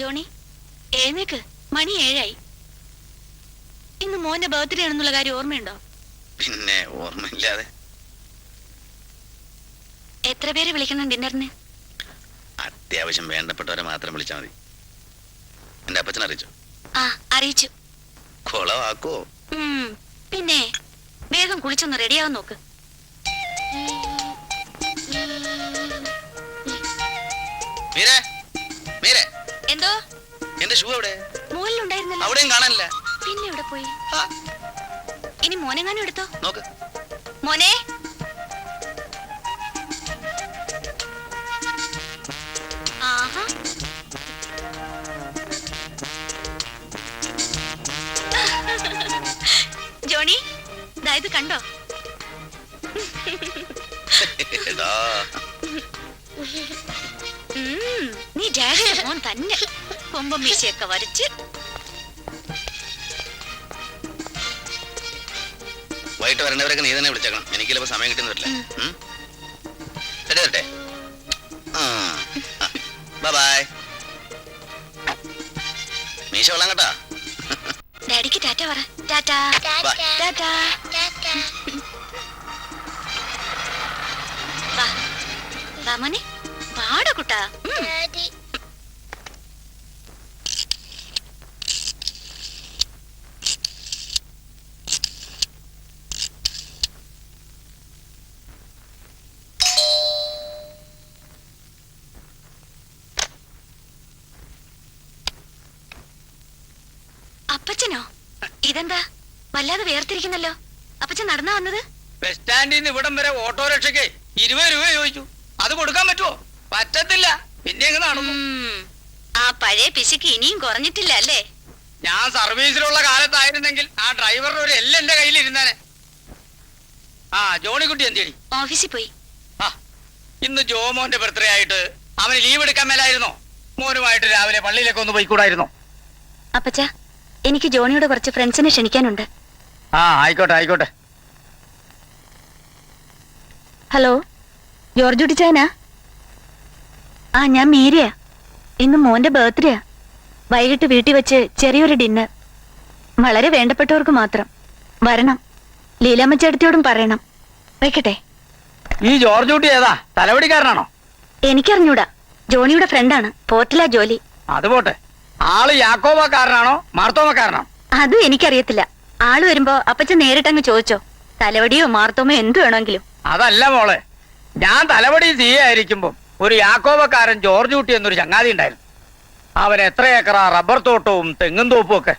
Johnny എഴുന്നേക്ക്, മണി 7 ഇന്ന് മോന്റെ ബർത്ത്ഡേ ആണെന്നുള്ള കാര്യം ഓർമ്മയുണ്ടോ? പിന്നെ ഓർമ്മയില്ലാതെ. എത്ര പേരെ വിളിക്കണം ഡിന്നറിന്? അത്യാവശ്യം വേണ്ടപ്പെട്ടവരെ മാത്രം വിളിച്ചാൽ മതി. എന്റെ അപ്പച്ചൻ അറിയിച്ചു? ആ, അറിയിച്ചു. കൊളവാക്കോ? പിന്നെ വേഗം കുളിച്ചൊന്ന് റെഡിയാവാൻ നോക്ക്. എന്തോ? എന്റെ ഷൂ എവിടെ? മുകളിലുണ്ടായിരുന്നല്ലോ. അവിടെയും കാണാനില്ല. പിന്നെ എവിടെ പോയി? ഇനി മോനെങ്ങാനും എടുത്തോ നോക്ക്. മോനെ, ആഹാ, ജോണി ഇത് കണ്ടോ? നീ ജാഗ്രത മോൻ തന്നെ. കൊമ്പം മീശയൊക്കെ വരച്ച്. വൈകിട്ട് വരേണ്ടവരൊക്കെ നീ തന്നെ വിളിച്ചേക്കണം. എനിക്ക് ചിലപ്പോ സമയം കിട്ടുന്ന വരില്ല. തരട്ടെ. ബൈ. മീശ കൊള്ളാം കേട്ടാ. ഡാഡിക്ക് ടാറ്റ പറ. ടാറ്റ ടാറ്റ. വാ മോനെ, പാടാ കുട്ടാ. അപ്പച്ചനോ? ഇതെന്താ വല്ലാതെ വേർതിരിക്കുന്നല്ലോ. അപ്പച്ചൻ നടന്നാ വന്നത്? ബസ് സ്റ്റാൻഡിൽ നിന്ന് ഇവിടം വരെ ഓട്ടോറിക്ഷയ്ക്ക് 20 രൂപ ചോദിച്ചു. അത് കൊടുക്കാൻ പറ്റുമോ? പറ്റത്തില്ല. പിന്നെ എങ്ങനെ നടന്നു? ആ പഴയ പിശുക്ക് ഇനിയും കുറഞ്ഞിട്ടില്ല അല്ലേ? ഞാൻ സർവീസിലുള്ള കാലത്തായിരുന്നെങ്കിൽ ആ ഡ്രൈവറുടെ ഒരു എല്ലാം എന്റെ കയ്യിൽ ഇരുന്നേനെ. ആ ജോണിക്കുട്ടി എന്തേടി? ഓഫീസിൽ പോയി. ആ ഇന്ന് ജോമോന്റെ ബർത്ത്ഡേ ആയിട്ട് അവന് ലീവ് എടുക്കാൻ മേലായിരുന്നോ? മോനുമായിട്ട് രാവിലെ പള്ളിയിലേക്ക് ഒന്ന് പോയിക്കൂടായിരുന്നോ? അപ്പച്ച, എനിക്ക് ജോണിയോട് കുറച്ച് ഫ്രണ്ട്സിനെ ക്ഷണിക്കാനുണ്ട്. ആ ആയിക്കോട്ടെ ആയിക്കോട്ടെ. ഹലോ, ജോർജ് കുട്ടിച്ചാനാ? ആ, ഞാൻ മീരയാ. ഇന്ന് മോന്റെ ബർത്ത്ഡേയാ. വൈകിട്ട് വീട്ടിൽ വെച്ച് ചെറിയൊരു ഡിന്നർ. വളരെ വേണ്ടപ്പെട്ടവർക്ക് മാത്രം. വരണം. ലീലാമ്മച്ചേട്ടത്തിയോടും പറയണം. വെക്കട്ടെ. ഈ ജോർജ് കുട്ടി ഏതാ? തലവടിക്കാരനാണോ? എനിക്കറിഞ്ഞൂടാ. ജോണിയുടെ ഫ്രണ്ടാണ്. പോർട്ടിലാ ജോലി. അത് പോട്ടെ. ആള് യാക്കോബക്കാരനാണോ മാർത്തോമക്കാരനാണോ? അതും എനിക്കറിയത്തില്ല. ആള് വരുമ്പോ അപ്പച്ചൻ നേരിട്ടങ്ങ് ചോദിച്ചോ. തലവടിയോ മാർത്തോമോ എന്ത് വേണമെങ്കിലും. അതല്ല മോളെ, ഞാൻ തലവടി ചെയ്യായിരിക്കുമ്പോ ഒരു യാക്കോബക്കാരൻ ജോർജ് കുട്ടി എന്നൊരു ചങ്ങാതി ഉണ്ടായിരുന്നു. അവൻ എത്ര ഏക്കറാ റബ്ബർ തോട്ടവും തെങ്ങും തോപ്പും ഒക്കെ.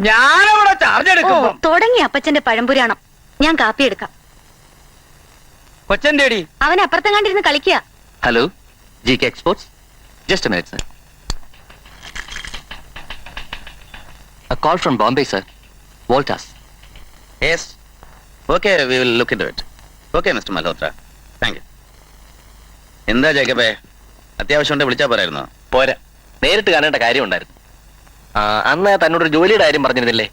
ഞാനവിടെ ചാർജ് എടുക്കുമ്പോ തുടങ്ങി അപ്പച്ചന്റെ പഴംപുരാണം. ഞാൻ കാപ്പി എടുക്കാം. കൊച്ചന്തേടി? അവൻ അപ്പുറത്തും കണ്ടിരുന്ന് കളിക്കുക. Hello, GK Exports. Just a minute, sir. A call from Bombay, sir. Voltas. Yes. Okay, we will look into it. Okay, Mr. Malhotra. Thank you. എന്താ ജേക്കബേ, അത്യാവശ്യം കൊണ്ട് വിളിച്ചാ പോരായിരുന്നോ? പോരാ, നേരിട്ട് കാണേണ്ട കാര്യം ഉണ്ടായിരുന്നു. അന്ന് തന്നോടൊരു ജോലിയുടെ കാര്യം പറഞ്ഞിരുന്നില്ലേ?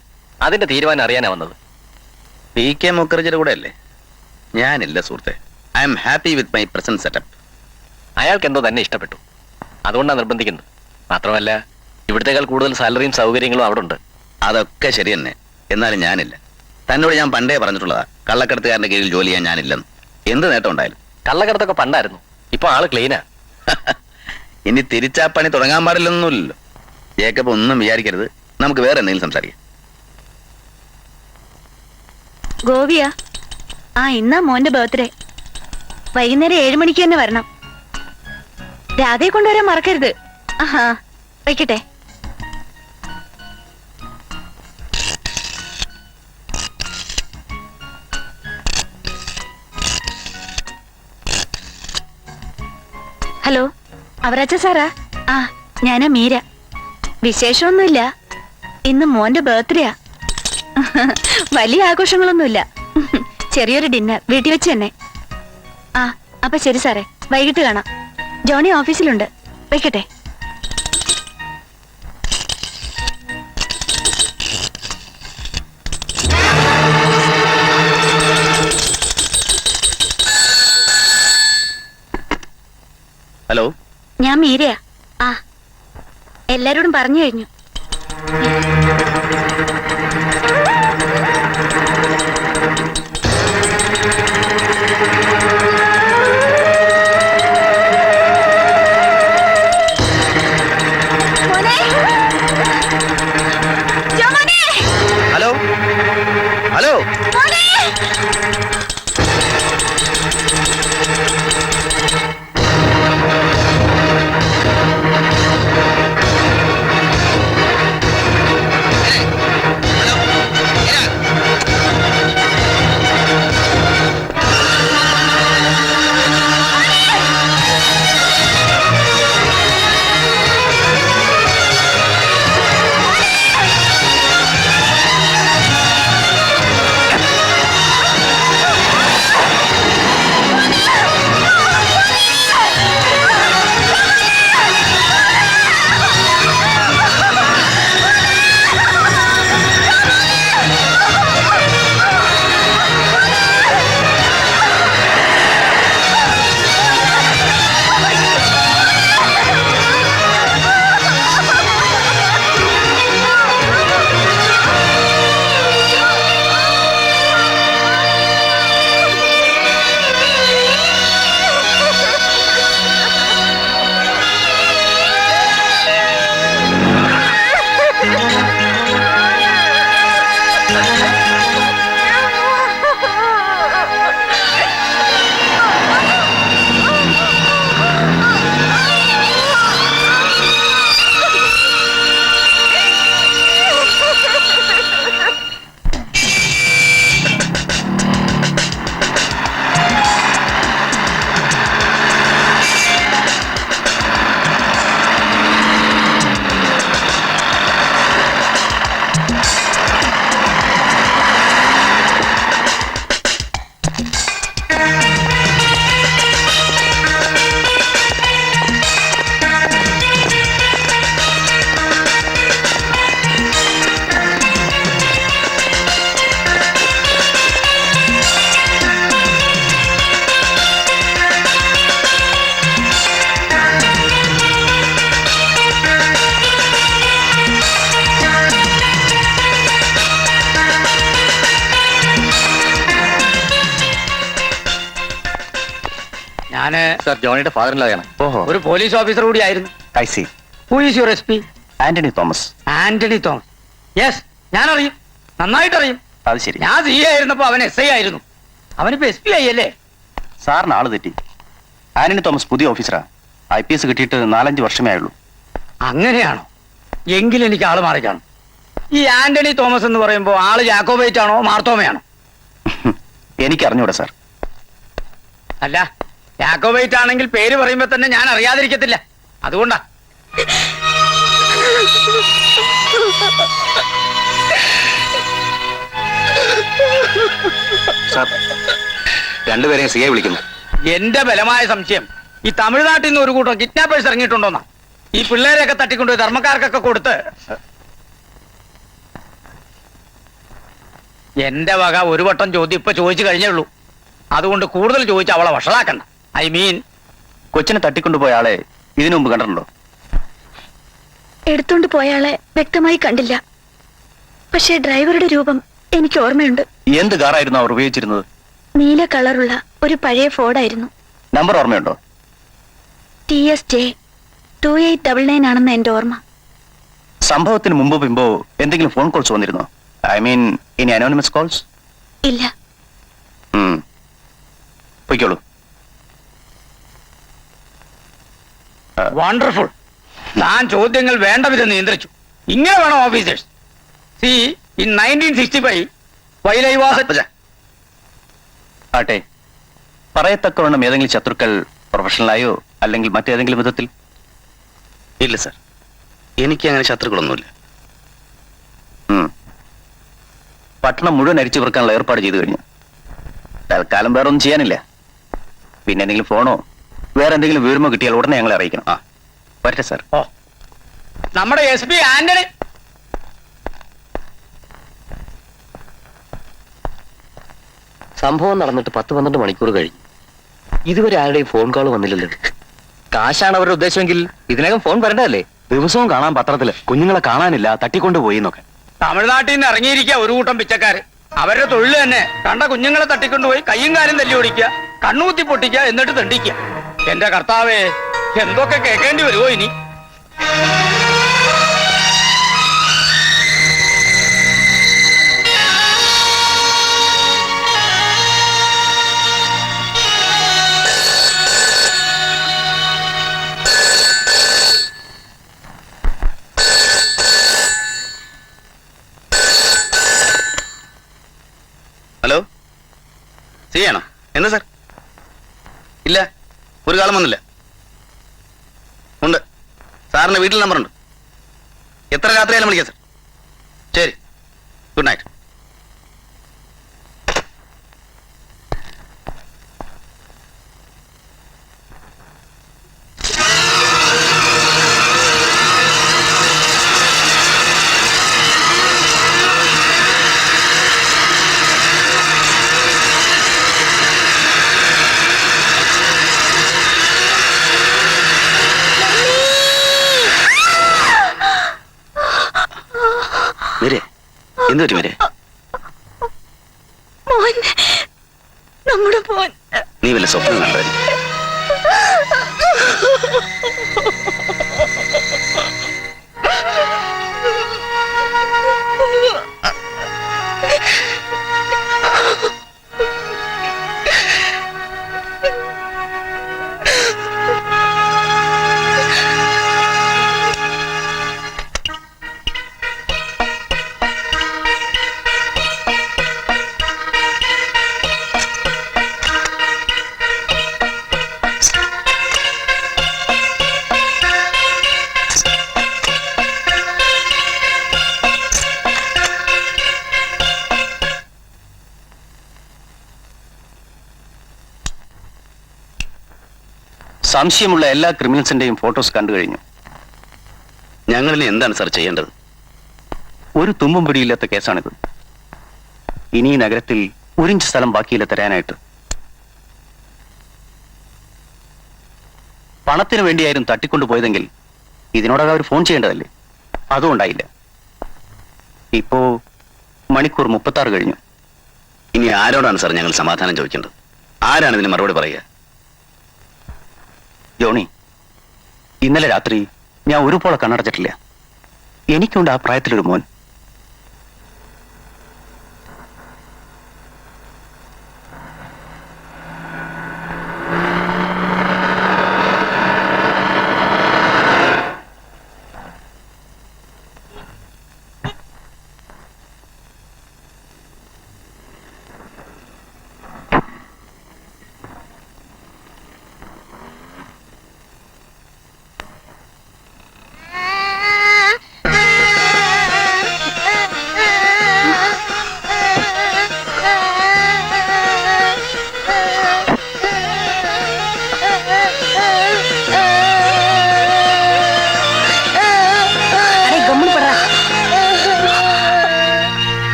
അതിന്റെ തീരുമാനം അറിയാനാ വന്നത്. PK മുഖർജിയുടെ കൂടെ അല്ലേ? ഞാനില്ല സുഹൃത്തെ. I am happy with my present setup. അയാൾക്ക് എന്തോ തന്നെ ഇഷ്ടപ്പെട്ടു, അതുകൊണ്ടാണ് നിർബന്ധിക്കുന്നത്. മാത്രമല്ല, ഇവിടത്തേക്കാൾ കൂടുതൽ സാലറിയും സൗകര്യങ്ങളും അവിടെ ഉണ്ട്. അതൊക്കെ ശരി തന്നെ. എന്നാലും ഞാനില്ല. തന്നോട് ഞാൻ പണ്ടേ പറഞ്ഞിട്ടുള്ളതാ, കള്ളക്കടത്തുകാരന്റെ കീഴിൽ ജോലി ചെയ്യാൻ ഞാനില്ലെന്ന്. എന്ത് നേട്ടം ഉണ്ടായാലും. കള്ളക്കടത്തൊക്കെ പണ്ടായിരുന്നു, ഇപ്പൊ ആള് ക്ലീനാ. ഇനി തിരിച്ചാ പണി തുടങ്ങാൻ പാടില്ലെന്നൊന്നുമില്ലല്ലോ. ജേക്കബ് ഒന്നും വിചാരിക്കരുത്. നമുക്ക് വേറെ എന്തെങ്കിലും സംസാരിക്കാം. ഗോപിയാ? ആ, ഇന്നാ മോന്റെ ബർത്ത്ഡേ. വൈകുന്നേരം 7 മണിക്ക് തന്നെ വരണം. രാധയെ കൊണ്ടുവരാൻ മറക്കരുത്. ആഹാ, വയ്ക്കട്ടെ. ഹലോ, അവരാച്ച സാറാ? ആ, ഞാനാ മീര. വിശേഷമൊന്നുമില്ല. ഇന്ന് മോന്റെ ബർത്ത്ഡേയാ. വലിയ ആഘോഷങ്ങളൊന്നുമില്ല. ചെറിയൊരു ഡിന്നർ വീട്ടിൽ വെച്ച് തന്നെ. ആ, അപ്പൊ ശരി സാറേ, വൈകിട്ട് കാണാം. ജോണി ഓഫീസിലുണ്ട്. വെക്കട്ടെ. ഹലോ, ഞാൻ മീരയാ. ആ, എല്ലാരോടും പറഞ്ഞു കഴിഞ്ഞു. ഹലോ ഹലോ ഞാന് സർ ജോണിയുടെ ഫാദറിലാണ്. ഓഹോ ഒരു പോലീസ് ഓഫീസർ കൂടി ആയിരുന്നു. I C. Who is your S P? Antony Thomas. Antony Thomas. Yes, ഞാൻ അറിയും, നന്നായിട്ട് അറിയും. അത് ശരി. ഞാൻ സി ആയിരുന്നപ്പോ അവൻ എസ് ഐ ആയിരുന്നു. അവനിപ്പോ എസ് പി ആയി അല്ലേ? സാറിന് ആള് തെറ്റി. ആന്റണി തോമസ് പുതിയ ഓഫീസറാ. IPS കിട്ടിയിട്ട് 4-5 വർഷമേ ആയുള്ളൂ. അങ്ങനെയാണോ? എങ്കിലും എനിക്ക് ആള് മാറി കാണും. ഈ ആന്റണി തോമസ് എന്ന് പറയുമ്പോ ആള് ജാക്കോബൈറ്റ് ആണോ മാർത്തോമയാണോ? എനിക്ക് അറിഞ്ഞൂടാ സാർ. അല്ല, ജാക്കോബൈറ്റ് ആണെങ്കിൽ പേര് പറയുമ്പോ തന്നെ ഞാൻ അറിയാതിരിക്കത്തില്ല, അതുകൊണ്ടാ. സാർ രണ്ടുപേരെയും സിഐ വിളിക്കുന്നു. എന്റെ ബലമായ സംശയം ഈ തമിഴ്നാട്ടിൽ നിന്ന് ഒരു കൂട്ടം കിഡ്നാപ്പേഴ്സ് ഇറങ്ങിയിട്ടുണ്ടോന്നാ. ഈ പിള്ളേരെയൊക്കെ തട്ടിക്കൊണ്ടുപോയി ധർമ്മക്കാർക്കൊക്കെ കൊടുത്ത് എന്റെ വക ഒരു വട്ടം ചോദ്യം ഇപ്പൊ ചോദിച്ചു കഴിഞ്ഞേ ഉള്ളൂ. അതുകൊണ്ട് കൂടുതൽ ചോദിച്ച് അവളെ വഷളാക്കണ്ട. ഐ മീൻ, കൊച്ചിനെ തട്ടിക്കൊണ്ടുപോയ ആളെ ഇതിനു മുമ്പ് കണ്ടിട്ടുണ്ടോ? എടുത്തോണ്ട് പോയാളെ വ്യക്തമായി കണ്ടില്ല. പക്ഷേ ഡ്രൈവറുടെ രൂപം എനിക്ക് ഓർമ്മയുണ്ട്. എന്ത് കാറായിരുന്നു അവർ ഉപയോഗിച്ചിരുന്നത്? നീല കളറുള്ള ഒരു പഴയ ഫോർഡായിരുന്നു. നമ്പർ ഓർമ്മയുണ്ടോ? TSJ 2899 ആണെന്ന് എന്റെ ഓർമ്മ. സംഭവത്തിന് മുമ്പോ പിമ്പോ എന്തെങ്കിലും ഫോൺ കോൾസ് വന്നിരുന്നോ? ഐ മീൻ ഇനി അനോണിമസ് കോൾസ്? ഇല്ല. പൊയ്ക്കോളൂ. വണ്ടർഫുൾ. താൻ ചോദ്യങ്ങൾ വേണ്ട വിധം നിയന്ത്രിച്ചു. ഇങ്ങനെ വേണം officers. C in 1965 while I was at... ആട്ടെ, പറയത്തക്കവണ്ണം ഏതെങ്കിലും ശത്രുക്കൾ പ്രൊഫഷണലായോ അല്ലെങ്കിൽ മറ്റേതെങ്കിലും വിധത്തിൽ? ഇല്ല സർ, എനിക്ക് അങ്ങനെ ശത്രുക്കളൊന്നുമില്ല. പട്ടണം മുഴുവൻ അരിച്ചു പെറുക്കാനുള്ള ഏർപ്പാട് ചെയ്തു കഴിഞ്ഞു. തൽക്കാലം വേറെ ഒന്നും ചെയ്യാനില്ല. പിന്നെ എന്തെങ്കിലും ഫോണോ വേറെ എന്തെങ്കിലും വിവരമോ കിട്ടിയാൽ ഉടനെ ഞങ്ങളെ അറിയിക്കണം. വരട്ടെ സാർ. ഓ, നമ്മുടെ SP ആന്റണി. സംഭവം നടന്നിട്ട് 10-12 മണിക്കൂർ കഴിഞ്ഞു. ഇതുവരെ ആരുടെയും ഫോൺ കോൾ വന്നില്ലല്ലോ. കാശാണ് അവരുടെ ഉദ്ദേശമെങ്കിൽ ഇതിനകം ഫോൺ വരണ്ടല്ലേ? ദിവസവും കാണാൻ പത്രത്തില് കുഞ്ഞുങ്ങളെ കാണാനില്ല, തട്ടിക്കൊണ്ടുപോയി എന്നൊക്കെ. തമിഴ്നാട്ടിൽ നിന്ന് ഇറങ്ങിയിരിക്കുക ഒരു കൂട്ടം പിച്ചക്കാര്. അവരുടെ തൊഴിൽ തന്നെ കണ്ട കുഞ്ഞുങ്ങളെ തട്ടിക്കൊണ്ടുപോയി കയ്യും കാലും തല്ലി ഓടിക്കുക, കണ്ണൂത്തി പൊട്ടിക്കുക, എന്നിട്ട് തണ്ടിക്കുക. എന്റെ കർത്താവേ, എന്തൊക്കെ കേൾക്കേണ്ടി വരുമോ ഇനി? ഹലോ, ശരിയാണോ? എന്താ സാർ? ഇല്ല, ഒരു കാലം വന്നില്ല. ഉണ്ട്, സാറിന്റെ വീട്ടിൽ നമ്പറുണ്ട്. എത്ര രാത്രിയായാലും വിളിക്കാം സാർ. ശരി, ഗുഡ് നൈറ്റ്. എന്ത് പറ്റി വരെ? മോൻ, നമ്മുടെ മോൻ. നീ വല്ല സ്വപ്നം കണ്ടായിരുന്നു? സംശയമുള്ള എല്ലാ ക്രിമിനൽസിന്റെയും ഫോട്ടോസ് കണ്ടു കഴിഞ്ഞു. ഞങ്ങളിനി എന്താണ് സാർ ചെയ്യേണ്ടത്? ഒരു തുമ്പും പിടിയില്ലാത്ത കേസാണിത്. ഇനി ഈ നഗരത്തിൽ ഒരിഞ്ച് സ്ഥലം ബാക്കിയില്ല തരാനായിട്ട്. പണത്തിന് വേണ്ടിയായിരുന്നു തട്ടിക്കൊണ്ടുപോയതെങ്കിൽ ഇതിനോടകം അവർ ഫോൺ ചെയ്യേണ്ടതല്ലേ? അതും ഉണ്ടായില്ല. ഇപ്പോ മണിക്കൂർ 36 കഴിഞ്ഞു. ഇനി ആരോടാണ് സാർ ഞങ്ങൾ സമാധാനം ചോദിക്കേണ്ടത്? ആരാണ് ഇതിന് മറുപടി പറയുക? ജോണി, ഇന്നലെ രാത്രി ഞാൻ ഒരു പോളെ കണ്ണടച്ചിട്ടില്ല. എനിക്കുണ്ട് ആ പ്രായത്തിലൊരു മോൻ.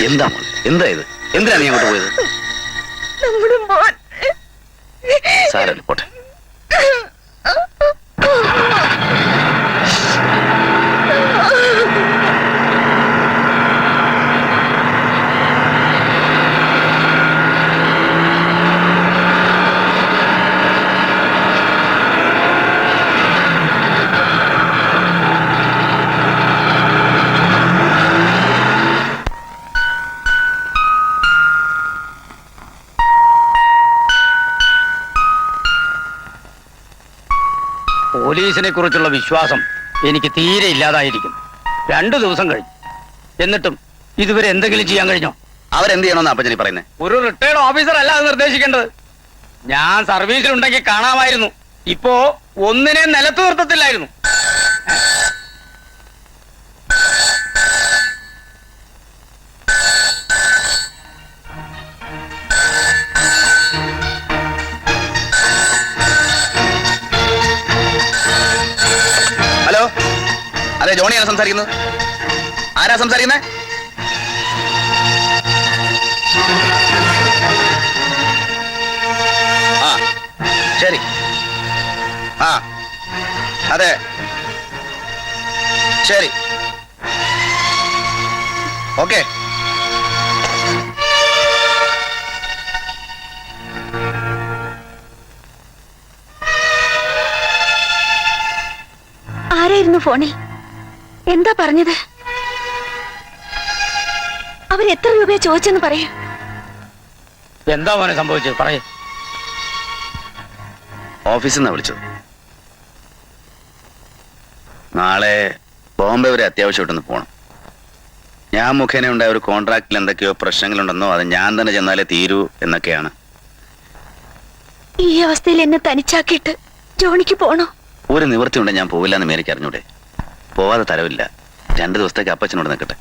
എന്താ മോൾ, എന്താ ഇത്? എന്തിനാണ് നീ അങ്ങോട്ട് പോയത്? നമ്മുടെ മോൻ. സാരല്ല, പോട്ടെ. പോലീസിനെ കുറിച്ചുള്ള വിശ്വാസം എനിക്ക് തീരെ ഇല്ലാതായിരിക്കും. 2 ദിവസം കഴിഞ്ഞു. എന്നിട്ടും ഇതുവരെ എന്തെങ്കിലും ചെയ്യാൻ കഴിഞ്ഞോ? അവരെന്ത് ചെയ്യണമെന്ന് അപ്പച്ചനി പറയുന്നത്? ഒരു റിട്ടയർഡ് ഓഫീസർ അല്ല അത് നിർദ്ദേശിക്കേണ്ടത്. ഞാൻ സർവീസിലുണ്ടെങ്കിൽ കാണാമായിരുന്നു. ഇപ്പോ ഒന്നിനെ നിലത്ത് നിർത്തത്തില്ലായിരുന്നു. ഹലോ, അതെ ജോണിയാണ് സംസാരിക്കുന്നത്. ആരാ സംസാരിക്കുന്നത്? ആ ശരി. ആ അതെ ശരി, ഓക്കെ. ആരായിരുന്നു ഫോണിൽ? എന്താ പറഞ്ഞത്? അവരെത്ര രൂപയെ ചോദിച്ചെന്ന് പറയൂ. എന്താ മോനെ സംഭവിച്ചത്? പറയേ. ഓഫീസിൽ നിന്നാണ് വിളിച്ചത്. നാളെ ബോംബെ വരെ അത്യാവശ്യമായിട്ടൊന്ന് പോകണം. ഞാൻ മുഖേന ഉണ്ടായ ഒരു കോൺട്രാക്റ്റിൽ എന്തൊക്കെയോ പ്രശ്നങ്ങളുണ്ടെന്നോ അത് ഞാൻ തന്നെ ചെന്നാലേ തീരൂ എന്നൊക്കെയാണ്. ഈ അവസ്ഥയിൽ എന്നെ തനിച്ചാക്കിയിട്ട് ജോണിക്ക് പോണോ? ഒരു നിവൃത്തി ഉണ്ട്, ഞാൻ പോവില്ല എന്ന് മേലേക്ക് അറിഞ്ഞൂടെ? പോവാതെ തരവില്ല. 2 ദിവസത്തേക്ക് അപ്പച്ചനോട് നിൽക്കട്ടെ.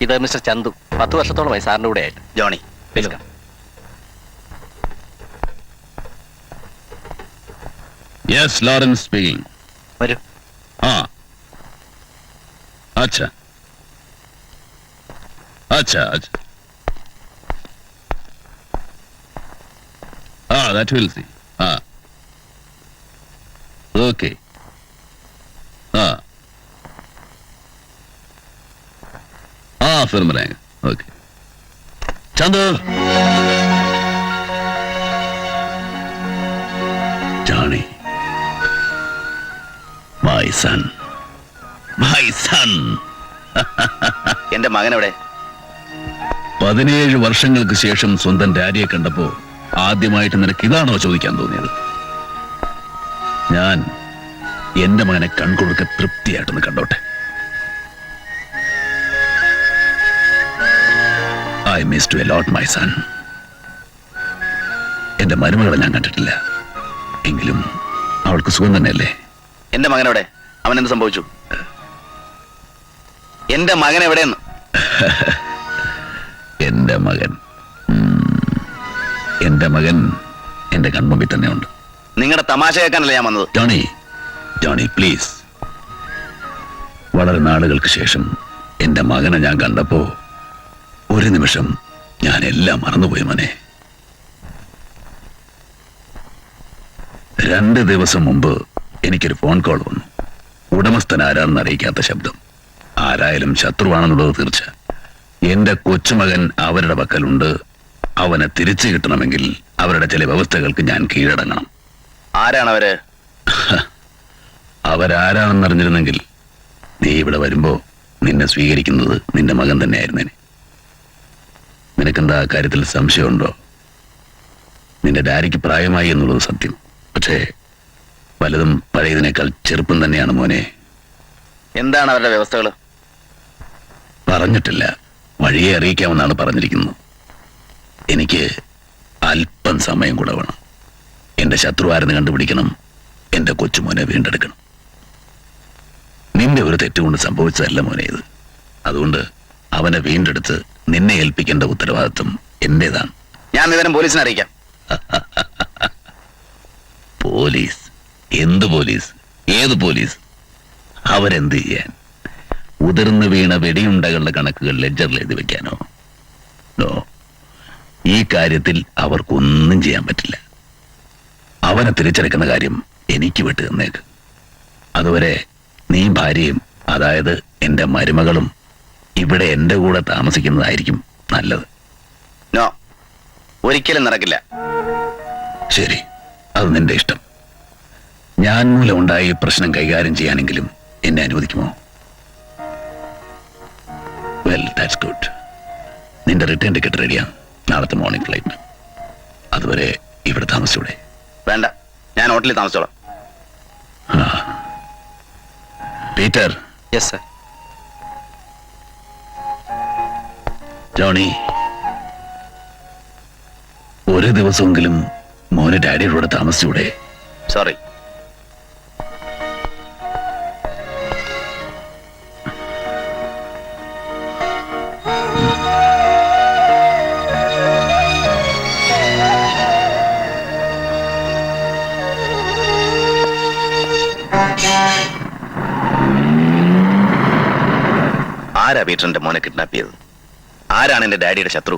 ഇത് മിസ്റ്റർ ചന്തു. 10 വർഷത്തോളമായി സാറിന്റെ കൂടെ ആയിട്ട്. Johnny, welcome. Yes, Lawrence speaking. വരൂ. हाँ. अच्छा. अच्छा. Ah, that will see. Ah. Okay. Ah. Ah, फिर मिलेंगे. Okay. Chandu. Johnny. My son. My son. എന്റെ മകൻ എവിടെ? 17 വർഷങ്ങൾക്ക് ശേഷം സ്വന്തം ഡാഡിയെ കണ്ടപ്പോ ആദ്യമായിട്ട് നിനക്ക് ഇതാണോ ചോദിക്കാൻ തോന്നിയത്? ഞാൻ എന്റെ മകനെ കൺകൊടുക്ക തൃപ്തിയായിട്ടൊന്ന് കണ്ടോട്ടെ. I missed you a lot, my son. എന്റെ മരുമകളെ ഞാൻ കണ്ടിട്ടില്ല. എങ്കിലും അവൾക്ക് സുഖം തന്നെയല്ലേ? എന്റെ മകൻ എവിടെ? അവൻ എന്ത് സംഭവിച്ചു? എന്റെ മകൻ എവിടെയെന്ന്? എന്റെ മകൻ എന്റെ കൺമുമ്പിൽ തന്നെ ഉണ്ട്. നിങ്ങളുടെ തമാശ കേൾക്കാനല്ല ഞാൻ വന്നത്. Johnny please. വളരെ നാളുകൾക്ക് ശേഷം എന്റെ മകനെ ഞാൻ കണ്ടപ്പോ ഒരു നിമിഷം ഞാൻ എല്ലാം മറന്നുപോയി മോനെ. 2 ദിവസം മുമ്പ് എനിക്കൊരു ഫോൺ കോൾ വന്നു. ഉടമസ്ഥൻ ആരാണെന്ന് അറിയിക്കാത്ത ശബ്ദം. ആരായാലും ശത്രുവാണെന്നുള്ളത് തീർച്ച. എന്റെ കൊച്ചുമകൻ അവരുടെ പക്കലുണ്ട്. അവനെ തിരിച്ചു കിട്ടണമെങ്കിൽ അവരുടെ ചില വ്യവസ്ഥകൾക്ക് ഞാൻ കീഴടങ്ങണം. ആരാണവര്? അവരാരാണെന്നറിഞ്ഞിരുന്നെങ്കിൽ നീ ഇവിടെ വരുമ്പോ നിന്നെ സ്വീകരിക്കുന്നത് നിന്റെ മകൻ തന്നെയായിരുന്നേനെ. നിനക്കെന്താ ആ കാര്യത്തിൽ സംശയമുണ്ടോ? നിന്റെ ഡാഡിക്ക് പ്രായമായി എന്നുള്ളത് സത്യം. പക്ഷേ പലതും പഴയതിനേക്കാൾ ചെറുപ്പം തന്നെയാണ് മോനെ. എന്താണ് അവരുടെ വ്യവസ്ഥകൾ? പറഞ്ഞിട്ടില്ല, വഴിയെ അറിയിക്കാമെന്നാണ് പറഞ്ഞിരിക്കുന്നത്. എനിക്ക് അല്പം സമയം കൂടെ വേണം. എന്റെ ശത്രു ആരെന്ന് കണ്ടുപിടിക്കണം, എന്റെ കൊച്ചുമോനെ വീണ്ടെടുക്കണം. നിന്റെ ഒരു തെറ്റുകൊണ്ട് സംഭവിച്ചതല്ല മോനെ ഇത്. അതുകൊണ്ട് അവനെ വീണ്ടെടുത്ത് നിന്നെ ഏൽപ്പിക്കേണ്ട ഉത്തരവാദിത്വം എന്റേതാണ്. ഞാൻ വിവരം പോലീസിനെ അറിയിക്കാം. പോലീസ്? എന്ത് പോലീസ്? ഏത് പോലീസ്? അവരെന്ത് ചെയ്യാൻ? ഉതിർന്നു വീണ വെടിയുണ്ടകളുടെ കണക്കുകൾ ലെഡ്ജറിൽ എഴുതി വെക്കാനോ? നോ, ഈ കാര്യത്തിൽ അവർക്കൊന്നും ചെയ്യാൻ പറ്റില്ല. അവനെ തിരിച്ചെടുക്കുന്ന കാര്യം എനിക്ക് വിട്ടു തന്നേക്ക്. അതുവരെ നീ ഭാര്യയും, അതായത് എന്റെ മരുമകളും ഇവിടെ എന്റെ കൂടെ താമസിക്കുന്നതായിരിക്കും നല്ലത്. നോ, ഒരിക്കലും നടക്കില്ല. ശരി, അത് നിന്റെ ഇഷ്ടം. ഞാൻ മൂലം ഉണ്ടായ ഈ പ്രശ്നം കൈകാര്യം ചെയ്യാനെങ്കിലും എന്നെ അനുവദിക്കുമോ? Well, that's good. നിന്റെ റിട്ടേൺ ടിക്കറ്റ് റെഡിയാണ്, നാളത്തെ മോർണിംഗ് ഫ്ലൈറ്റ്. അതുവരെ ഇവിടെ താമസിച്ചൂടെ? വേണ്ട, ഞാൻ ഹോട്ടലിൽ താമസിച്ചോളാം. പീറ്റർ. Yes sir. ജോണി, ഒരു ദിവസമെങ്കിലും മോനെ ഡാഡിയുടെ കൂടെ താമസിച്ചൂടെ? സോറി. ആരാ പീറ്ററിന്റെ മോനെ കിഡ്നാപ്പ് ചെയ്തത്? ആരാണ് എന്റെ ഡാഡിയുടെ ശത്രു?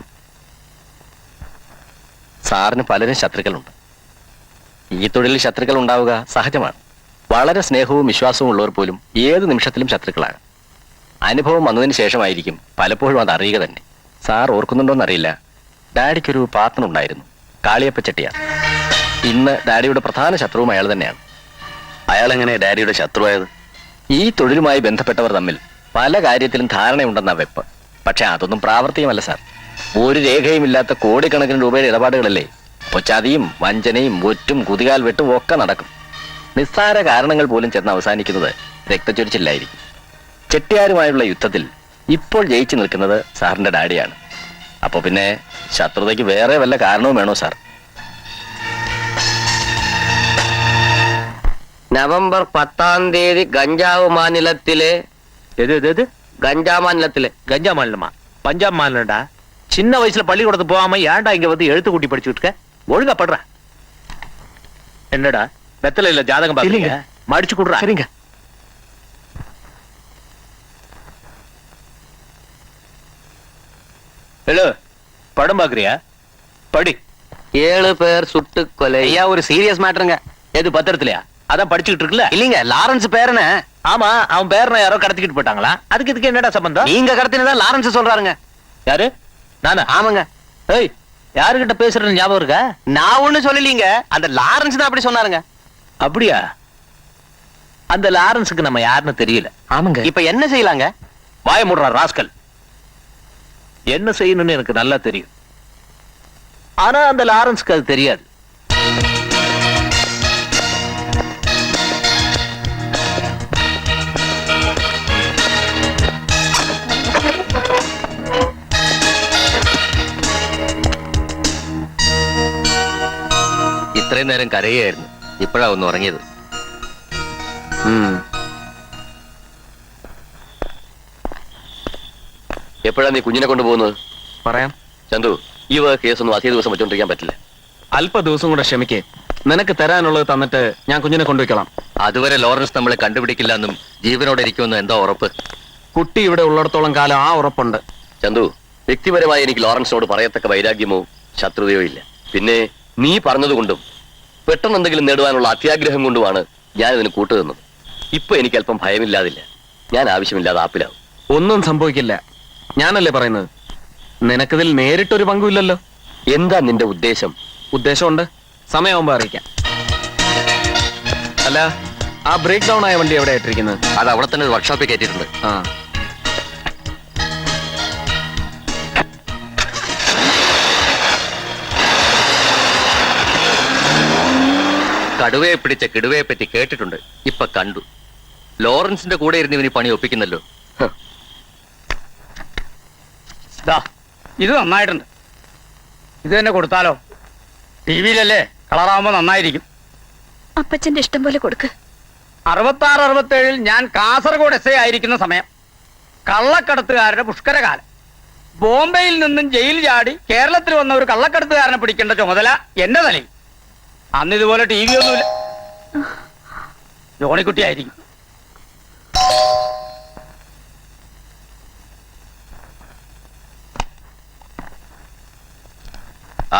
സാറിന് പലരും ശത്രുക്കളുണ്ട്. ഈ തൊഴിലിൽ ശത്രുക്കൾ ഉണ്ടാവുക സഹജമാണ്. വളരെ സ്നേഹവും വിശ്വാസവും ഉള്ളവർ പോലും ഏത് നിമിഷത്തിലും ശത്രുക്കളാണ്. അനുഭവം വന്നതിന് ശേഷമായിരിക്കും പലപ്പോഴും അത് അറിയുക തന്നെ. സാർ ഓർക്കുന്നുണ്ടോന്നറിയില്ല, ഡാഡിക്കൊരു പാർട്ട്ണർ ഉണ്ടായിരുന്നു, കാളിയപ്പ ചെട്ടിയാർ. ഇന്ന് ഡാഡിയുടെ പ്രധാന ശത്രുവും അയാൾ തന്നെയാണ്. അയാൾ എങ്ങനെ ഡാഡിയുടെ ശത്രുവായത്? ഈ തൊഴിലുമായി ബന്ധപ്പെട്ടവർ തമ്മിൽ പല കാര്യത്തിലും ധാരണയുണ്ടെന്ന വെപ്പ്. പക്ഷെ അതൊന്നും പ്രാവർത്തികമല്ല സാർ. ഒരു രേഖയുമില്ലാത്ത കോടിക്കണക്കിന് രൂപയുടെ ഇടപാടുകളല്ലേ. അപ്പോൾ ചതിയും വഞ്ചനയും ഒറ്റും കുതികാൽ വെട്ടും ഒക്കെ നടക്കും. നിസ്സാര കാരണങ്ങൾ പോലും ചെന്ന് അവസാനിക്കുന്നത് രക്തച്ചൊരിച്ചില്ലായിരിക്കും. ചെട്ടിയാരുമായുള്ള യുദ്ധത്തിൽ ഇപ്പോൾ ജയിച്ചു നിൽക്കുന്നത് സാറിന്റെ ഡാഡിയാണ്. അപ്പൊ പിന്നെ ശത്രുതയ്ക്ക് വേറെ വല്ല കാരണവും വേണോ സാർ? നവംബർ 10-ാം തീയതി ഗഞ്ചാവ് മാநிலத்திலே கஞ்சா மாநிலத்திலே கஞ்சா மாநிலமா? பஞ்சாப் மாநிலம்டா. சின்ன வயசுல பள்ளிக்கூடத்துக்கு போகாம ஏன்டா இங்க வந்து எழுத்து கூட்டி படிச்சுட்டு இருக்க? ஒழுங்கா படுற. என்னடா வெத்தல இல்ல ஜாதகம் பாக்குறீங்க? மடிச்சு கொடுறா. சரிங்க. ஹலோ, படம் பாக்குறியா? படி. 7 பேர் சுட்டு கொலை. ஐயா, ஒரு சீரியஸ் மேட்டருங்க. எது பத்திரத்திலயா? அதான் படிச்சுக்கிட்டு இருக்குல்ல? இல்லீங்க, லாரன்ஸ் பேரனே. ஆமா, அவன் பேரனை யாரோ கடத்திக்கிட்டு போயிட்டாங்களா? அதுக்கு இதுக்கு என்னடா சம்பந்தம்? நீங்க கடத்தினதா லாரன்ஸ் சொல்றாருங்க. யாரு? நானா? ஆமாங்க. ஏய், யாருகிட்ட பேசுறது ஞாபகம் இருக்கா? நான் ஒண்ணு சொல்லலீங்க, அந்த லாரன்ஸ் தான் அப்படி சொன்னாருங்க. அப்படியா? அந்த லாரன்ஸுக்கு நம்ம யாருன்னு தெரியல. ஆமாங்க. இப்ப என்ன செய்யலாங்க? வாய மூடுறா ராஸ்கல். என்ன செய்யணும்னு எனக்கு நல்லா தெரியும். ஆனா அந்த லாரன்ஸ்க்கு அது தெரியாது. ഇത്രയും നേരം കരയായിരുന്നു, ഇപ്പോഴാ ഒന്ന് ഉറങ്ങിയത്. എപ്പോഴാ നീ കുഞ്ഞിനെ കൊണ്ടുപോകുന്നത്? പറയാം ചന്തു, ഈ വക കേസൊന്നും അധിക ദിവസം വെച്ചോണ്ടിരിക്കാൻ പറ്റില്ല. അല്പ ദിവസം കൂടെ ക്ഷമിക്കേ. നിനക്ക് തരാനുള്ളത് തന്നിട്ട് ഞാൻ കുഞ്ഞിനെ കൊണ്ടുവയ്ക്കണം. അതുവരെ ലോറൻസ് നമ്മളെ കണ്ടുപിടിക്കില്ല എന്നും ജീവനോടെ ഇരിക്കുമെന്നും എന്താ ഉറപ്പ്? കുട്ടി ഇവിടെ ഉള്ളിടത്തോളം കാലം ആ ഉറപ്പുണ്ട്. ചന്തു, വ്യക്തിപരമായി എനിക്ക് ലോറൻസിനോട് പറയത്തക്ക വൈരാഗ്യമോ ശത്രുതയോ ഇല്ല. പിന്നെ നീ പറഞ്ഞതുകൊണ്ടും പെട്ടെന്ന് എന്തെങ്കിലും നേടുവാനുള്ള അത്യാഗ്രഹം കൊണ്ടുമാണ് ഞാൻ ഇതിന് കൂട്ടുതന്നത്. ഇപ്പൊ എനിക്ക് അല്പം ഭയമില്ലാതില്ല. ഞാൻ ആവശ്യമില്ലാതെ ആപ്പിലാവും. ഒന്നും സംഭവിക്കില്ല, ഞാനല്ലേ പറയുന്നത്. നിനക്കിതിൽ നേരിട്ടൊരു പങ്കുമില്ലല്ലോ. എന്താ നിന്റെ ഉദ്ദേശം? ഉദ്ദേശമുണ്ട്, സമയമാകുമ്പോ അറിയിക്കാം. അല്ല, ആ ബ്രേക്ക് ഡൗൺ ആയ വണ്ടി എവിടെ ഇട്ടിരിക്കുന്നത്? അത് അവിടെ തന്നെ ഒരു വർക്ക്ഷോപ്പിൽ കയറ്റിയിട്ടുണ്ട്. ആ, കടുവയെ പിടിച്ച കിടുവയെ പറ്റി കേട്ടിട്ടുണ്ട്, ഇപ്പൊ കണ്ടു. ലോറൻസിന്റെ കൂടെ ഇരുന്ന് ഇവന് ഈ പണി ഒപ്പിക്കുന്നല്ലോ. ദാ, ഇത് നന്നായിട്ടുണ്ട്. ഇത് തന്നെ കൊടുത്താലോ? ടി വിയിലല്ലേ, കളറാവുമ്പോ നന്നായിരിക്കും. അപ്പച്ചന്റെ ഇഷ്ടം പോലെ കൊടുക്ക്. 66-67 ഞാൻ കാസർഗോഡ് എസ് ഐ ആയിരിക്കുന്ന സമയം കള്ളക്കടത്തുകാരുടെ പുഷ്കരകാലം. ബോംബെയിൽ നിന്നും ജയിൽ ചാടി കേരളത്തിൽ വന്ന ഒരു കള്ളക്കടത്തുകാരനെ പിടിക്കേണ്ട ചുമതല എന്റെ തലയിൽ. അന്ന് ഇതുപോലെ ടി വി ഒന്നുമില്ല. ജോണിക്കുട്ടിയായിരിക്കും.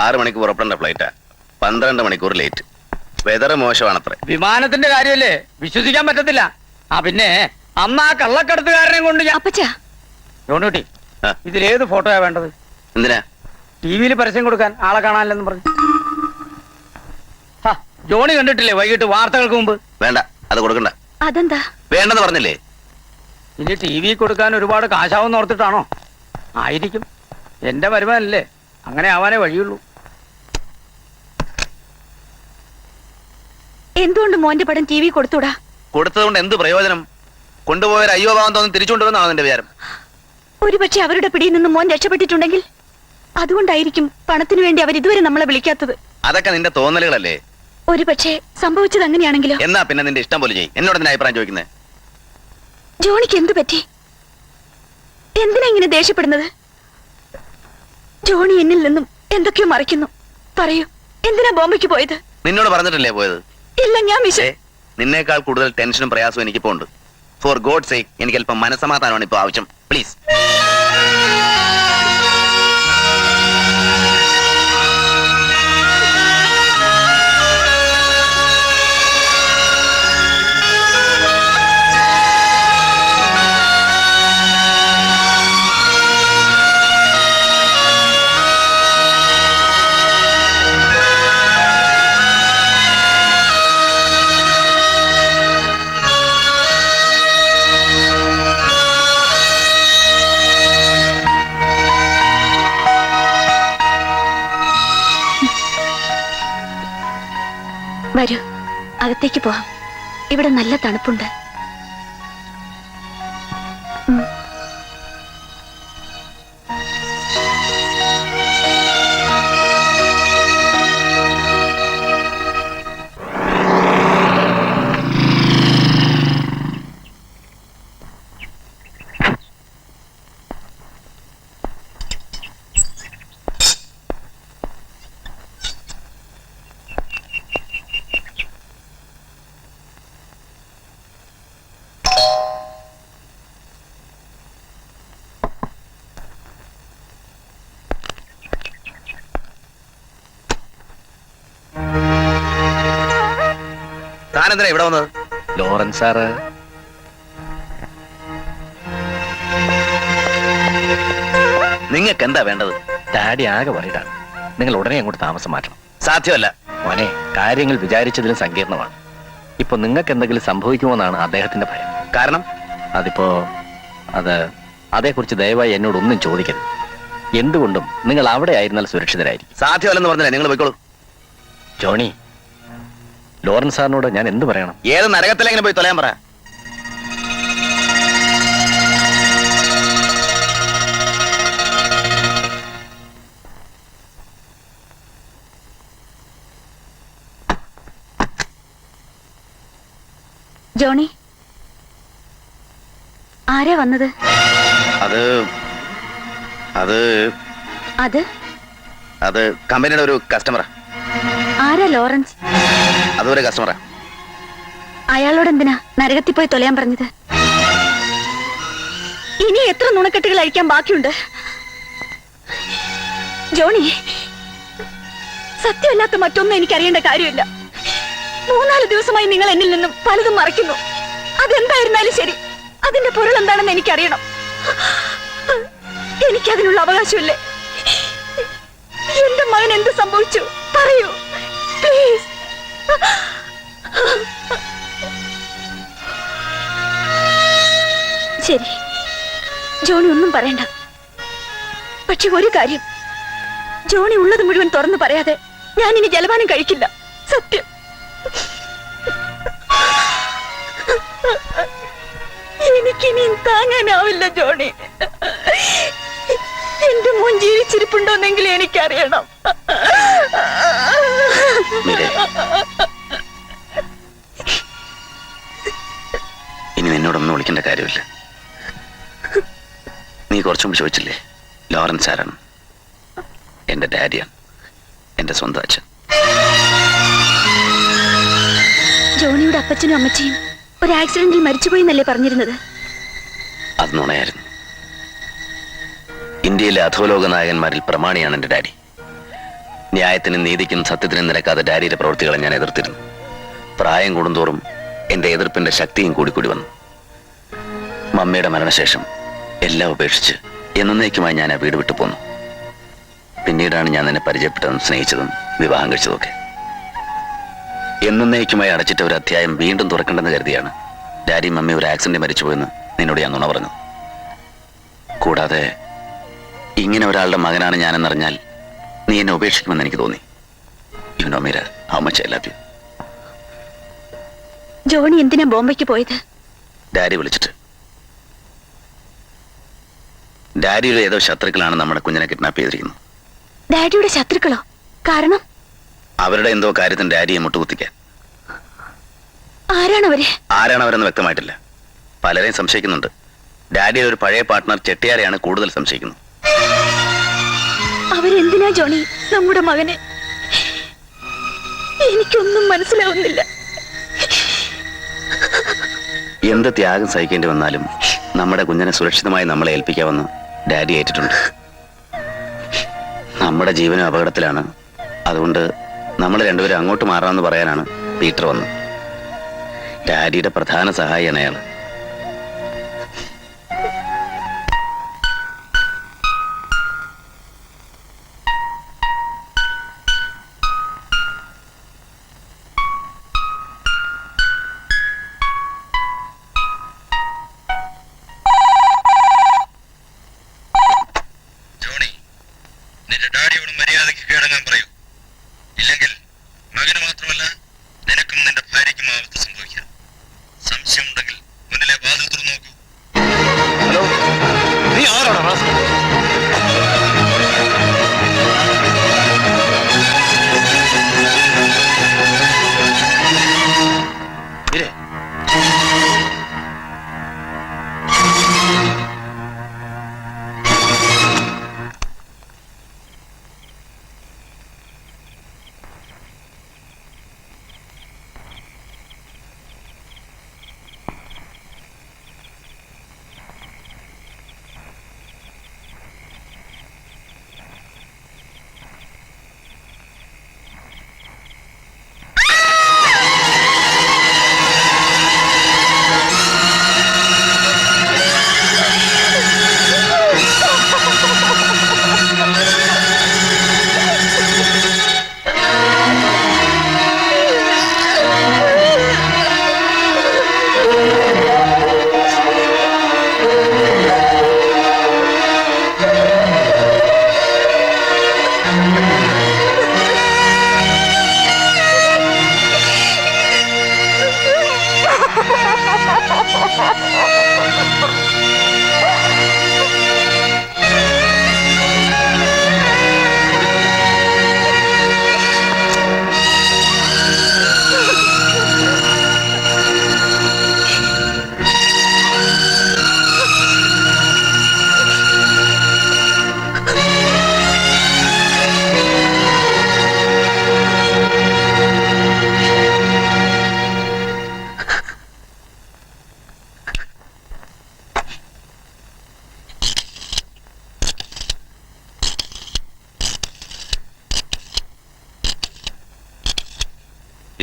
ആറ് മണിക്ക് പുറപ്പെടേണ്ട ഫ്ലൈറ്റാ, 12 മണിക്കൂർ ലേറ്റ്. വെതർ മോശമാണത്രേ. വിമാനത്തിന്റെ കാര്യമല്ലേ, വിശ്വസിക്കാൻ പറ്റത്തില്ല. ആ പിന്നെ അന്ന് ആ കള്ളക്കടത്തുകാരനെ കൊണ്ട് ഞാൻ അപ്പച്ച, ജോണിക്കുട്ടി, ആ. ഇതിലേത് ഫോട്ടോയാ വേണ്ടത്? എന്തിനാ? ടി വിയിൽ പരസ്യം കൊടുക്കാൻ, ആളെ കാണാനില്ലെന്ന് പറഞ്ഞു. ജോണി കണ്ടിട്ടില്ലേ വൈകിട്ട് വാർത്തകൾക്ക് മുമ്പ്? വേണ്ട, അത് കൊടുക്കണ്ട. അതെന്താ? വേണ്ടെന്ന് പറഞ്ഞില്ലേ? ഇനി ടി വി കൊടുക്കാൻ ഒരുപാട് കാശാവെന്ന് ഓർത്തിട്ടാണോ? ആയിരിക്കും. എന്റെ വരുമാനല്ലേ, അങ്ങനെ ആവാനേ വഴിയുള്ളൂ. എന്തുകൊണ്ട് മോന്റെ പടം ടി വി കൊടുത്തൂടാ? കൊടുത്തതുകൊണ്ട് എന്ത് പ്രയോജനം? കൊണ്ടുപോയൊരു അയ്യോ ഭാവം തോന്നി തിരിച്ചുകൊണ്ടുവന്നാണ് എന്റെ വിചാരം. ഒരുപക്ഷെ അവരുടെ പിടിയിൽ നിന്ന് മോൻ രക്ഷപ്പെട്ടിട്ടുണ്ടെങ്കിൽ അതുകൊണ്ടായിരിക്കും പണത്തിനു വേണ്ടി അവർ ഇതുവരെ നമ്മളെ വിളിക്കാത്തത്. അതൊക്കെ നിന്റെ തോന്നലുകളല്ലേ? ഒരുപക്ഷെ സംഭവിച്ചത് അങ്ങനെയാണെങ്കിലോ? എന്നാ പിന്നെ നിന്റെ ഇഷ്ടം പോലെ ചെയ്യും. എന്നോട് എന്തിനാ അഭിപ്രായം ചോദിക്കുന്നത്? ജോണിക്ക് എന്തു പറ്റി? എന്തിനാ ഇങ്ങനെ ദേഷ്യപ്പെടുന്നത്? ജോണി എന്നിൽ നിന്നും എന്തൊക്കെയോ മറയ്ക്കുന്നു. പറയൂ, എന്തിനാ ബോംബെക്ക് പോയത്? നിന്നോട് പറഞ്ഞിട്ടല്ലേ പോയത്? ഇല്ല, ഞാൻ നിന്നേക്കാൾ കൂടുതൽ ടെൻഷനും പ്രയാസവും എനിക്കിപ്പോ ഉണ്ട്. ഫോർ ഗോഡ് സേക്ക്, എനിക്ക് അല്പം മനസ്സമാധാനമാണ് ഇപ്പൊ ആവശ്യം. പ്ലീസ്. വരൂ, അകത്തേക്ക് പോവാം. ഇവിടെ നല്ല തണുപ്പുണ്ട്. താനെന്തിനാ ഇവിടെ വന്നത്? ലോറൻസ് സാറ് നിങ്ങൾക്ക് എന്താ വേണ്ടത്? ഡാഡി ആകെ പറയിടാണ്. നിങ്ങൾ ഉടനെ അങ്ങോട്ട് താമസം മാറ്റണം. സാധ്യമല്ല. മോനെ, കാര്യങ്ങൾ വിചാരിച്ചതിലും സങ്കീർണമാണ്. ഇപ്പൊ നിങ്ങൾക്ക് എന്തെങ്കിലും സംഭവിക്കുമോന്നാണ് അദ്ദേഹത്തിന്റെ ഭയം. കാരണം? അതിപ്പോ അതേക്കുറിച്ച് ദയവായി എന്നോടൊന്നും ചോദിക്കരുത്. എന്തുകൊണ്ടും നിങ്ങൾ അവിടെ ആയിരുന്നാൽ സുരക്ഷിതരായിരിക്കും. സാധ്യമല്ലെന്ന് പറഞ്ഞില്ലേ, നിങ്ങൾ പോയിക്കോളൂ. ജോണി, ലോറൻസ് സാറിനോട് ഞാൻ എന്ത് പറയണം? ഏത് നരകത്തിലെങ്ങനെ പോയി തൊലയാൻ പറ. ജോണി, ആരാ വന്നത്? അത് അത് അത് അത് കമ്പനിയുടെ ഒരു കസ്റ്റമറാ. ആരാ ലോറൻസ്? അതൊരു കസ്റ്റമറാ. അയാളോട് എന്തിനാ നരകത്തിൽ പോയി തൊലയാൻ പറഞ്ഞത്? ഇനി എത്ര നുണക്കെട്ടുകൾ അഴിക്കാൻ ബാക്കിയുണ്ട്? ജോണി, സത്യമല്ലാത്ത മറ്റൊന്നും എനിക്കറിയേണ്ട കാര്യമില്ല. 3-4 ദിവസമായി നിങ്ങൾ എന്നിൽ നിന്നും പലതും മറയ്ക്കുന്നു. അതെന്തായിരുന്നാലും ശരി, അതിന്റെ പൊരുൾ എന്താണെന്ന് എനിക്കറിയണം. എനിക്കതിനുള്ള അവകാശമില്ലേ? എന്റെ മകൻ എന്ത് സംഭവിച്ചു? പറയൂ, പ്ലീസ്. ശരി, ജോണി ഒന്നും പറയണ്ട. പക്ഷെ ഒരു കാര്യം, ജോണി ഉള്ളത് മുഴുവൻ തുറന്നു പറയാതെ ഞാൻ ഇനി ജലപാനം കഴിക്കില്ല. സത്യം. എനിക്കിനി താങ്ങാനാവില്ല ജോണി. എന്റെ മോൻ ജീവിച്ചിരിപ്പുണ്ടോന്നെങ്കിലും എനിക്കറിയണം. മീരെ, ഇനി നിന്നോടൊന്നും വിളിക്കേണ്ട കാര്യമില്ല. നീ കുറച്ചു മുമ്പ് ചോദിച്ചില്ലേ ലോറൻസ് ആരാണ്? എന്റെ ഡാഡിയാണ്, എന്റെ സ്വന്തം അച്ഛൻ. ജോണിയുടെ അപ്പച്ചനും അമ്മച്ചിയും ഒരു ആക്സിഡന്റിൽ മരിച്ചുപോയി എന്നല്ലേ പറഞ്ഞിരുന്നത്? അത് നുണയായിരുന്നു. ഇന്ത്യയിലെ അധോലോക നായകന്മാരിൽ പ്രമാണിയാണ് എന്റെ ഡാഡി. ന്യായത്തിനും നീതിക്കും സത്യത്തിനും നിരക്കാതെ ഡാഡിയുടെ പ്രവൃത്തികളെ ഞാൻ എതിർത്തിരുന്നു. പ്രായം കൂടുന്തോറും എന്റെ എതിർപ്പിന്റെ ശക്തിയും കൂടിക്കൂടി വന്നു. മമ്മിയുടെ മരണശേഷം എല്ലാം ഉപേക്ഷിച്ച് എന്നേക്കുമായി ഞാൻ ആ വീട് വിട്ടു പോന്നു. പിന്നീടാണ് ഞാൻ നിന്നെ പരിചയപ്പെട്ടതും സ്നേഹിച്ചതും വിവാഹം കഴിച്ചതൊക്കെ. എന്നേക്കുമായി അടച്ചിട്ട ഒരു അധ്യായം വീണ്ടും തുറക്കണ്ടെന്ന് കരുതിയാണ് ഡാഡി മമ്മി ഒരു ആക്സിഡന്റ് മരിച്ചുപോയെന്ന് നിന്നോട് ഞാൻ നുണ പറഞ്ഞു. കൂടാതെ ഇങ്ങനെ ഒരാളുടെ മകനാണ് ഞാനെന്നറിഞ്ഞാൽ നീ എന്നെ ഉപേക്ഷിക്കുമെന്ന് എനിക്ക് തോന്നി. You know Meera, how much I love you. Johnny എന്തിനാ ബോംബെക്ക് പോയത്? ഡാഡി വിളിച്ചിട്ട്. ഡാഡിയുടെ ഏതോ ശത്രുക്കളാണ് നമ്മുടെ കുഞ്ഞിനെ കിഡ്നാപ്പ് ചെയ്തിരിക്കുന്നത്. ഡാഡിയുടെ ശത്രുക്കളോ? കാരണം? അവരുടെ എന്തോ കാര്യത്തിന് ഡാഡിയെ മുട്ടുകുത്തിക്കാൻ. ആരാണവര്? ആരാണവരെന്ന് വ്യക്തമായിട്ടില്ല. പലരെയും സംശയിക്കുന്നുണ്ട്. ഡാഡിയുടെ ഒരു പഴയ പാർട്ട്ണർ ചെട്ടിയാരെയാണ് കൂടുതൽ സംശയിക്കുന്നത്. അവരെന്തിനാ ജോണി നമ്മുടെ മകനെ? എനിക്കൊന്നും മനസ്സിലാവുന്നില്ല. എന്ത് ത്യാഗം സഹിക്കേണ്ടി വന്നാലും നമ്മുടെ കുഞ്ഞിനെ സുരക്ഷിതമായി നമ്മളെ ഏൽപ്പിക്കാമെന്ന് ഡാഡി ഏറ്റിട്ടുണ്ട്. നമ്മുടെ ജീവനും അപകടത്തിലാണ്. അതുകൊണ്ട് നമ്മൾ രണ്ടുപേരും അങ്ങോട്ട് മാറാമെന്ന് പറയാനാണ് പീറ്റർ വന്നത്. ഡാഡിയുടെ പ്രധാന സഹായിയാണ് അയാൾ. ഡാഡിയോട് മര്യാദയ്ക്ക് കീഴടങ്ങാൻ പറയൂ. ഇല്ലെങ്കിൽ മകന് മാത്രമല്ല നിനക്കും നിന്റെ ഭാര്യയ്ക്കും ആപത്ത് സംഭവിക്കാം. സംശയമുണ്ടെങ്കിൽ മുന്നിലെ വാതിൽ തുറന്നു നോക്കൂ. ഹലോ, നീ ആരാണ്? ഇരേ,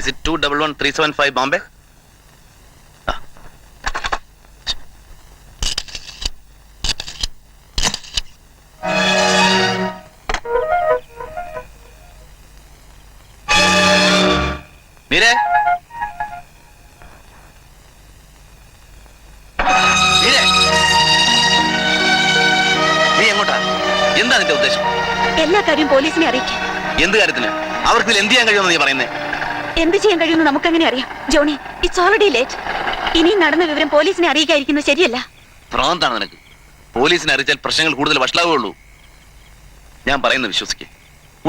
Is it 211375 Bombay? Mire? Mire? എന്താ നിന്റെ ഉദ്ദേശം? എല്ലാ കാര്യവും പോലീസിനെ അറിയിക്കാം. എന്ത് കാര്യത്തിന്? അവർക്ക് എന്ത് ചെയ്യാൻ കഴിയുമെന്ന് നീ പറയുന്നേ? എന്ത് ചെയ്യാൻ കഴിയുമെന്ന് നമുക്കെങ്ങനെ അറിയാം ജോണി? It's already late. ഇനിയും നടന്ന വിവരം പോലീസിനെ അറിയിക്കാതിരിക്കുന്നത് ശരിയല്ല. ഭ്രാന്താണ് നിനക്ക്. പോലീസിനെ അറിയിച്ചാൽ പ്രശ്നങ്ങൾ കൂടുതൽ വഷളാവുകയുള്ളൂ. ഞാൻ പറയുന്നത് വിശ്വസിക്കേ.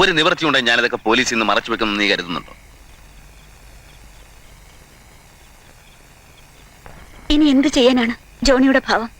ഒരു നിവൃത്തി ഉണ്ടെങ്കിൽ ഞാനിതൊക്കെ പോലീസിൽ നിന്ന് മറച്ചു വെക്കുമെന്ന് നീ കരുതുന്നുണ്ടോ? ഇനി എന്ത് ചെയ്യാനാണ് ജോണിയുടെ ഭാവം?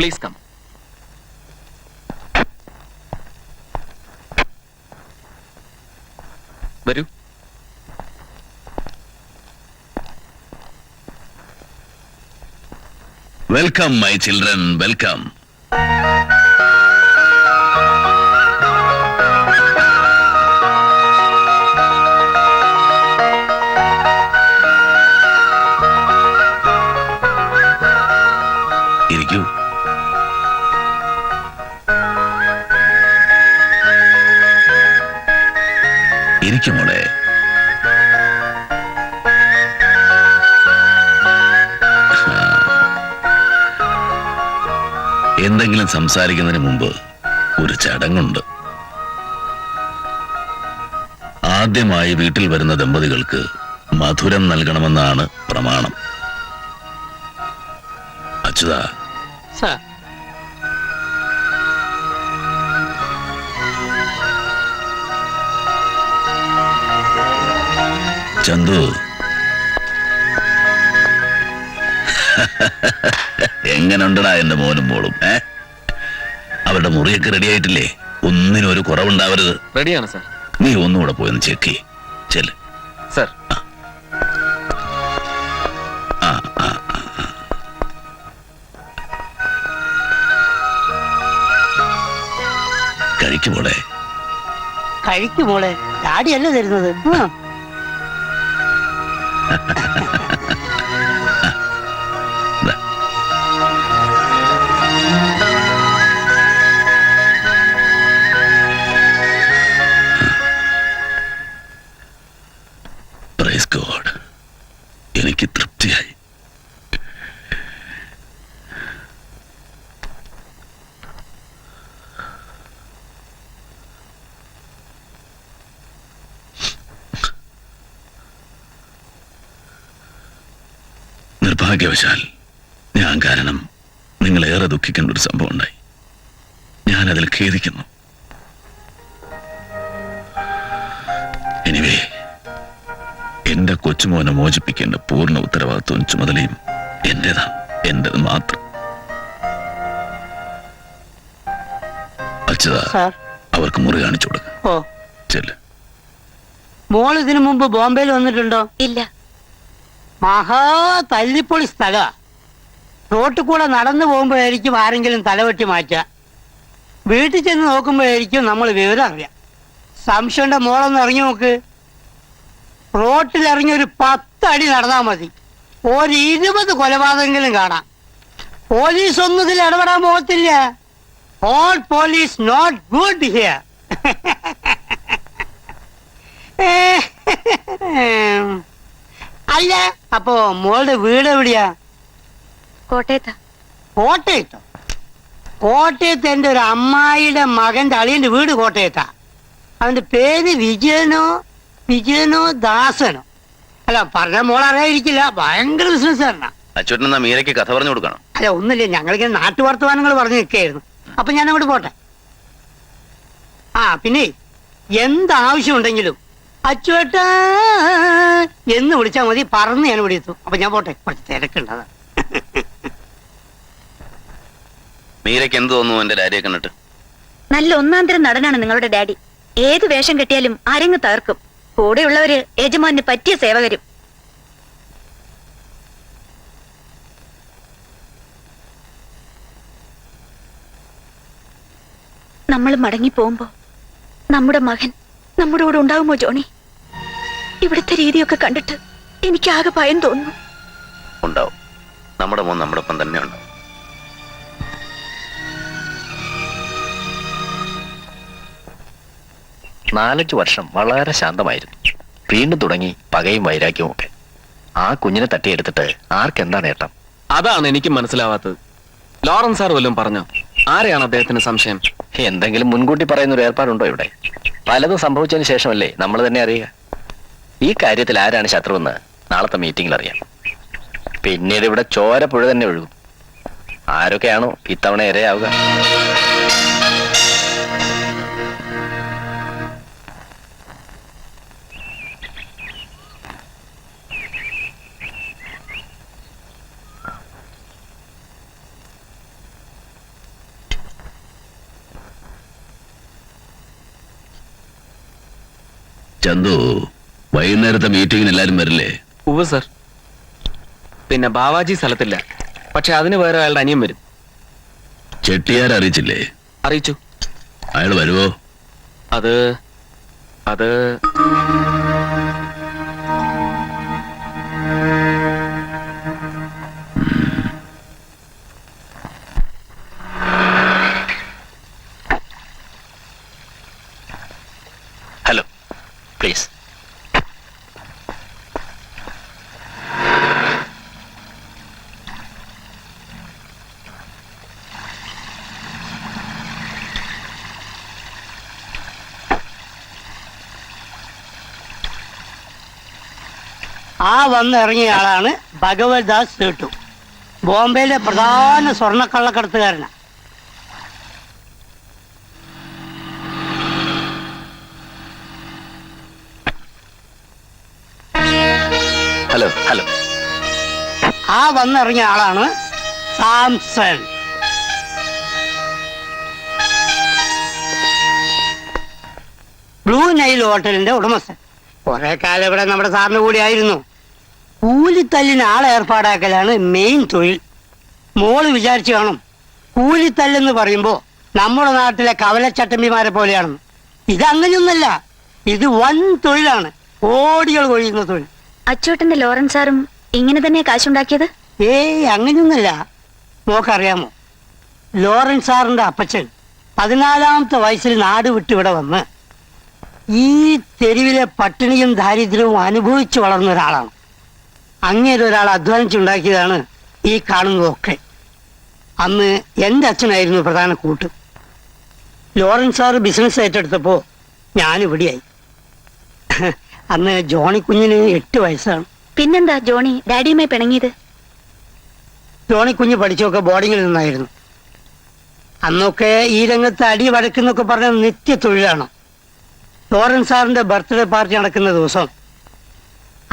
Please come. വരൂ. Welcome my children, welcome. ഇരിക്കൂ. ഇരിക്കും മോളെ. എന്തെങ്കിലും സംസാരിക്കുന്നതിന് മുമ്പ് ഒരു ചടങ്ങുണ്ട്. ആദ്യമായി വീട്ടിൽ വരുന്ന ദമ്പതികൾക്ക് മധുരം നൽകണമെന്നാണ് പ്രമാണം. അച്യുതാ, ചന്തു, എങ്ങനുണ്ടടാ എന്റെ മോനും മോളും? അവരുടെ മുറിയൊക്കെ റെഡി ആയിട്ടില്ലേ? ഒന്നിനും ഒരു കുറവുണ്ടാവരുത്. റെഡിയാണ് സാർ. നീ ഒന്നുകൂടെ പോയൊന്ന് ചെക്ക് ചെയ്യ്. ചെല്ല്. സാർ. കഴിക്കുമോളെ. കഴിക്കുമോളെ, ഡാഡിയല്ല തരുന്നത്. പ്രൈസ് ഗോഡ്, എനിക്ക് തൃപ്തിയായി. നിർഭാഗ്യവശാൽ ഞാൻ കാരണം നിങ്ങളേറെ ദുഃഖിക്കേണ്ട ഒരു സംഭവം ഉണ്ടായി. ഞാനതിൽ ഖേദിക്കുന്നു. എനിവേ, എന്റെ കൊച്ചുമോനെ മോചിപ്പിക്കേണ്ട പൂർണ്ണ ഉത്തരവാദിത്വവും ചുമതലയും എന്റേതാണ്, എന്റേത് മാത്രം. അച്യുതാ, അവർക്ക് മുറി കാണിച്ചു കൊടുക്ക. ഓ, ചെല്ല്. മോൾ ഇതിനു മുമ്പ് ബോംബെയിൽ വന്നിട്ടുണ്ടോ? ഇല്ല. മഹാ തല്ലിപ്പൊളി സ്ഥല. റോട്ടിൽ കൂടെ നടന്നു പോകുമ്പോഴായിരിക്കും ആരെങ്കിലും തലവെട്ടി മാറ്റുക. വീട്ടിൽ ചെന്ന് നോക്കുമ്പോഴായിരിക്കും നമ്മൾ വിവരം അറിയാം. സംശയന്റെ മോളൊന്ന് ഇറങ്ങി നോക്ക്. റോട്ടിൽ ഇറങ്ങി ഒരു 10 അടി നടന്നാൽ മതി, ഒരു 20 കൊലപാതകങ്ങളും കാണാം. പോലീസ് ഒന്നും ഇതിൽ ഇടപെടാൻ പോകത്തില്ല. All police not good here. അല്ല, അപ്പോ മോളുടെ വീട് എവിടെയാ? കോട്ടയത്താ. കോട്ടയത്തോ? കോട്ടയത്ത് എൻ്റെ ഒരു അമ്മായിയുടെ മകന്റെ അളിയന്റെ വീട് കോട്ടയത്താ. അവന്റെ പേര് വിജയനോ ദാസനോ. അല്ല, പറഞ്ഞ മോൾ അറിയാതിരിക്കില്ല, ഭയങ്കര ബിസിനസ്സുകാരനാ. അച്ഛൻ മീരയ്ക്ക് കഥ പറഞ്ഞു കൊടുക്കണം. അല്ല, ഒന്നുമില്ല, ഞങ്ങളിങ്ങനെ നാട്ടുവർത്തമാനങ്ങൾ പറഞ്ഞു നിൽക്കുകയായിരുന്നു. അപ്പൊ ഞാൻ അങ്ങോട്ട് പോട്ടെ. ആ, ആ പിന്നെ എന്താവശ്യമുണ്ടെങ്കിലും അച്ചുവേട്ടാ എന്ന് വിളിച്ചാൽ മതി, പറന്ന് ഞാൻ ഇവിടെ എത്തും. അപ്പൊ ഞാൻ പോട്ടെ, കുറച്ച് തിരക്കുണ്ടതാ. മീരയ്ക്ക് എന്ത് തോന്നുന്നു എന്റെ ഡാഡിയെ കണ്ടിട്ട്? നല്ല ഒന്നാന്തരം നടനാണ് നിങ്ങളുടെ ഡാഡി. ഏത് വേഷം കെട്ടിയാലും അരങ്ങ് തകർക്കും. കൂടെയുള്ളവര് യജമാന് പറ്റിയ സേവകരും. നമ്മൾ മടങ്ങി പോകുമ്പോ നമ്മുടെ മകൻ നമ്മുടെ കൂടെ ഉണ്ടാവുമോ ജോണി? ഇവിടുത്തെ രീതിയൊക്കെ കണ്ടിട്ട് എനിക്ക് ആകെ ഭയം തോന്നുന്നു. ഉണ്ടാവും. നമ്മുടെ മോൻ നമ്മുടെ ഒപ്പം തന്നെ ഉണ്ടാവും. നാലഞ്ച് വർഷം വളരെ ശാന്തമായിരുന്നു. വീണ്ടും തുടങ്ങി പകയും വൈരാഗ്യവും ഒക്കെ. ആ കുഞ്ഞിനെ തട്ടിയെടുത്തിട്ട് ആർക്കെന്താ നേട്ടം? അതാണ് എനിക്ക് മനസ്സിലാവാത്തത്. ലോറൻസ് സാർ വല്ലതും പറഞ്ഞോ? ആരെയാണ് അദ്ദേഹത്തിന് സംശയം? എന്തെങ്കിലും മുൻകൂട്ടി പറയുന്ന ഒരു ഏർപ്പാടുണ്ടോ ഇവിടെ? പലതും സംഭവിച്ചതിന് ശേഷമല്ലേ നമ്മൾ തന്നെ അറിയുക. ഈ കാര്യത്തിൽ ആരാണ് ശത്രുവെന്ന് നാളത്തെ മീറ്റിംഗിൽ അറിയാം. പിന്നീട് ഇവിടെ ചോര പുഴ തന്നെ ഒഴുകും. ആരൊക്കെയാണോ ഇത്തവണ ഇരയാവുക? ചന്തു, വൈകുന്നേരത്തെ മീറ്റിംഗിന് എല്ലാരും വരില്ലേ? ഉവ്വ് സർ. പിന്നെ ബാവാജി സ്ഥലത്തില്ല. പക്ഷെ അതിന് വേറെ അയാളുടെ അനിയൻ വരും. ചെട്ടിയാർ അറിയിച്ചില്ലേ? അറിയിച്ചു. അയാൾ വരുവോ? അത് ഹലോ, പ്ലീസ്. ആ വന്നിറങ്ങിയ ആളാണ് ഭഗവത്ദാസ് സേട്ടു. ബോംബെയിലെ പ്രധാന സ്വർണ്ണക്കള്ളക്കടത്തുകാരനാണ്. Hello hello. ആ വന്നിറങ്ങിയ ആളാണ് സാംസൺ. ബ്ലൂ നൈൽ ഹോട്ടലിന്റെ ഉടമസ്ഥൻ. കുറെ കാലം ഇവിടെ നമ്മുടെ സാറിന് കൂടി ആയിരുന്നു. കൂലിത്തല്ലിന് ആളെ ഏർപ്പാടാക്കലാണ് മെയിൻ തൊഴിൽ. മോള് വിചാരിച്ചു കാണും കൂലിത്തല്ലെന്ന് പറയുമ്പോ നമ്മുടെ നാട്ടിലെ കവലച്ചട്ടമ്പിമാരെ പോലെയാണെന്ന്. ഇതങ്ങനെയൊന്നല്ല. ഇത് വൻ തൊഴിലാണ്, കോടികൾ കൊഴിയുന്ന തൊഴിൽ. അച്ചോട്ടന്റെ ലോറൻസ് സാറും ഇങ്ങനെ തന്നെ കാശുണ്ടാക്കിയത്? ഏയ് അങ്ങനെയൊന്നല്ല. നോക്കറിയാമോ, ലോറൻസ് സാറിന്റെ അപ്പച്ചൻ 14-ാമത്തെ വയസ്സിൽ നാട് വിട്ട് ഇവിടെ വന്ന് ഈ തെരുവിലെ പട്ടിണിയും ദാരിദ്ര്യവും അനുഭവിച്ചു വളർന്ന ഒരാളാണ്. അങ്ങേരെ ഒരാൾ അധ്വാനിച്ചുണ്ടാക്കിയതാണ് ഈ കാണുന്നതൊക്കെ. അന്ന് എൻ്റെ അച്ഛനായിരുന്നു പ്രധാന കൂട്ട്. ലോറൻസ് സാറ് ബിസിനസ് ഏറ്റെടുത്തപ്പോൾ ഞാനിവിടെയായി. അന്ന് ജോണി കുഞ്ഞിന് 8 വയസ്സാണ്. പിന്നെന്താ ജോണി ഡാഡിയുമായി പിണങ്ങിയത്? ജോണി കുഞ്ഞ് പഠിച്ചൊക്കെ ബോർഡിങ്ങിൽ നിന്നായിരുന്നു. അന്നൊക്കെ ഈ രംഗത്ത് അടി വഴക്കെന്നൊക്കെ പറഞ്ഞ നിത്യ തൊഴിലാണ്. ലോറൻസ് സാറിന്റെ ബർത്ത്ഡേ പാർട്ടി നടക്കുന്ന ദിവസം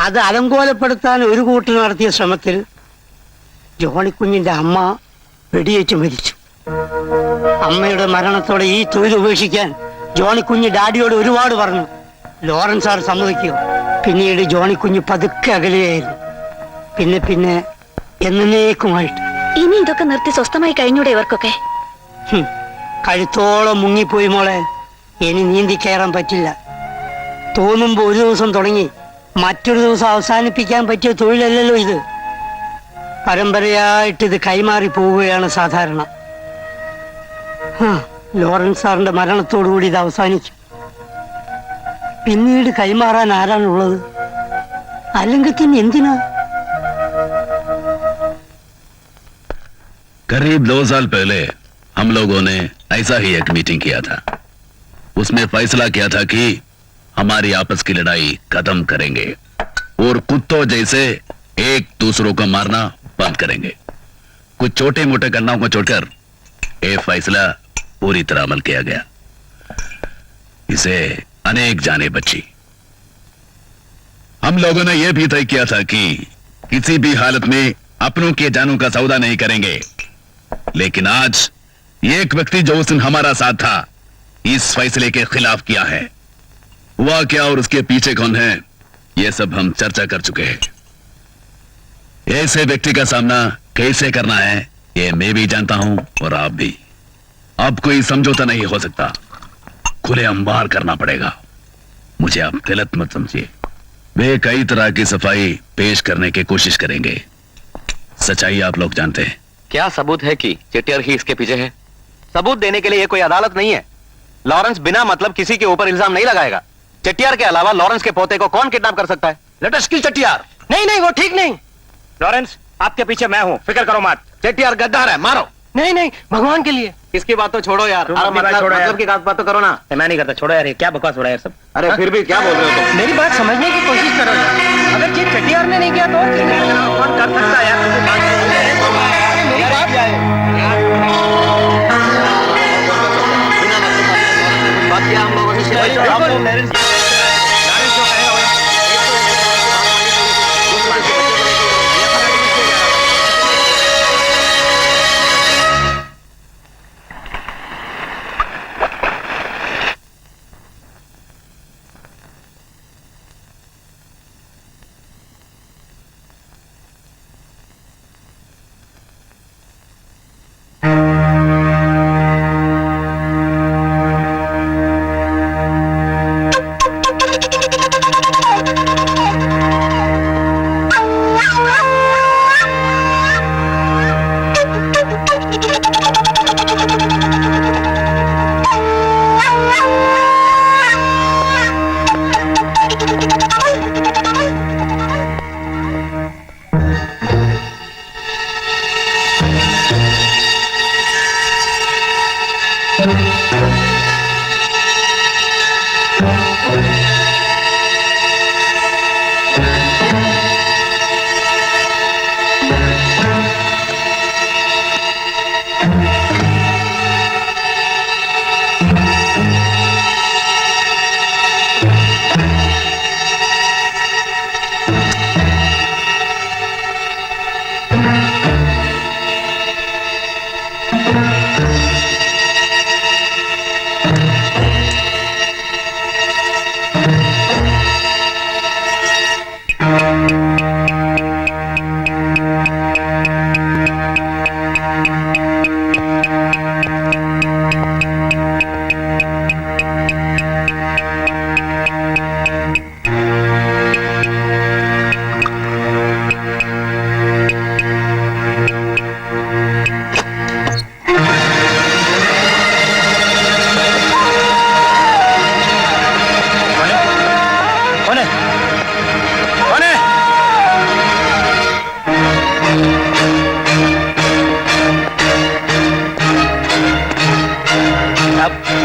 അത് അലങ്കോലപ്പെടുത്താൻ ഒരു കൂട്ടർ നടത്തിയ ശ്രമത്തിൽ ജോണിക്കുഞ്ഞിന്റെ അമ്മ വെടിയേറ്റ് മരിച്ചു. അമ്മയുടെ മരണത്തോടെ ഈ തൊഴിൽ ഉപേക്ഷിക്കാൻ ജോണിക്കുഞ്ഞ് ഡാഡിയോട് ഒരുപാട് പറഞ്ഞു. ലോറൻസ് സാർ സമ്മതിക്കുക. പിന്നീട് ജോണിക്കുഞ്ഞ് പതുക്കെ അകലെയായിരുന്നു. പിന്നെ എന്നേക്കുമായിട്ട്. ഇനി ഇതൊക്കെ നിർത്തി സ്വസ്ഥമായി കഴിഞ്ഞൂടെ ഇവർക്കൊക്കെ? കഴുത്തോളം മുങ്ങിപ്പോയി മോളെ. ഇനി നീന്തി കയറാൻ പറ്റില്ല. തോന്നുമ്പോ ഒരു ദിവസം തുടങ്ങി മറ്റൊരു ദിവസം അവസാനിപ്പിക്കാൻ പറ്റിയ തൊഴിലല്ലല്ലോ ഇത്. പരമ്പരയായിട്ട് ഇത് കൈമാറി പോവുകയാണ് സാധാരണ. ലോറൻസ് സാറിന്റെ മരണത്തോടുകൂടി ഇത് അവസാനിക്കും. പിന്നീട് കൈമാറാൻ ആരാണുള്ളത്? അല്ലെങ്കിൽ തന്നെ എന്തിനാ? करीब 2 साल पहले हम लोगों ने ऐसा ही एक मीटिंग किया था. उसमें फैसला किया था कि हमारी आपस की लड़ाई खत्म करेंगे और कुत्तों जैसे एक दूसरों को मारना बंद करेंगे. कुछ छोटे मोटे घटनाओं को छोड़कर ये फैसला पूरी तरह अमल किया गया. इसे अनेक जाने बच्ची। हम लोगों ने यह भी तय किया था कि किसी भी हालत में अपनों के जानों का सौदा नहीं करेंगे, लेकिन आज एक व्यक्ति जो उस दिन हमारा साथ था इस फैसले के खिलाफ किया है। हुआ क्या और उसके पीछे कौन है, यह सब हम चर्चा कर चुके हैं। ऐसे व्यक्ति का सामना कैसे करना है ये मैं भी जानता हूं और आप भी। अब कोई समझौता नहीं हो सकता, खुले अंबार करना पड़ेगा। मुझे आप गलत मत समझिए, वे कई तरह की सफाई पेश करने की कोशिश करेंगे। सच्चाई आप लोग जानते हैं। क्या सबूत है कि चेटियार ही इसके पीछे है? सबूत देने के लिए ये कोई अदालत नहीं है। लॉरेंस बिना मतलब किसी के ऊपर इल्जाम नहीं लगाएगा। चेटियार के अलावा लॉरेंस के पोते को कौन किडनैप कर सकता है? लेट अस किल चेट्टियार। नहीं नहीं, वो ठीक नहीं। लॉरेंस, आपके पीछे मैं हूँ, फिक्र करो मत। चेटियार गद्दार है, मारो। नहीं नहीं, भगवान के लिए। इसकी बात तो छोड़ो यार। तुम अपनी बात छोड़ो यार। मतलब की बात तो करो ना। मैं नहीं करता, छोड़ो यार, ये क्या बकवास हो रहा है सब। अरे फिर भी क्या बोल रहे हो तुम? मेरी बात समझने की कोशिश करो यार। अगर चीज चटियार ने नहीं किया तो और किसने किया? कौन कर सकता है यार? मेरी बात बात किया हम लोगों ने।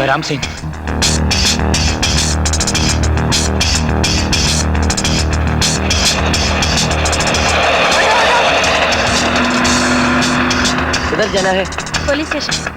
राम सिंह। किधर जाना है? Police station.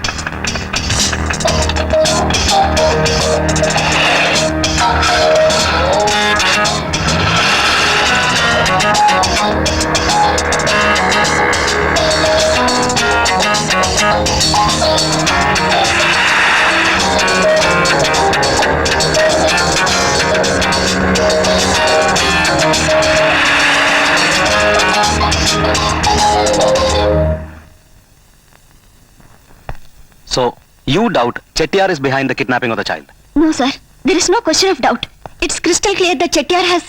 So, you doubt Chettiar is behind the kidnapping of the child? No, sir. There is no question of doubt. It's crystal clear that Chettiar has...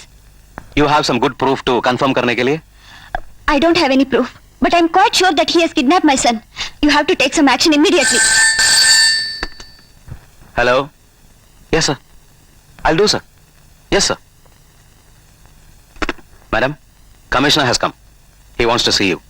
You have some good proof to confirm करने के लिए? I don't have any proof, but I'm quite sure that he has kidnapped my son. You have to take some action immediately. Hello? Yes, sir. I'll do, sir. Yes, sir. Madam, Commissioner has come. He wants to see you.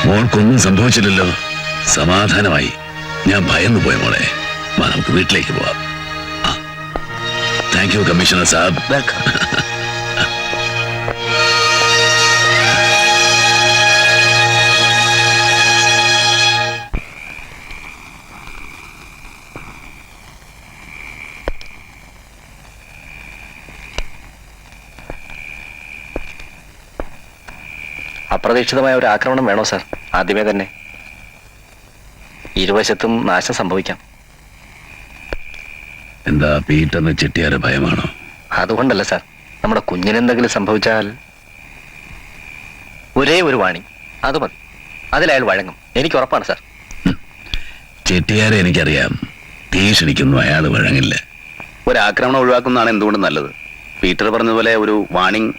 മോൾക്കൊന്നും സംഭവിച്ചില്ലല്ലോ? സമാധാനമായി. ഞാൻ ഭയന്നു പോയ മോളെ. വാ, നമുക്ക് വീട്ടിലേക്ക് പോവാം. Thank you commissioner saab. Welcome. അപ്രതീക്ഷിതമായ ഒരു ആക്രമണം വേണോ സാർ? ആദ്യമേ തന്നെ ഇരുവശത്തും നാശം സംഭവിക്കാം. എന്താ പീറ്ററിന് ചെട്ടിയാരെ ഭയമാണോ? അതുകൊണ്ടല്ല സാർ, നമ്മുടെ കുഞ്ഞിനെന്തെങ്കിലും സംഭവിച്ചാൽ ഒരേ ഒരു വാണി, അത് മതി. അതിലയാൾ വഴങ്ങും, എനിക്ക് ഉറപ്പാണ് സാർ. ചെട്ടിയാരെ എനിക്കറിയാം. ഭീഷണിക്കൊന്നും അയാൾ വഴങ്ങില്ല. ഒരു ആക്രമണം ഒഴിവാക്കുന്നതാണ് എന്തുകൊണ്ടും നല്ലത്. പീറ്റർ പറഞ്ഞതുപോലെ ഒരു വാണിംഗ്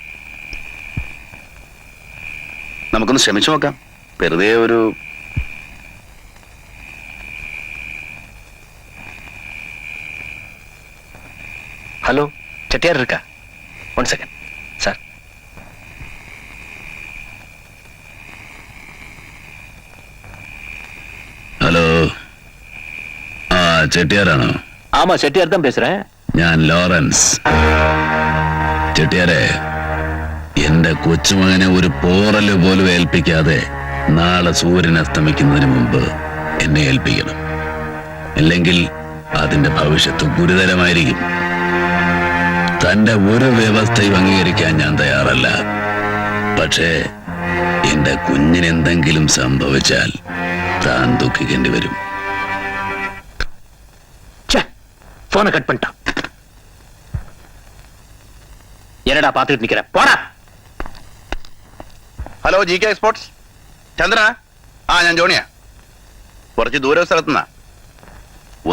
നമുക്കൊന്ന് ശ്രമിച്ചു നോക്കാം. വെറുതെ ഒരു ഹലോ, ചെട്ടിയാർ ഇരിക്ക? 1 സെക്കൻഡ് സാർ. ഹലോ, ആ ചെട്ടിയാരാണോ? ആമാ, ചെട്ടിയാർ താൻ പേசுறேன். ഞാൻ ലോറൻസ്. ചെട്ടിയാരെ, എന്റെ കൊച്ചുമകനെ ഒരു പോറല് പോലും ഏൽപ്പിക്കാതെ നാളെ സൂര്യൻ അസ്തമിക്കുന്നതിന് മുമ്പ് എന്നെ ഏൽപ്പിക്കണം. അല്ലെങ്കിൽ അതിന്റെ ഭവിഷ്യത്ത് ഗുരുതരമായിരിക്കും. തന്റെ ഒരു വ്യവസ്ഥയും അംഗീകരിക്കാൻ ഞാൻ തയ്യാറല്ല. പക്ഷേ എന്റെ കുഞ്ഞിനെന്തെങ്കിലും സംഭവിച്ചാൽ താൻ ദുഃഖിക്കേണ്ടി വരും. ഫോണ് കട്ട് பண்ணிட்டான். என்னடா பாத்துட்டு நிக்கிற? போடா. ഹലോ, ജി കെ എക്സ്പോർട്സ് ചന്ദ്രനാ? ആ, ഞാൻ ജോണിയാ. കുറച്ച് ദൂര സ്ഥലത്തുനിന്നാ.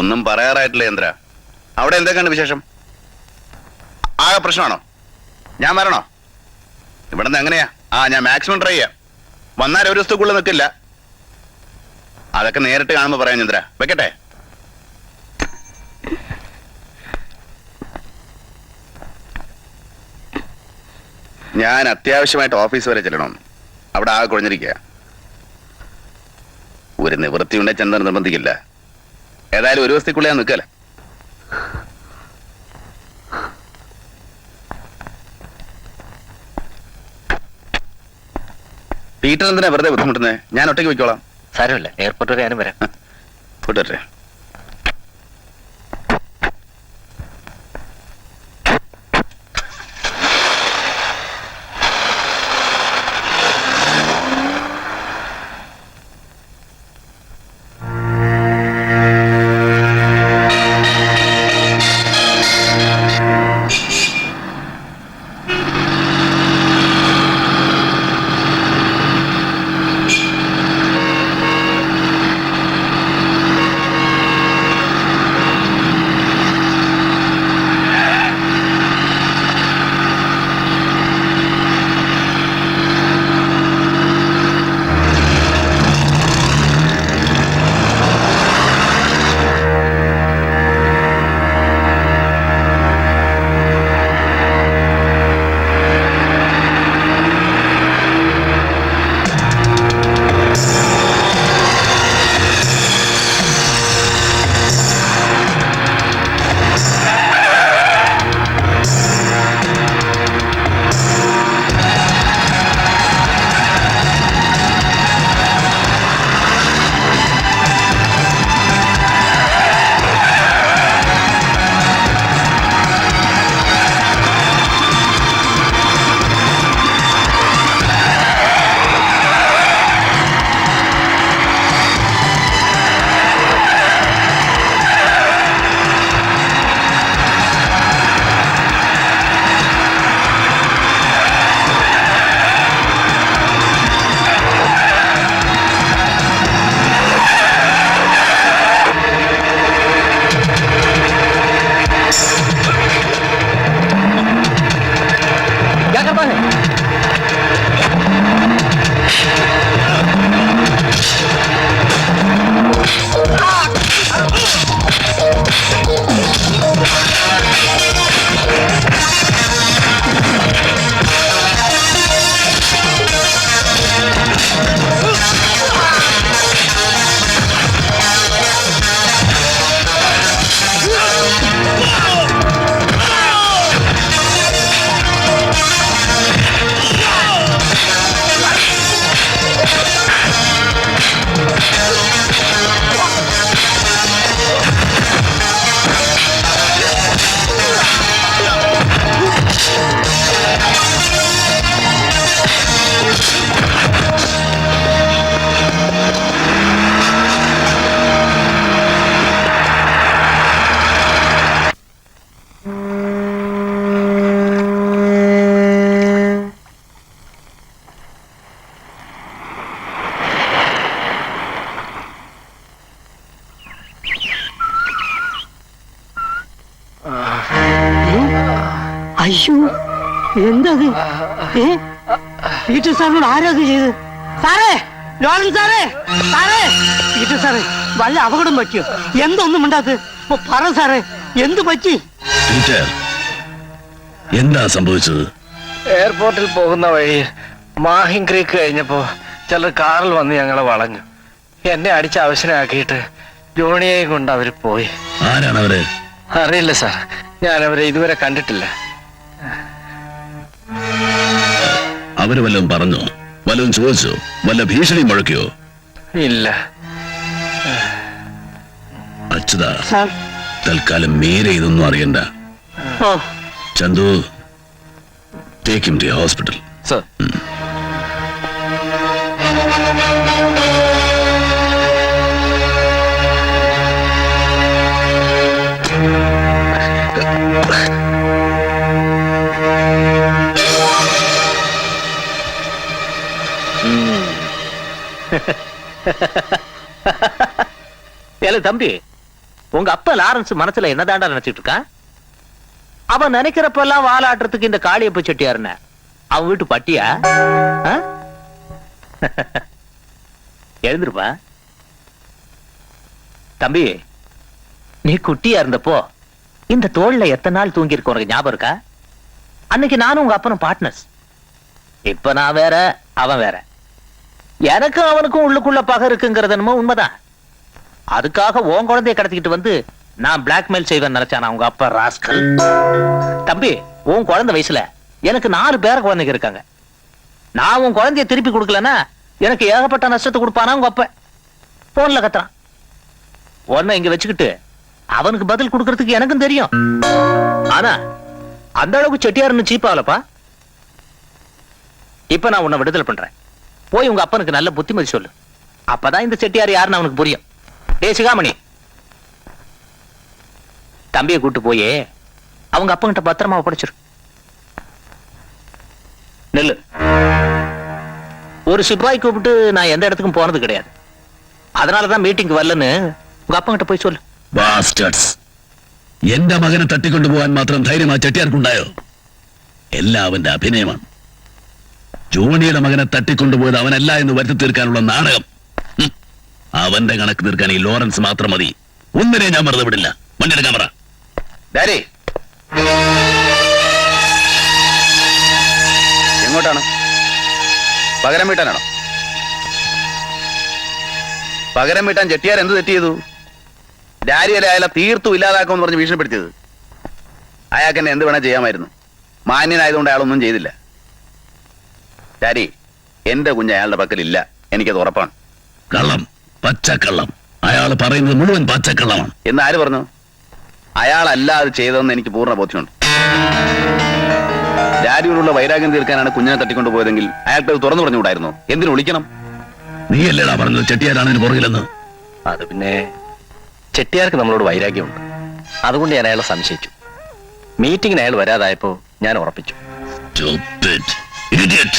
ഒന്നും പറയാറായിട്ടില്ല ചന്ദ്ര. അവിടെ എന്തൊക്കെയാണ് വിശേഷം? ആകെ പ്രശ്നമാണോ? ഞാൻ വരണോ? ഇവിടെ നിന്ന് എങ്ങനെയാ? ഞാൻ മാക്സിമം ട്രൈ ചെയ്യാം. വന്നാൽ ഒരു ദിവസത്തേക്കുള്ളിൽ നിൽക്കില്ല. അതൊക്കെ നേരിട്ട് കാണുമ്പോൾ പറയാം ചന്ദ്ര. വെക്കട്ടെ? ഞാൻ അത്യാവശ്യമായിട്ട് ഓഫീസ് വരെ ചെല്ലണം. അവിടെ ആകെ കുഴഞ്ഞിരിക്കുക. ഒരു നിവൃത്തിയുണ്ടെ ചന്ദ്രൻ നിർബന്ധിക്കില്ല. ഏതായാലും ഒരു ദിവസത്തേക്കുള്ളിൽ ഞാൻ നിൽക്കല. പീറ്റർ എന്തിനാ വെറുതെ ബുദ്ധിമുട്ടുന്നത്? ഞാൻ ഒറ്റയ്ക്ക് പോയിക്കോളാം. സാരമില്ല, എയർപോർട്ട് വരെ ഞാനും വരാം. കൂട്ടട്ടെ. എന്തത്? പീറ്റർ സാറിനോട് ആരാത് ചെയ്ത്? സാറേ, ലോറൻസ് സാറേ, സാറേ, പീറ്റർ സാറേ, വല്ല അപകടം പറ്റിയോ? എന്തൊന്നും ഉണ്ടാത്ത് പറ സാറേ, എന്തു പറ്റി? പീറ്റർ, എന്താ സംഭവിച്ചത്? എയർപോർട്ടിൽ പോകുന്ന വഴി മാഹിം ക്രീക്ക് കഴിഞ്ഞപ്പോ ചിലർ കാറിൽ വന്ന് ഞങ്ങളെ വളഞ്ഞു. എന്നെ അടിച്ച് അവശനാക്കിയിട്ട് ജോണിയെയും കൊണ്ട് അവര് പോയി. ആരാണ് അവര്? അറിയില്ല സാർ, ഞാൻ അവരെ ഇതുവരെ കണ്ടിട്ടില്ല. അവര് വല്ലതും പറഞ്ഞോ? വല്ലതും ചോദിച്ചോ? വല്ല ഭീഷണി മുഴക്കിയോ? ഇല്ല. അച്യുതാ, സാർ, തൽക്കാലം മേരെ ഇതൊന്നും അറിയണ്ട. ഓ, Chandu, take him to hospital. Sir. ஏல தம்பி, உங்க அப்பா லாரன்ஸ் மனசுல என்னதாண்டா நினைச்சிட்டு இருக்கா? அவன் நினைக்கிறப்பெல்லாம் வாலாட்டுறதுக்கு இந்த காளியப்ப செட்டியாருன்னு அவன் வீட்டு பட்டியா? எழுந்திருப்பா தம்பி. நீ குட்டியா இருந்தப்போ இந்த தோல்ல எத்தனை நாள் தூங்கி இருக்க உனக்கு ஞாபகம் இருக்கா? அன்னைக்கு நானும் உங்க அப்பனும் பார்ட்னர்ஸ். இப்ப நான் வேற, அவன் வேற. எனக்கும் அவனுக்கும் உள்ளுக்குள்ள பகை இருக்குங்கிறது என்னமோ உண்மைதான். அதுக்காக உன் குழந்தைய கடத்திக்கிட்டு வந்து நான் பிளாக்மெயில் செய்வேன் நினைச்சானா உங்க அப்பா ராஸ்கல்? தம்பி, உன் குழந்தை வயசுல எனக்கு 4 பேர குழந்தைங்க இருக்காங்க. நான் உன் குழந்தைய திருப்பி கொடுக்கலன்னா எனக்கு ஏகப்பட்ட நஷ்டத்தை கொடுப்பானா உங்க அப்ப? போன்ல கத்துறான். உன்னை இங்க வச்சுக்கிட்டு அவனுக்கு பதில் கொடுக்கறதுக்கு எனக்கும் தெரியும். ஆனா அந்த அளவுக்கு செட்டியாருன்னு சீப்பாவலப்பா. இப்ப நான் உன்னை விடுதலை பண்றேன். போய் உங்க அப்பனுக்கு நல்ல புத்திமதி சொல்லு. அப்பதான் இந்த செட்டியார் யாருன்னு அவனுக்கு புரியும். டேய் சிகாமணி, தம்பியை கூட்டு போயே அவங்க அப்பங்கிட்ட பத்திரமா ஒப்படைச்சிரு. நெல்லு. ஒரு சிப்பாய் கூப்பிட்டு நான் எந்த இடத்துக்கும் போனது கிடையாது. அதனாலதான் மீட்டிங்க்கு வரலன்னு உங்க அப்பங்கிட்ட போய் சொல்லு. ബാസ്റ്റേഴ്സ്, എന്റെ മകനെ തട്ടിക്കൊണ്ടുപോകാൻ മാത്രം ധൈര്യം ആ ചെട്ടിയാർക്കുണ്ടായോ? എല്ലാം അവന്റെ അഭിനയമാണ്. ജോണിയുടെ മകനെ തട്ടിക്കൊണ്ടുപോയത് അവനല്ല എന്ന് വരുത്തി തീർക്കാനുള്ള നാടകം. അവന്റെ കണക്ക് തീർക്കാൻ ഈ ലോറൻസ് മാത്രം മതി. ഒന്നിനെ ഞാൻ വെറുതെ വിടില്ല. വണ്ടിയുടെ പറ. ഡാഡി, എങ്ങോട്ടാണ്? പകരം വീട്ടാനാണോ? പകരം വീട്ടാൻ ചെട്ടിയാർ എന്ത് തെറ്റ് ചെയ്തു? ഡാരിയല്ലേ അയാളെ തീർത്തും ഇല്ലാതാക്കുമെന്ന് പറഞ്ഞ് ഭീഷണിപ്പെടുത്തിയത്. അയാൾക്ക് എന്നെ എന്ത് വേണേ ചെയ്യാമായിരുന്നു. മാന്യനായതുകൊണ്ട് അയാളൊന്നും ചെയ്തില്ല. ഡാഡി, എന്റെ കുഞ്ഞ് അയാളുടെ പക്കലില്ല, എനിക്കത് ഉറപ്പാണ്. കള്ളം, പച്ചക്കള്ളം. അയാൾ പറയുന്നത് മുഴുവൻ പച്ചക്കള്ളമാണ്. എന്ന് ആര് പറഞ്ഞു? അയാളല്ല അത് ചെയ്തതെന്ന് എനിക്ക് പൂർണ്ണ ബോധ്യമുണ്ട്. ഡാഡിയോടുള്ള വൈരാഗ്യം തീർക്കാനാണ് കുഞ്ഞിനെ തട്ടിക്കൊണ്ടു പോയതെങ്കിൽ അയാൾക്ക് അത് തുറന്നു പറഞ്ഞുകൂടായിരുന്നു. എന്തിനു വിളിക്കണം? നീയല്ലേടാ പറഞ്ഞത് ചെട്ടിയാരാണ് ഇതിന് പുറകിലെന്ന്? അത് പിന്നെ ചെട്ടിയാർക്ക് നമ്മളോട് വൈരാഗ്യമുണ്ട്. അതുകൊണ്ട് ഞാൻ അയാളെ സംശയിച്ചു. മീറ്റിങ്ങിന് അയാൾ വരാതായപ്പോ ഞാൻ ഉറപ്പിച്ചു. Stupid idiot.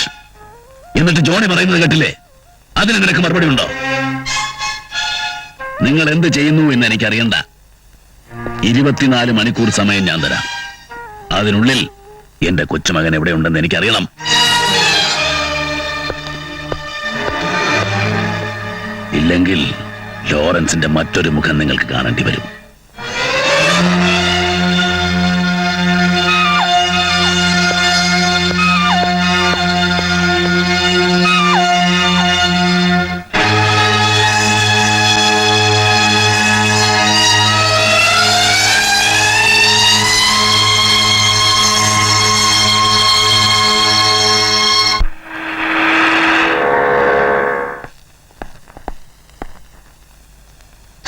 എന്നിട്ട് ജോണി പറയുന്നത് കേട്ടില്ലേ? അതിന് നിനക്ക് മറുപടി ഉണ്ടോ? നിങ്ങൾ എന്ത് ചെയ്യുന്നു എന്ന് എനിക്കറിയണ്ട. 24 മണിക്കൂർ സമയം ഞാൻ തരാം. അതിനുള്ളിൽ എന്റെ കൊച്ചുമകൻ എവിടെയുണ്ടെന്ന് എനിക്കറിയണം. ഇല്ലെങ്കിൽ ലോറൻസിന്റെ മറ്റൊരു മുഖം നിങ്ങൾക്ക് കാണേണ്ടി വരും.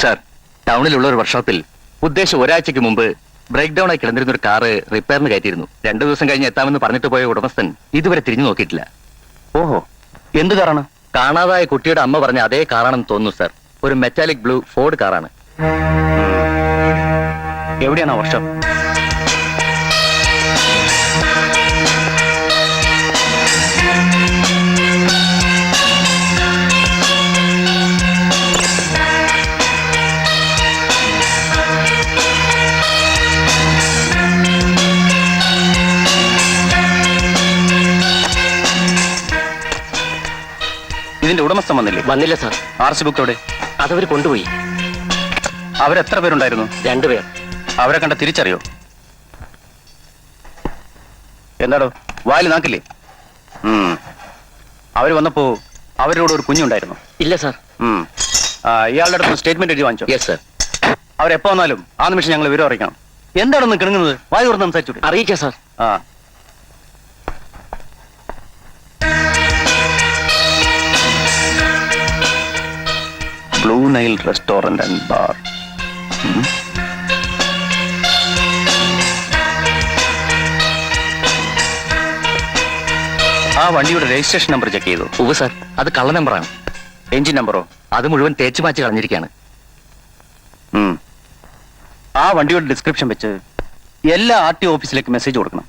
സാർ, ടൗണിലുള്ള ഒരു വർക്ക്ഷോപ്പിൽ ഉദ്ദേശം ഒരാഴ്ചക്ക് മുമ്പ് ബ്രേക്ക് ഡൗൺ ആയി കിടന്നിരുന്ന ഒരു കാറ് റിപ്പയറിന് കയറ്റിയിരുന്നു. 2 ദിവസം കഴിഞ്ഞ് എത്താമെന്ന് പറഞ്ഞിട്ട് പോയ ഉടമസ്ഥൻ ഇതുവരെ തിരിഞ്ഞു നോക്കിയിട്ടില്ല. ഓഹോ, എന്ത് കാറാണ്? കാണാതായ കുട്ടിയുടെ അമ്മ പറഞ്ഞ അതേ കാറാണെന്ന് തോന്നുന്നു സാർ. ഒരു മെറ്റാലിക് ബ്ലൂ ഫോർഡ് കാറാണ്. എവിടെയാണ് വർഷം? ഇതിന്റെ ഉടമസ്ഥൻ വന്നില്ലേ? വന്നില്ല സാർ. RC ബുക്ക് എവിടെ? അതവർ കൊണ്ടുപോയി. അവരെത്ര പേരുണ്ടായിരുന്നു? 2 പേർ. അവരെ കണ്ട തിരിച്ചറിയോ? എന്താടോ വായിൽ നാക്കില്ലേ? അവര് വന്നപ്പോ അവരുടെ കൂടെ ഒരു കുഞ്ഞുണ്ടായിരുന്നു? ഇല്ല സാർ. ഇയാളുടെ അടുത്ത് സ്റ്റേറ്റ്മെന്റ് എഴുതി വാങ്ങിച്ചോ? Yes sir. അവരെപ്പോ വന്നാലും ആ നിമിഷം ഞങ്ങൾ വിവരം അറിയിക്കണം. എന്താണെന്ന് കിണങ്ങുന്നത്? വായി തുറന്ന് സംസാരിച്ചു. അറിയിക്കാം sir. Blue Nile restaurant and bar. ആ വണ്ടിയുടെ രജിസ്ട്രേഷൻ നമ്പർ ചെക്ക് ചെയ്തു? ഉവ്വ് സാർ, അത് കള്ള നമ്പറാണ്. എഞ്ചിൻ നമ്പറോ? അത് മുഴുവൻ തേച്ചു മാച്ച് കളഞ്ഞിരിക്കുകയാണ്. ആ വണ്ടിയുടെ ഡിസ്ക്രിപ്ഷൻ വെച്ച് എല്ലാ RTO ഓഫീസിലേക്ക് മെസ്സേജ് കൊടുക്കണം.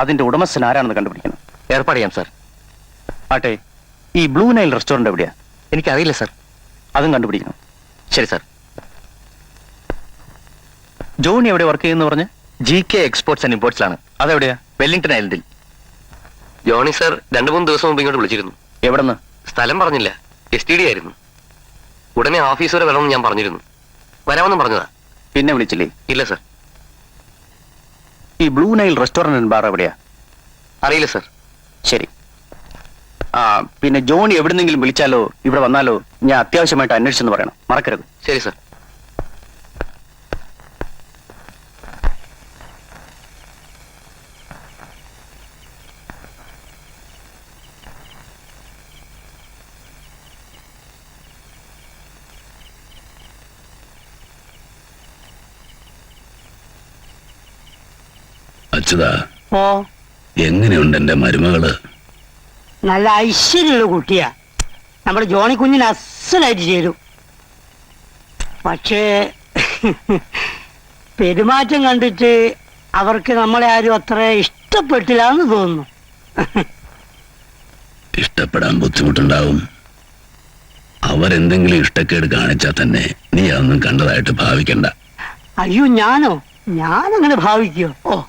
അതിന്റെ ഉടമസ്ഥൻ ആരാണെന്ന് കണ്ടുപിടിക്കണം. ഏർപ്പാട് ചെയ്യാം സാർ. ആട്ടെ, ഈ ബ്ലൂ നൈൽ റെസ്റ്റോറന്റ് എവിടെയാ? എനിക്കറിയില്ല സാർ. അതും കണ്ടുപിടിക്കണം. ശരി സാർ. ജോണി എവിടെ വർക്ക് ചെയ്യുന്നു പറഞ്ഞ്? GK എക്സ്പോർട്സ് ആൻഡ് ഇമ്പോർട്സിലാണ്. അതെവിടെയാ? വെല്ലിംഗ്ടൺ ഐലൻഡിൽ. ജോണി സാർ 2-3 ദിവസം മുമ്പ് ഇങ്ങോട്ട് വിളിച്ചിരുന്നു. എവിടെന്ന്? സ്ഥലം പറഞ്ഞില്ല. STD ആയിരുന്നു. ഉടനെ ഓഫീസ് വരെ വരണമെന്ന് ഞാൻ പറഞ്ഞിരുന്നു. വരാമെന്നും പറഞ്ഞതാ. പിന്നെ വിളിച്ചില്ലേ? ഇല്ല സാർ. ഈ blue Nile restaurant and bar എവിടെയാ? അറിയില്ല സാർ. ശരി. പിന്നെ ജോണി എവിടെന്നെങ്കിലും വിളിച്ചാലോ ഇവിടെ വന്നാലോ ഞാൻ അത്യാവശ്യമായിട്ട് അന്വേഷിച്ചെന്ന് പറയണം. മറക്കരുത്. ശരി സാർ. അച്യുതാ, ഓ, എങ്ങനെയുണ്ട് എന്റെ മരുമകള്? നല്ല ഐശ്വര്യമുള്ള കുട്ടിയാ. നമ്മുടെ ജോണി കുഞ്ഞിന് അസലായിട്ട് ചേരും. പക്ഷേ പെരുമാറ്റം കണ്ടിട്ട് അവർക്ക് നമ്മളെ ആരും അത്ര ഇഷ്ടപ്പെട്ടില്ല എന്ന് തോന്നുന്നു. ഇഷ്ടപ്പെടാൻ ബുദ്ധിമുട്ടുണ്ടാവും. അവരെന്തെങ്കിലും ഇഷ്ടക്കേട് കാണിച്ചാൽ തന്നെ നീ അതൊന്നും കണ്ടതായിട്ട് ഭാവിക്കണ്ട. അയ്യോ, ഞാനങ്ങനെ ഭാവിക്കോ? ഓ,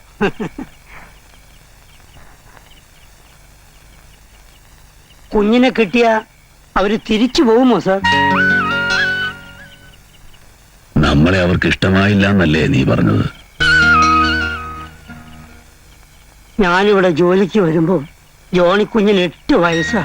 കുഞ്ഞിനെ കിട്ടിയ അവര് തിരിച്ചു പോകുമോ സാർ? നമ്മളെ അവർക്ക് ഇഷ്ടമായില്ല എന്നല്ലേ നീ പറഞ്ഞത്? ഞാനിവിടെ ജോലിക്ക് വരുമ്പോ ജോണി കുഞ്ഞിന് 8 വയസ്സാ.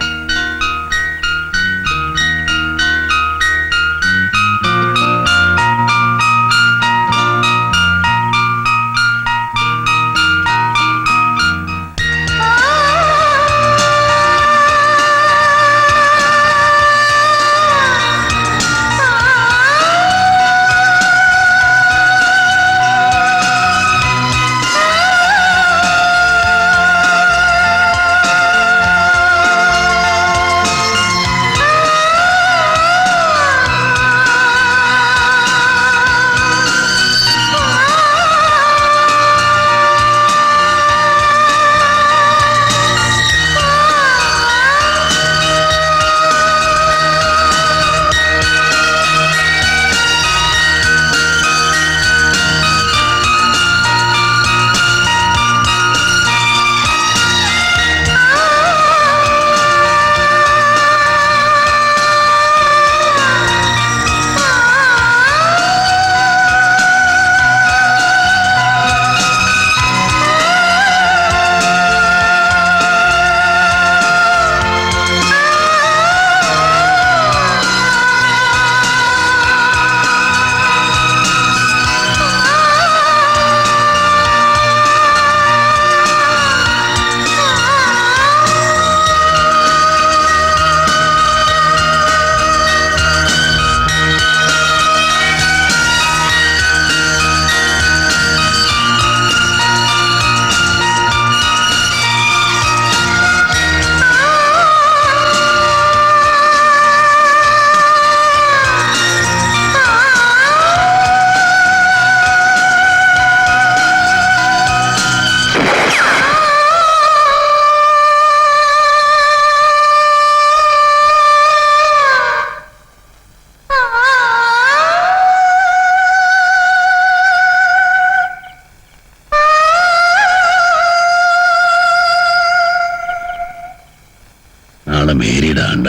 നാളെ മേരിയുടെ ആണ്ട.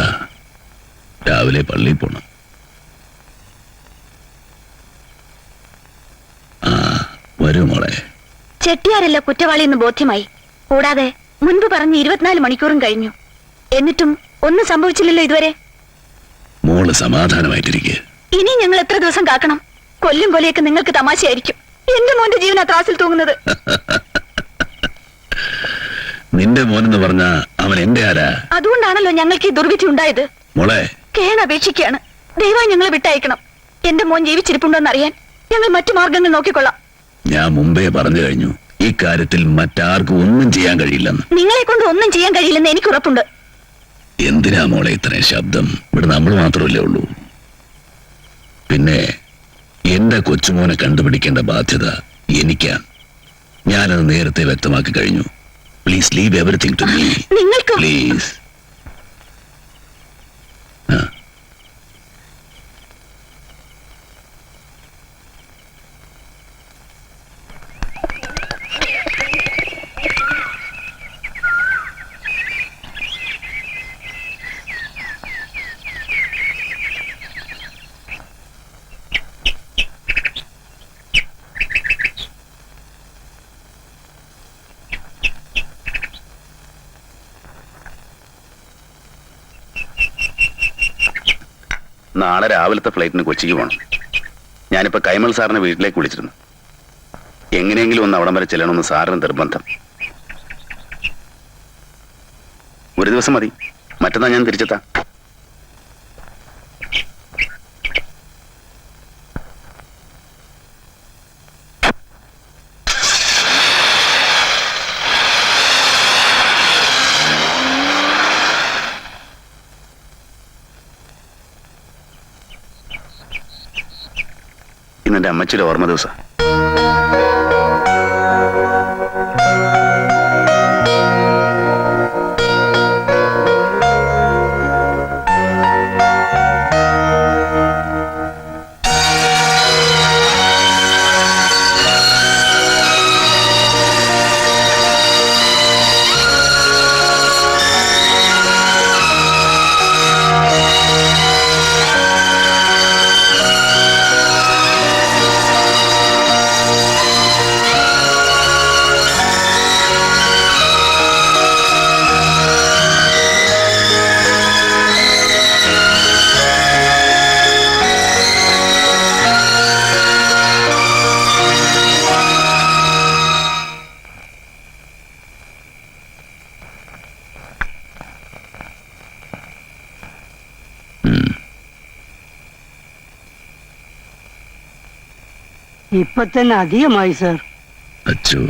രാവിലെ പള്ളിയിൽ പോണം. ആ വരൂ മോളെ. ചെട്ടിയാരല്ല കുറ്റവാളി എന്ന് ബോധ്യമായി. കൂടാതെ മുൻപ് പറഞ്ഞ് 24 മണിക്കൂറും കഴിഞ്ഞു. എന്നിട്ടും ഒന്നും സംഭവിച്ചില്ലല്ലോ ഇതുവരെ. മോള് സമാധാനമായിട്ടിരിക്കുക. ഇനി ഞങ്ങൾ എത്ര ദിവസം കാക്കണം? കൊല്ലും കൊലയൊക്കെ നിങ്ങൾക്ക് തമാശയായിരിക്കും. എന്റെ മോന്റെ ജീവനാ ത്രാസിൽ തൂങ്ങുന്നത്. നിന്റെ മോനെന്ന് പറഞ്ഞ അവൻ എന്റെ ആരാ? അതുകൊണ്ടാണല്ലോ ഞങ്ങൾക്ക് ഈ ദുർവിധി ഉണ്ടായത്. മോളെ കേണപേക്ഷിക്കുകയാണ്. ദയവായി ഞങ്ങളെ വിട്ടയക്കണം. എന്റെ മോൻ ജീവിച്ചിരിപ്പുണ്ടോന്ന് അറിയാൻ ഞങ്ങൾ മറ്റു മാർഗങ്ങൾ നോക്കിക്കൊള്ളാം. ഞാൻ മുമ്പേ പറഞ്ഞു കഴിഞ്ഞു, ഈ കാര്യത്തിൽ മറ്റാർക്കും ഒന്നും ചെയ്യാൻ കഴിയില്ലെന്ന്. നിങ്ങളെ കൊണ്ട് ഒന്നും ചെയ്യാൻ കഴിയില്ലെന്ന് എനിക്ക് ഉറപ്പുണ്ട്. എന്തിനാ മോളെ ഇത്രയും ശബ്ദം? ഇവിടെ നമ്മൾ മാത്രമല്ലേ ഉള്ളൂ. പിന്നെ എന്റെ കൊച്ചുമോനെ കണ്ടുപിടിക്കേണ്ട ബാധ്യത എനിക്കാണ്. ഞാനത് നേരത്തെ വ്യക്തമാക്കി കഴിഞ്ഞു. Please leave everything to me. നിങ്ങൾക്ക് പ്ലീസ്. നാളെ രാവിലത്തെ ഫ്ലൈറ്റിന് കൊച്ചിക്ക് പോകണം. ഞാനിപ്പോ കൈമൾ സാറിനെ വീട്ടിലേക്ക് വിളിച്ചിരുന്നു. എങ്ങനെയെങ്കിലും ഒന്ന് അവിടം വരെ ചെല്ലണമെന്ന് സാറിന് നിർബന്ധം. ഒരു ദിവസം മതി, മറ്റന്നാൾ ഞാൻ തിരിച്ചെത്താം. ഇന്നെന്റെ അമ്മച്ചിയുടെ ഓർമ്മ ദിവസം. ഇപ്പൊ തന്നെ അധികമായി സർ. അച്ചോ,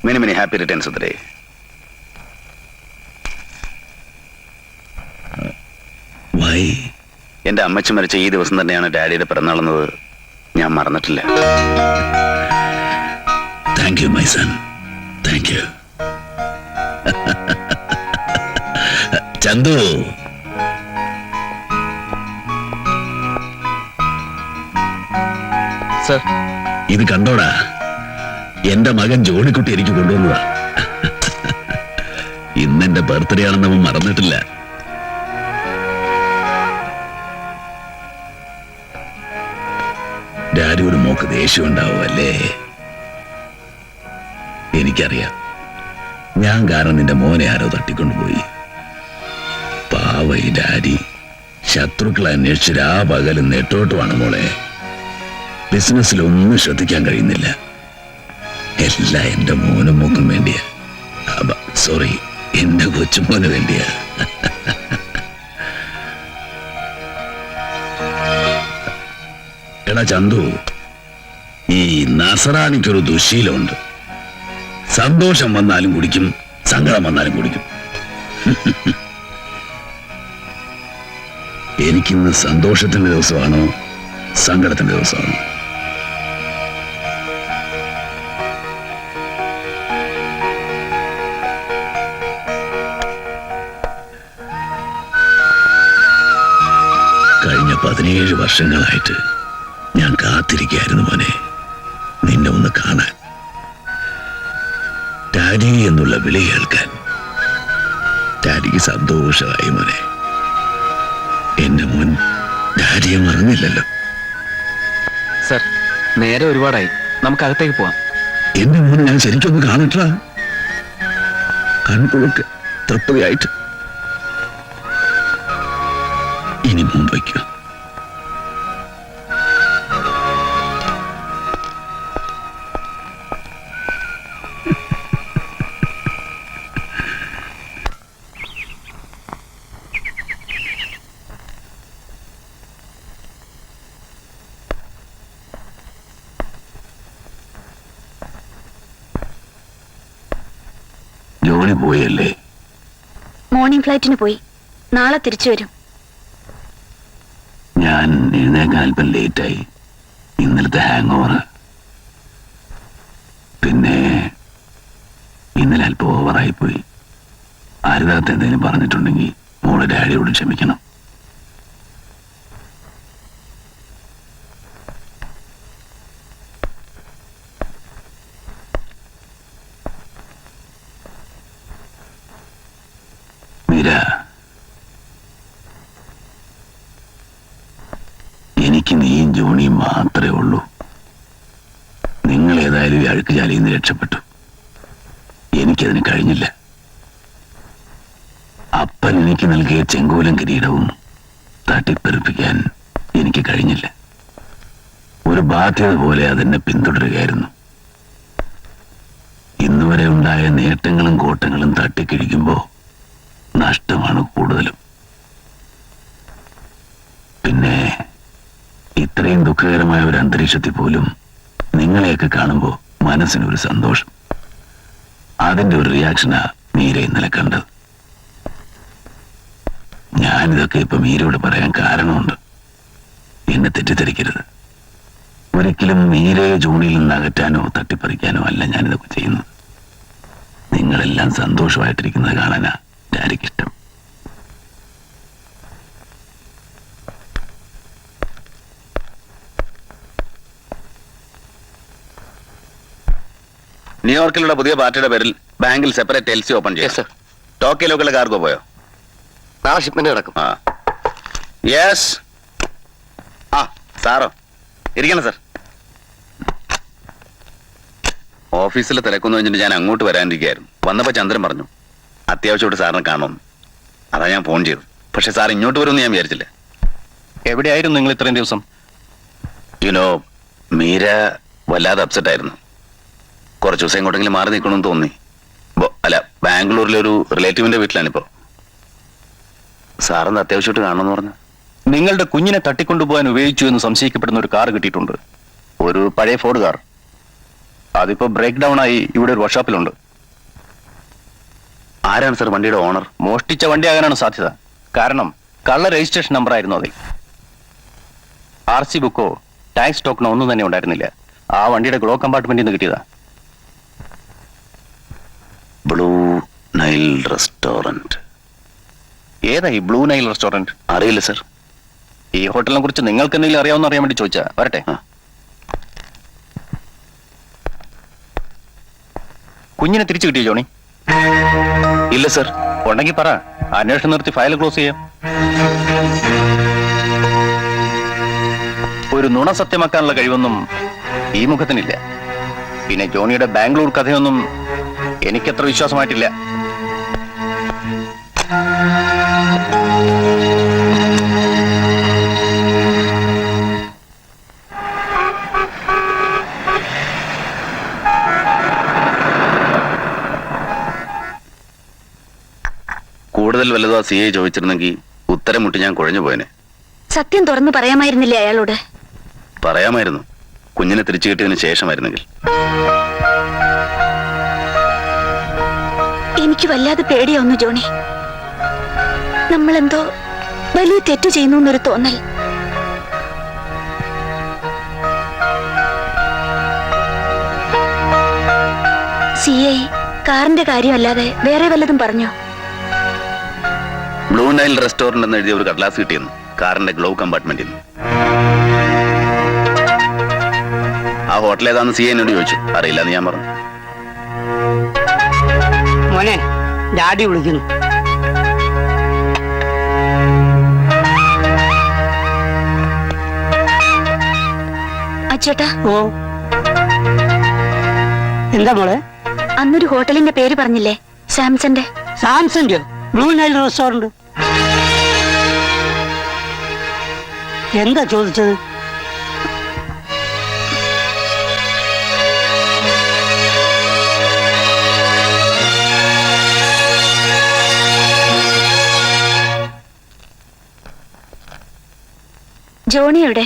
Many, many happy returns of the day. why? എന്റെ അമ്മച്ചി മരിച്ച ഈ ദിവസം തന്നെയാണ് ഡാഡിയുടെ പിറന്നാളെന്നത് ഞാൻ മറന്നിട്ടില്ല. Thank you, my son. Thank you. Chandu, sir, ഇത് കണ്ടോടാ, എന്റെ മകൻ ജോണിക്കുട്ടി എനിക്ക് കൊണ്ടുവന്നതാ. ഇന്നെന്റെ ബർത്ത്ഡേ ആണെന്ന് അവൻ മറന്നിട്ടില്ല. ഡാഡിയോട് മോക്ക് ദേഷ്യം ഉണ്ടാവും അല്ലേ? എനിക്കറിയാം. ഞാൻ കാരണം നിന്റെ മോനെ ആരോ തട്ടിക്കൊണ്ടുപോയി. പാവ ഈ ഡാഡി ശത്രുക്കളെ അന്വേഷിച്ച് രാപകലും നെട്ടോട്ടുമാണ് മോളെ. ബിസിനസ്സിലൊന്നും ശ്രദ്ധിക്കാൻ കഴിയുന്നില്ല. എല്ലാം എന്റെ മോനും മോക്കും വേണ്ടിയാ. സോറി, എന്റെ കൊച്ചുമോന് വേണ്ടിയാ. എടാ ചന്തു, ഈ നസറാണിക്കൊരു ദുശീലമുണ്ട്. സന്തോഷം വന്നാലും കുടിക്കും, സങ്കടം വന്നാലും കുടിക്കും. എനിക്കിന്ന് സന്തോഷത്തിന്റെ ദിവസമാണോ സങ്കടത്തിന്റെ ദിവസമാണോ? കഴിഞ്ഞ 17 വർഷങ്ങളായിട്ട് ഞാൻ കാത്തിരിക്കായിരുന്നു മോനെ നിന്നെ ഒന്ന് കാണാൻ, ഡാഡി എന്നുള്ള വിളി കേൾക്കാൻ. ഡാഡിക്ക് സന്തോഷമായി മോനെ. എന്റെ മോൻ ഡാഡിയെ മറന്നില്ലല്ലോ. സർ, നേരെ ഒരുപാടായി, നമുക്ക് അകത്തേക്ക് പോവാം. എന്റെ മോനെ ഞാൻ ശരിക്കൊന്ന് കാണട്ടാ, കൺകുളൊക്കെ തൃപ്തിയായിട്ട്. ഇനി മോൻ വയ്ക്കൂ. ജോണി പോയല്ലേ? മോർണിംഗ് ഫ്ലൈറ്റിന് പോയി, നാളെ തിരിച്ചു വരും. ഞാൻ എഴുന്നേക്കാൻ അല്പം ലേറ്റായി. ഇന്നലത്തെ ഹാങ് ഓവർ, പിന്നെ ഇന്നലെ അല്പം ഓവറായിപ്പോയി. ആരുതാകത്ത് എന്തെങ്കിലും പറഞ്ഞിട്ടുണ്ടെങ്കിൽ മോളെ ഡാഡിയോട് ക്ഷമിക്കണം. മീര, എനിക്ക് നീയും ജോണിയും മാത്രമേ ഉള്ളൂ. നിങ്ങൾ ഏതായാലും ഈ അഴുക്ക് ജാലിയിൽ നിന്ന് രക്ഷപ്പെട്ടു. എനിക്കതിന് കഴിഞ്ഞില്ല. അപ്പൻ എനിക്ക് നൽകിയ ചെങ്കോലും കിരീടവും തട്ടിത്തെറിപ്പിക്കാൻ എനിക്ക് കഴിഞ്ഞില്ല. ഒരു ബാധ്യത പോലെ അതെന്നെ പിന്തുടരുകയായിരുന്നു. ഇന്നുവരെ ഉണ്ടായ നേട്ടങ്ങളും കോട്ടങ്ങളും തട്ടിക്കിഴിക്കുമ്പോ നഷ്ടമാണ് കൂടുതലും. പിന്നെ ഇത്രയും ദുഃഖകരമായ ഒരു അന്തരീക്ഷത്തിൽ പോലും നിങ്ങളെയൊക്കെ കാണുമ്പോൾ മനസ്സിനൊരു സന്തോഷം. അതിന്റെ ഒരു റിയാക്ഷനാ മീര ഇന്നലെ കണ്ടത്. ഞാനിതൊക്കെ ഇപ്പൊ മീരയോട് പറയാൻ കാരണമുണ്ട്. എന്നെ തെറ്റിദ്ധരിക്കരുത്. ഒരിക്കലും മീരയെ ജോണിയിൽ നിന്ന് അകറ്റാനോ തട്ടിപ്പറിക്കാനോ അല്ല ഞാനിതൊക്കെ ചെയ്യുന്നത്. നിങ്ങളെല്ലാം സന്തോഷമായിട്ടിരിക്കുന്നത് കാണാനാ ഡാഡിക്കിഷ്ടം. ന്യൂയോർക്കിലുള്ള പുതിയ പാർട്ടിയുടെ പേരിൽ ബാങ്കിൽ സെപ്പറേറ്റ് എൽസി ഓപ്പൺ ചെയ്യാം. ടോക്കിയോയിലേക്കുള്ള കാർഗോ പോയോ? നാളെ ഷിപ്മെന്റ് നടക്കും. ആ യെസ്. ആ സാറോ ഇരിക്കണം സാർ. ഓഫീസിൽ തിരക്കൊന്നു കഴിഞ്ഞിട്ട് ഞാൻ അങ്ങോട്ട് വരാനിരിക്കുകയായിരുന്നു. വന്നപ്പോൾ ചന്ദ്രൻ പറഞ്ഞു അത്യാവശ്യമായിട്ട് സാറിനെ കാണുമെന്ന്. അതാ ഞാൻ ഫോൺ ചെയ്തു. പക്ഷെ സാർ ഇങ്ങോട്ട് വരുമെന്ന് ഞാൻ വിചാരിച്ചില്ല. എവിടെയായിരുന്നു നിങ്ങൾ ഇത്രയും ദിവസം? യുനോ മീര വല്ലാതെ അപ്സെറ്റ് ആയിരുന്നു. കുറച്ച് ദിവസം എങ്ങോട്ടെങ്കിലും മാറി നിൽക്കണമെന്ന് തോന്നി. അല്ല, ബാംഗ്ലൂരിലെ ഒരു റിലേറ്റീവിന്റെ വീട്ടിലാണിപ്പോ. സാറിന് അത്യാവശ്യമായിട്ട് കാണണമെന്ന് പറഞ്ഞു. നിങ്ങളുടെ കുഞ്ഞിനെ തട്ടിക്കൊണ്ടുപോകാൻ ഉപയോഗിച്ചു എന്ന് സംശയിക്കപ്പെടുന്ന ഒരു കാർ കിട്ടിയിട്ടുണ്ട്. ഒരു പഴയ ഫോർഡ് കാർ. അതിപ്പോ ബ്രേക്ക് ഡൗൺ ആയി ഇവിടെ ഒരു വർക്ക്ഷോപ്പിലുണ്ട്. ആരാണ് സാർ വണ്ടിയുടെ ഓണർ? മോഷ്ടിച്ച വണ്ടിയാകാനാണ് സാധ്യത. കാരണം കള്ള രജിസ്ട്രേഷൻ നമ്പർ ആയിരുന്നു അതിൽ. RC ബുക്കോ ടാക്സ് ടോക്കണോ ഒന്നും തന്നെ ഉണ്ടായിരുന്നില്ല. ആ വണ്ടിയുടെ ഗ്ലോ കമ്പാർട്ട്മെന്റിൽ നിന്ന് കിട്ടിയതാ. Blue Nile restaurant. ഏതാ ഈ ബ്ലൂ നൈൽ റെസ്റ്റോറന്റ്? അറിയില്ല സർ. ഈ ഹോട്ടലിനെ കുറിച്ച് നിങ്ങൾക്ക് എന്തെങ്കിലും അറിയാവുന്ന അറിയാൻ വേണ്ടി ചോദിച്ചാ. വരട്ടെ. കുഞ്ഞിനെ തിരിച്ചു കിട്ടിയോ ജോണി? ഇല്ല സർ. ഉണ്ടെങ്കിൽ പറ, അന്വേഷണം നിർത്തി ഫയൽ ക്ലോസ് ചെയ്യാം. ഒരു നുണ സത്യമാക്കാനുള്ള കഴിവൊന്നും ഈ മുഖത്തിനില്ല. പിന്നെ ജോണിയുടെ ബാംഗ്ലൂർ കഥയൊന്നും എനിക്കത്ര വിശ്വാസമായിട്ടില്ല. കൂടുതൽ വല്ലതോ CA ചോദിച്ചിരുന്നെങ്കിൽ ഉത്തരം മുട്ടി ഞാൻ കുഴഞ്ഞു പോയനെ. സത്യം തുറന്നു പറയാമായിരുന്നില്ലേ അയാളോട്? പറയാമായിരുന്നു, കുഞ്ഞിനെ തിരിച്ചു കിട്ടിയതിന് ശേഷമായിരുന്നെങ്കിൽ. എനിക്ക് വല്ലാതെ പേടിയാവുന്നു ജോണി. നമ്മളെന്തോ വലിയ തെറ്റ് ചെയ്യുന്നു എന്നൊരു തോന്നൽ. CI കാറിന്റെ കാര്യമല്ലാതെ വേറെ വല്ലതും പറഞ്ഞോ? ബ്ലൂ നൈൽ റെസ്റ്റോറന്റ് എന്ന് എഴുതിയ ഒരു കടലാസ് കിട്ടിയെന്ന് കാറിന്റെ ഗ്ലൗ കമ്പാർട്ട്മെന്റിൽ നിന്ന്. ആ ഹോട്ടൽ ഏതാന്ന് CI എന്നോട് ചോദിച്ചു. അറിയില്ലെന്ന് ഞാൻ പറഞ്ഞു. മോനെ, ഡാഡി വിളിക്കുന്നു. അച്ചേട്ടാ, ഓ, എന്താ മോളെ? അന്നൊരു ഹോട്ടലിന്റെ പേര് പറഞ്ഞില്ലേ, സാംസന്റെ? സാംസന്റെ ബ്ലൂ നൈൽ റെസ്റ്റോറന്റ്. എന്താ ചോദിച്ചത്? ജോണി എവിടെ?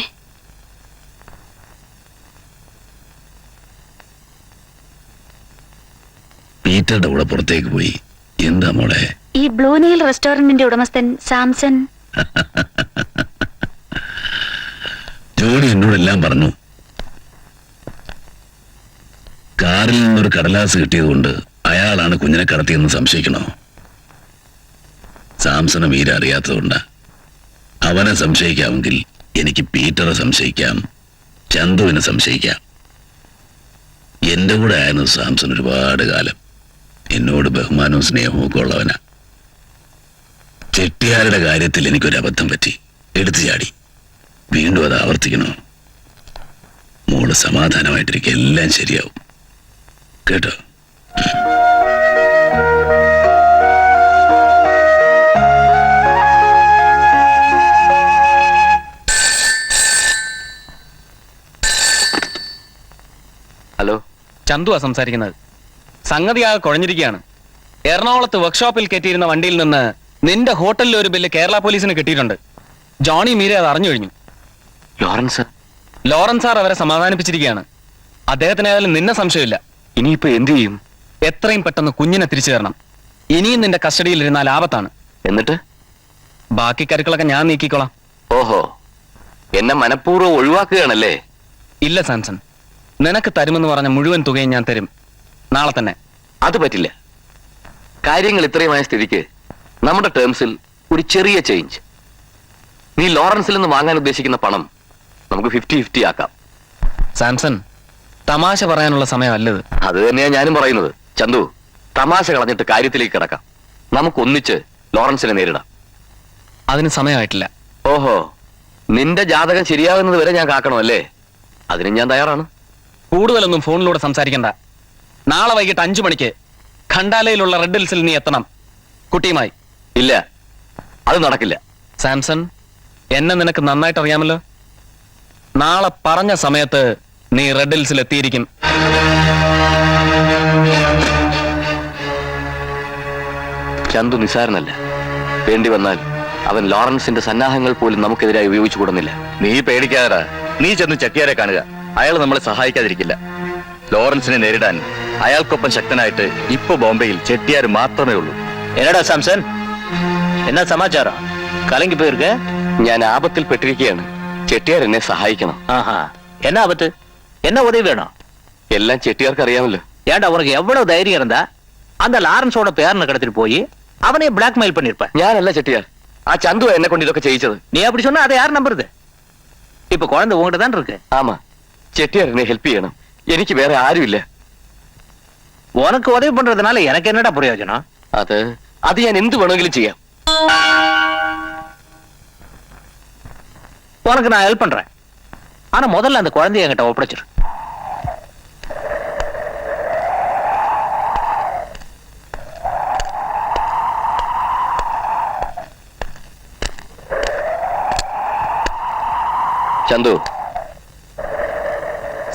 പീറ്ററുടെ കൂടെ പുറത്തേക്ക് പോയി. എന്താ മോളെ? ഈ ബ്ലൂ നൈൽ റെസ്റ്റോറന്റിന്റെ ഉടമസ്ഥൻ സാംസൺ. ജോണി എന്നോടെല്ലാം പറഞ്ഞു. കാറിൽ നിന്നൊരു കടലാസ് കിട്ടിയതുകൊണ്ട് അയാളാണ് കുഞ്ഞിനെ കടത്തിയെന്ന് സംശയിക്കണോ? സാംസണ മീര അറിയാത്തതുകൊണ്ടാ. അവനെ സംശയിക്കാമെങ്കിൽ എനിക്ക് പീറ്ററെ സംശയിക്കാം, ചന്തുവിനെ സംശയിക്കാം. എന്റെ കൂടെ ആയിരുന്നു സാംസൺ ഒരുപാട് കാലം. എന്നോട് ബഹുമാനവും സ്നേഹവും ഒക്കെ ഉള്ളവനാ. ചെട്ടിയാരുടെ കാര്യത്തിൽ എനിക്കൊരു അബദ്ധം പറ്റി, എടുത്തു ചാടി. വീണ്ടും അത് ആവർത്തിക്കണോ? മോള് സമാധാനമായിട്ടിരിക്കുക, എല്ലാം ശരിയാവും കേട്ടോ. ഹലോ, ചന്തുവാ സംസാരിക്കുന്നത്. സംഗതിയാകെ കുഴഞ്ഞിരിക്കുകയാണ്. എറണാകുളത്ത് വർക്ക്ഷോപ്പിൽ കെട്ടിയിരുന്ന വണ്ടിയിൽ നിന്ന് നിന്റെ ഹോട്ടലിൽ ഒരു ബില്ല് കേരള പോലീസിന് കിട്ടിയിട്ടുണ്ട്. ജോണി മീര അത് അറിഞ്ഞു കഴിഞ്ഞു. ലോറൻസ് സാർ അവരെ സമാധാനിപ്പിച്ചിരിക്കുകയാണ്. അദ്ദേഹത്തിനായാലും നിന്നെ സംശയമില്ല. ഇനിയിപ്പോ എന്ത് ചെയ്യും? എത്രയും പെട്ടെന്ന് കുഞ്ഞിനെ തിരിച്ചു തരണം. ഇനിയും നിന്റെ കസ്റ്റഡിയിൽ ഇരുന്നാൽ ആപത്താണ്. എന്നിട്ട് ബാക്കി കരുക്കളൊക്കെ ഞാൻ നീക്കിക്കോളാം. ഓഹോ, എന്നെ മനഃപൂർവ്വം ഒഴിവാക്കുകയാണല്ലേ? ഇല്ല സാംസൺ, നിനക്ക് തരുമെന്ന് പറഞ്ഞ മുഴുവൻ തുകയും ഞാൻ തരും, നാളെ തന്നെ. അത് പറ്റില്ല. കാര്യങ്ങൾ ഇത്രയുമായ സ്ഥിതിക്ക് നമ്മുടെ ടേംസിൽ ഒരു ചെറിയ ചേഞ്ച്. നീ ലോറൻസിൽ നിന്ന് വാങ്ങാൻ ഉദ്ദേശിക്കുന്ന പണം നമുക്ക് 50-50 ആക്കാം. സാംസൺ, തമാശ പറയാനുള്ള സമയമല്ലത്. അത് തന്നെയാ ഞാനും പറയുന്നത്. ചന്തു, തമാശ കളഞ്ഞിട്ട് കാര്യത്തിലേക്ക് കിടക്കാം. നമുക്ക് ഒന്നിച്ച് ലോറൻസിനെ നേരിടാം. അതിന് സമയമായിട്ടില്ല. ഓഹോ, നിന്റെ ജാതകം ശരിയാകുന്നത് വരെ ഞാൻ കാക്കണമല്ലേ? അതിന് ഞാൻ തയ്യാറാണ്. കൂടുതലൊന്നും ഫോണിലൂടെ സംസാരിക്കണ്ട. നാളെ വൈകിട്ട് 5 മണിക്ക് ഖണ്ടാലയിലുള്ള റെഡ് ഹിൽസിൽ നീ എത്തണം കുട്ടിയുമായി. ഇല്ല, അത് നടക്കില്ല. സാംസൺ, എന്നെ നിനക്ക് നന്നായിട്ട് അറിയാമല്ലോ. നാളെ പറഞ്ഞ സമയത്ത് നീ റെഡ് ഹിൽസിൽ എത്തിയിരിക്കും. ചന്തു നിസാരനല്ല. വേണ്ടി വന്നാൽ അവൻ ലോറൻസിന്റെ സന്നാഹങ്ങൾ പോലും നമുക്കെതിരായി ഉപയോഗിച്ചു കൂടുന്നില്ല. നീ പേടിക്കാതെ, നീ ചെന്ന് ചെട്ടിയാരെ കാണുക. അയാൾ നമ്മളെ സഹായിക്കാതിരിക്കില്ല. ലോറൻസിനെ നേരിടാൻ അയാൾക്കൊപ്പം ശക്തനായിട്ട് ഇപ്പൊ ബോംബെയിൽ ചെട്ടിയാർ മാത്രമേ ഉള്ളൂ. എന്നടാ സാംസൺ, എന്നാ സമാചാരം? കലങ്കി പോയിരിക്ക? ഞാൻ ആപത്തിൽ പെട്ടിരിക്കുകയാണ്. ചെട്ടിയാർ എന്നെ സഹായിക്കണം. ஆஹா, என்ன ஆபத்து? என்ன உதவி வேணும்? എല്ലാം ചെട്ടിയാർക്ക് അറിയാമല്ലോ. ஏன்டா உனக்கு எவ்வளவு தைரியம் இருந்தா அந்த லாரன்ஸோட பேரனை கடத்திட்டு போய் அவனை பிளாக்மெயில் பண்ணிருப்ப. ഞാനല്ല ചെട്ടിയാർ, ആ ചന്തു എന്നെ കൊണ്ട് ഇതൊക്കെ ചെയ്യിച്ചത്. நீ அப்படி சொன்னா அதை யார் நம்புறது? இப்ப குழந்தை உங்ககிட்ட தான் இருக்கு. ആമാ, ചെട്ടിയാർ എന്നെ ഹെൽപ്പ് ചെയ്യണം. എനിക്ക് വേറെ ആരുമില്ല. உனக்கு உதவி பண்றதுனால எனக்கு என்னடா பிரயோஜனம்? അത് ഞാൻ എന്ത് വേണമെങ്കിലും ചെയ്യാം. உனக்கு நான் ஹெல்ப் பண்றேன். ஆனா முதல்ல அந்த குழந்தைய என்கிட்ட ஒப்படைச்சிரு. ചന്തു,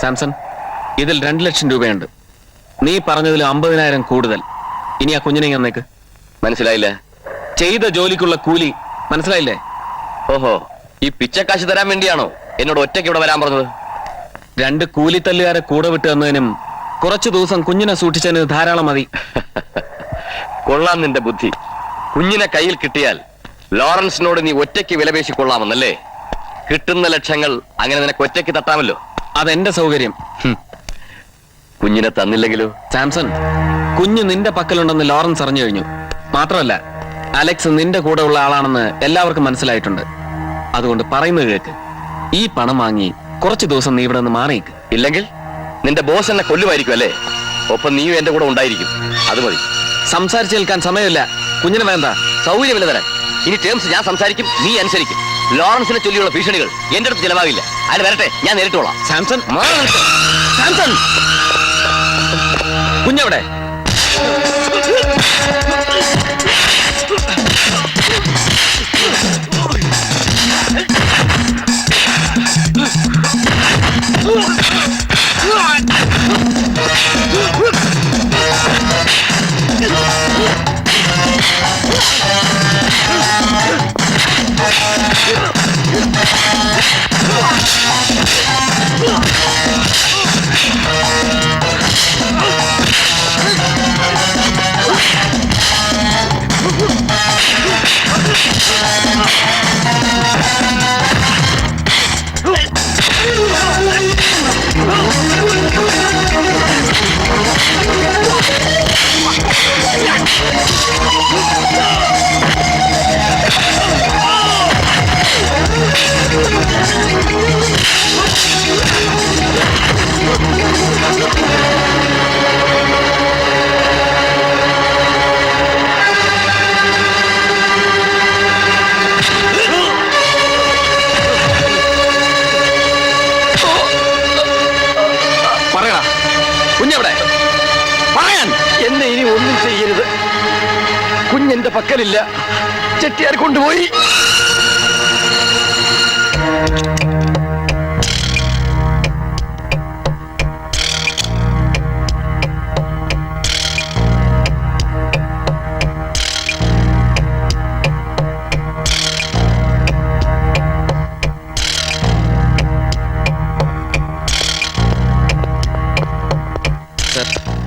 സാംസൺ, ഇതിൽ 2 ലക്ഷം രൂപയുണ്ട്. നീ പറഞ്ഞതിൽ 50,000 കൂടുതൽ. ഇനി ആ കുഞ്ഞിനെ വന്നേക്ക്. മനസ്സിലായില്ല? ചെയ്ത ജോലിക്കുള്ള കൂലി മനസ്സിലായില്ലേ? ഓഹോ, ഈ പിച്ചക്കാശ് തരാൻ വേണ്ടിയാണോ എന്നോട് ഒറ്റയ്ക്ക് ഇവിടെ വരാൻ പറഞ്ഞത്? 2 കൂലിത്തല്ലുകാരെ കൂടെ വിട്ട് തന്നതിനും കുറച്ചു ദിവസം കുഞ്ഞിനെ സൂക്ഷിച്ചതിന് ധാരാളം മതി. കൊള്ളാം നിന്റെ ബുദ്ധി. കുഞ്ഞിനെ കയ്യിൽ കിട്ടിയാൽ ലോറൻസിനോട് നീ ഒറ്റയ്ക്ക് വിലപേശിക്കൊള്ളാമെന്നല്ലേ? കിട്ടുന്ന ലക്ഷങ്ങൾ അങ്ങനെ നിനക്ക് ഒറ്റയ്ക്ക് തട്ടാമല്ലോ. അതെന്റെ സൗകര്യം. കുഞ്ഞിനെ തന്നില്ലെങ്കിലോ? സാംസൺ, കുഞ്ഞ് നിന്റെ പക്കലുണ്ടെന്ന് ലോറൻസ് അറിഞ്ഞു കഴിഞ്ഞു. മാത്രമല്ല, അലക്സ് നിന്റെ കൂടെ ഉള്ള ആളാണെന്ന് എല്ലാവർക്കും മനസ്സിലായിട്ടുണ്ട്. അതുകൊണ്ട് പറയുന്നത് കേക്ക്. ഈ പണം വാങ്ങി കുറച്ചു ദിവസം നീ ഇവിടെ നിന്ന് മാറിയേക്ക്. ഇല്ലെങ്കിൽ നിന്റെ ബോസ് എന്നെ കൊല്ലുമായിരിക്കും അല്ലേ? ഒപ്പം നീയും എന്റെ കൂടെ ഉണ്ടായിരിക്കും. അത് മതി. സംസാരിച്ചു കേൾക്കാൻ സമയമില്ല. കുഞ്ഞിന് വേണ്ട. സൗകര്യമില്ല തരാൻ. ഇനി ടേംസ് ഞാൻ സംസാരിക്കും, നീ അനുസരിക്കും. ലോറൻസിനെ ചൊല്ലിയുള്ള ഭീഷണികൾ എന്റെ അടുത്ത് ചിലവാകില്ല. അയാൾ വരട്ടെ, ഞാൻ നേരിട്ടോളാം. സാംസൺ, സാംസൺ, കുഞ്ഞെവിടെ? എന്നെ ഇനി ഒന്നും ചെയ്യരുത്. കുഞ്ഞെന്റെ പക്കലില്ല. ചെട്ടിയാർ കൊണ്ടുപോയി.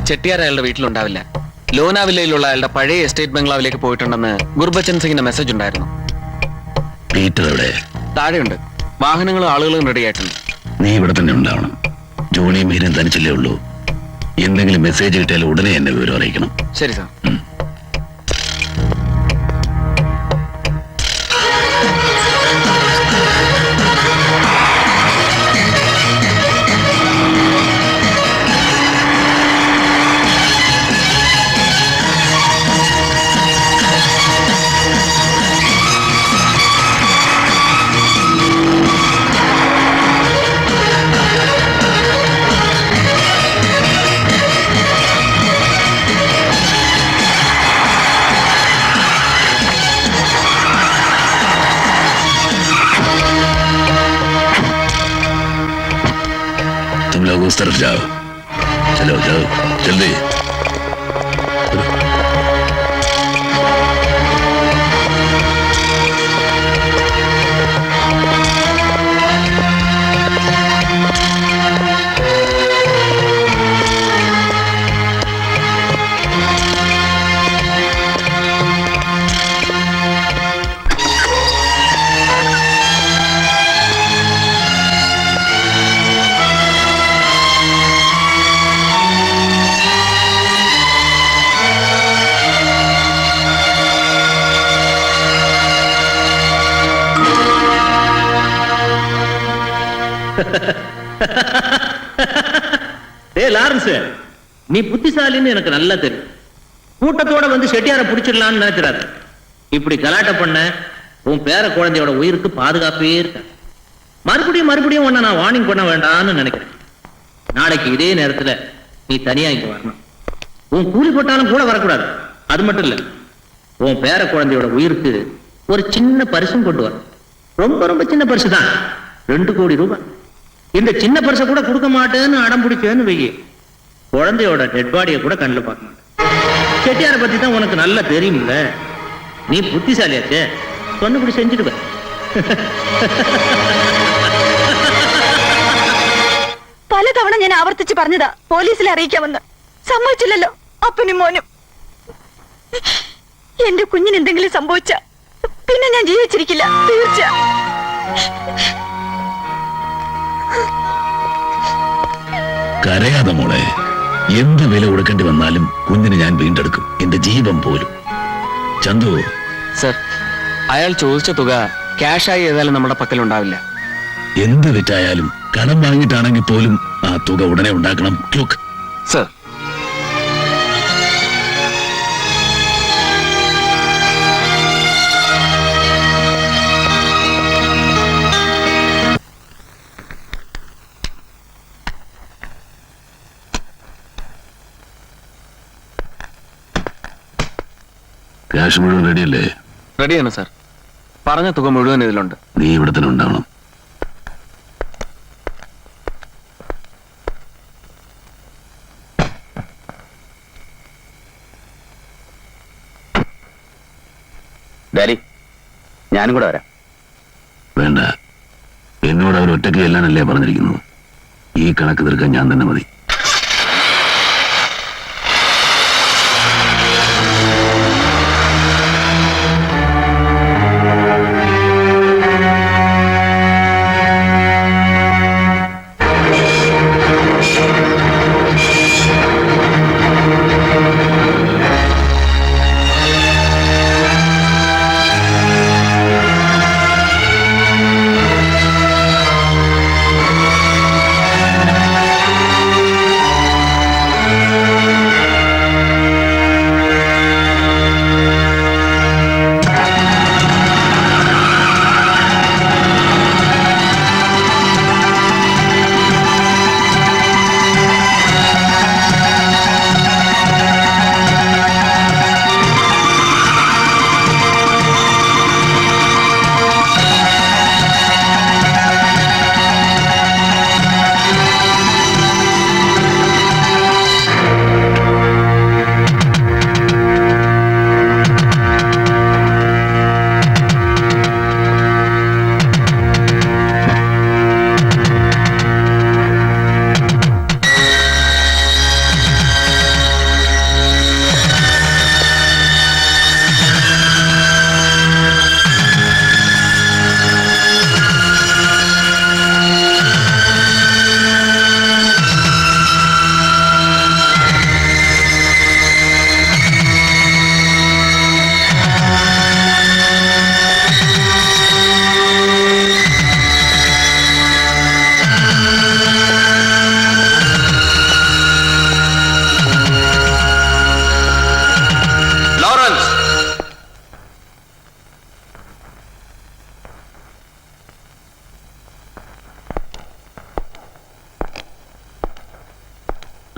ചെട്ടിയാർ അയാളുടെ വീട്ടിലുണ്ടാവില്ല. ലോനാവില്ലയിലുള്ള അയാളുടെ പഴയ എസ്റ്റേറ്റ് ബംഗ്ലാവിലേക്ക് പോയിട്ടുണ്ടെന്ന് ഗുർബച്ചൻ സിംഗിന്റെ മെസ്സേജ് ഉണ്ടായിരുന്നു. പീറ്റർ എവിടെ? താഴെയുണ്ട്. വാഹനങ്ങളും ആളുകളും റെഡി ആയിട്ടുണ്ട്. നീ ഇവിടെ തന്നെ ഉണ്ടാവണം. ജോണിയും മീനും തനിച്ചില്ലേ ഉള്ളൂ. എന്തെങ്കിലും മെസ്സേജ് കിട്ടിയാൽ ഉടനെ എന്നെ വിവരം അറിയിക്കണം. ശരി സാർ. तुम लोग उस तरफ जाओ. चलो जाओ जल्दी. லாரன்ஸ், நீ புத்திசாலின்னு எனக்கு நல்லா தெரியும். கூட்டத்தோட வந்து செட்டியார புடிச்சிடலாம்னு நினைச்சிடாத. இப்படி கலாட்ட பண்ண உன் பேர குழந்தையோட உயிருக்கு பாதுகாப்பே இருக்க. மறுபடியும் உன்னை நான் வார்னிங் பண்ண வேண்டாம்னு நினைக்கிறேன். நாளைக்கு இதே நேரத்துல நீ தனியா இங்க வரணும். உன் கூலி போட்டாலும் கூட வரக்கூடாது. அது மட்டும் இல்ல, உன் பேர குழந்தையோட உயிருக்கு ஒரு சின்ன பரிசும் கொண்டு வர. ரொம்ப சின்ன பரிசு தான், 2 கோடி ரூபாய். இந்த சின்ன பரிசை கூட கொடுக்க மாட்டேன்னு அடம் பிடிச்சேன்னு வெய்ய, குழந்தையோட டெட் பாடியை கூட கண்ணில் பார்க்க மாட்டேன். செட்டியார பத்தி தான் உனக்கு நல்லா தெரியும்ல. நீ புத்திசாலியாச்சே, சொன்னபடி செஞ்சுட்டு. പലതവണ ഞാൻ ആവർത്തിച്ച് പറഞ്ഞതാ പോലീസിൽ അറിയിക്കാമെന്ന്. സമ്മതിച്ചില്ലല്ലോ അപ്പനും മോനും. എന്റെ കുഞ്ഞിന് എന്തെങ്കിലും സംഭവിച്ച പിന്നെ ഞാൻ ജീവിച്ചിരിക്കില്ല, തീർച്ച. കരയാതെ മോളെ, എന്ത് വില കൊടുക്കേണ്ടി വന്നാലും കുഞ്ഞിനെ ഞാൻ വീണ്ടെടുക്കും, എന്റെ ജീവൻ പോലും. ചന്തു, സർ, അയാൾ ചോദിച്ച തുക ക്യാഷായി ഏതായാലും നമ്മുടെ പക്കലുണ്ടാവില്ല. എന്ത് വിറ്റായാലും കടം വാങ്ങിയിട്ടാണെങ്കിൽ പോലും ആ തുക ഉടനെ ഉണ്ടാക്കണം. ക്ലുക്ക്. സർ, ക്യാഷ് മുഴുവൻ റെഡിയല്ലേ? റെഡിയാണ് സർ. പറഞ്ഞ തുക മുഴുവൻ ഇതിലുണ്ട്. നീ ഇവിടെ തന്നെ ഉണ്ടാവണം. ഡാഡി, ഞാനും കൂടെ വരാം. വേണ്ട, എന്നോട് അവർ ഒറ്റയ്ക്ക് ചെല്ലാനല്ലേ പറഞ്ഞിരിക്കുന്നത്. ഈ കണക്ക് തീർക്കാൻ ഞാൻ തന്നെ മതി.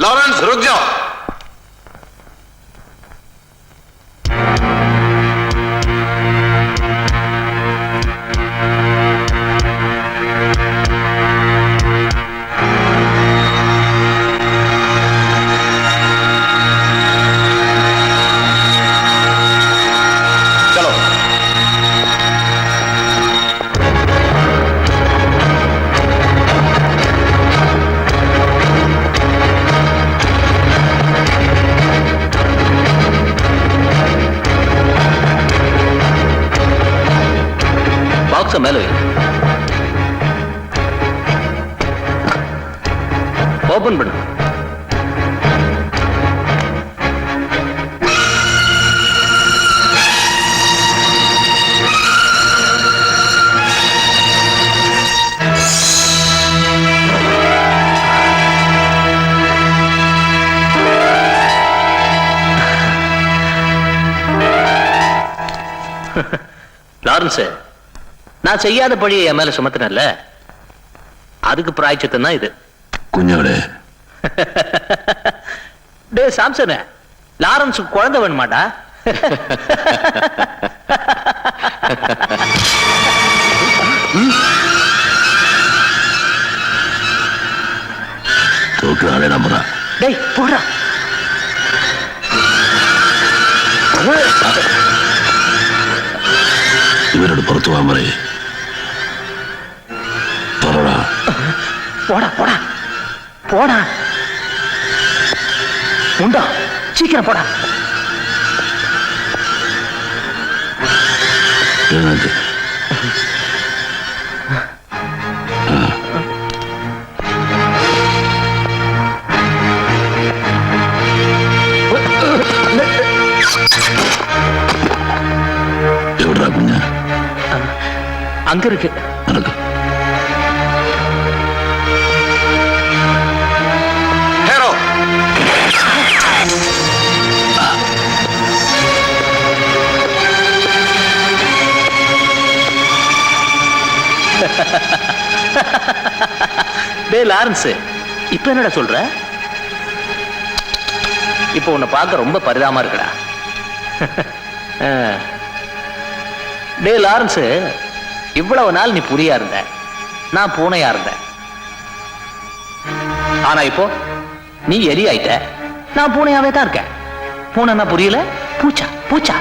लॉरेंस, रुक जाओ। चलो। பாக்ஸ மேல வை. ஓபன் பண்ணு. லாரன்ஸ், நான் செய்யாத பழியை என் மேல சுமத்தினல்ல, அதுக்கு பிராய்ச்சித்தம் தான் இது. കുഞ്ഞവിടെ டே சாம்சன், லாரன்ஸுக்கு குழந்தை வேணுமாடா? തോക്ക് നമ്പറാ. டேய் போடா. ഇവരോട് പുറത്തു പോകാൻ പറയേ. പറടാ. போடா போடா போடா. உண்டா, சீக்கிரம் போடா. എഴുന്നേക്ക്. എവിടാ കുഞ്ഞ? அங்க இருக்கு. നടക്ക്. ठहरो। டே லாரன்ஸ், இப்ப என்னடா சொல்ற? இப்போ உன்னை பார்க்க ரொம்ப பரிதாபமா இருக்குடா. டே லாரன்ஸ், இவ்வளவு நாள் நீ புலியா இருந்த, நான் பூனையா இருந்தேன். ஆனா இப்போ நீ எலி ஆயிட்ட, நான் பூனையாவே தான் இருக்கேன். பூனைன்னா புரியல, பூச்சா பூச்சா.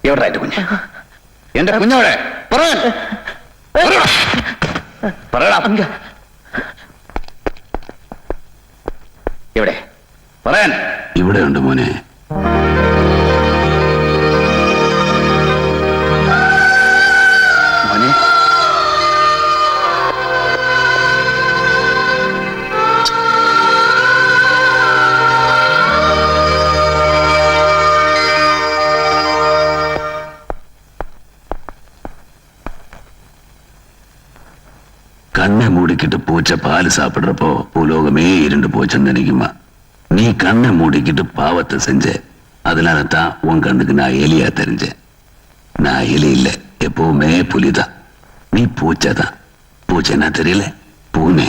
എവിടെ എന്റെ കുഞ്ഞ്? എന്റെ കുഞ്ഞോടെ പറയാൻ എവിടെ പറയാൻ? ഇവിടെ ഉണ്ട് മോനെ. മോനെ கண்ணை மூடிக்கிட்டு பூச்சை பால் சாப்பிடுறப்போ பூலோகமே இருண்டு போச்சுன்னு நினைக்குமா? நீ கண்ணை மூடிக்கிட்டு பாவத்தை செஞ்ச, அதனால தான் உன் கண்ணுக்கு நான் எலியா தெரிஞ்சேன். நான் எலி இல்ல, எப்பவுமே புலிதான். நீ பூச்சை தான். பூச்சைன்னா தெரியல, பூனை.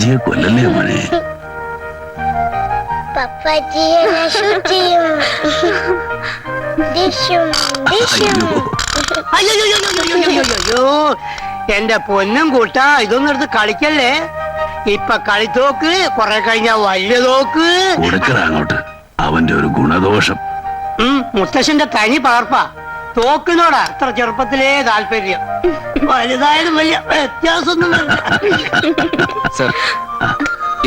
പപ്പച്ചിയെ കൊല്ലല്ലേ മോനെ? പപ്പച്ചിയെ ഷൂട്ട് ചെയ്യും. ഡിഷും ഡിഷും. അയ്യോ എന്റെ പൊന്നും കൂട്ടാ, ഇതൊന്നും എടുത്ത് കളിക്കല്ലേ. ഇപ്പൊ കളിത്തോക്ക്, കുറെ കഴിഞ്ഞാ വലിയ തോക്ക്. കൊടുക്കറ അങ്ങോട്ട്, അവന്റെ ഒരു ഗുണദോഷം. മുത്തശ്ശന്റെ തനി പകർപ്പാ. തോക്കിനോടാ അത്ര ചെറുപ്പത്തിലേ താല്പര്യം. വലുതായാലും വലിയ വ്യത്യാസമൊന്നും വരില്ല. സർ,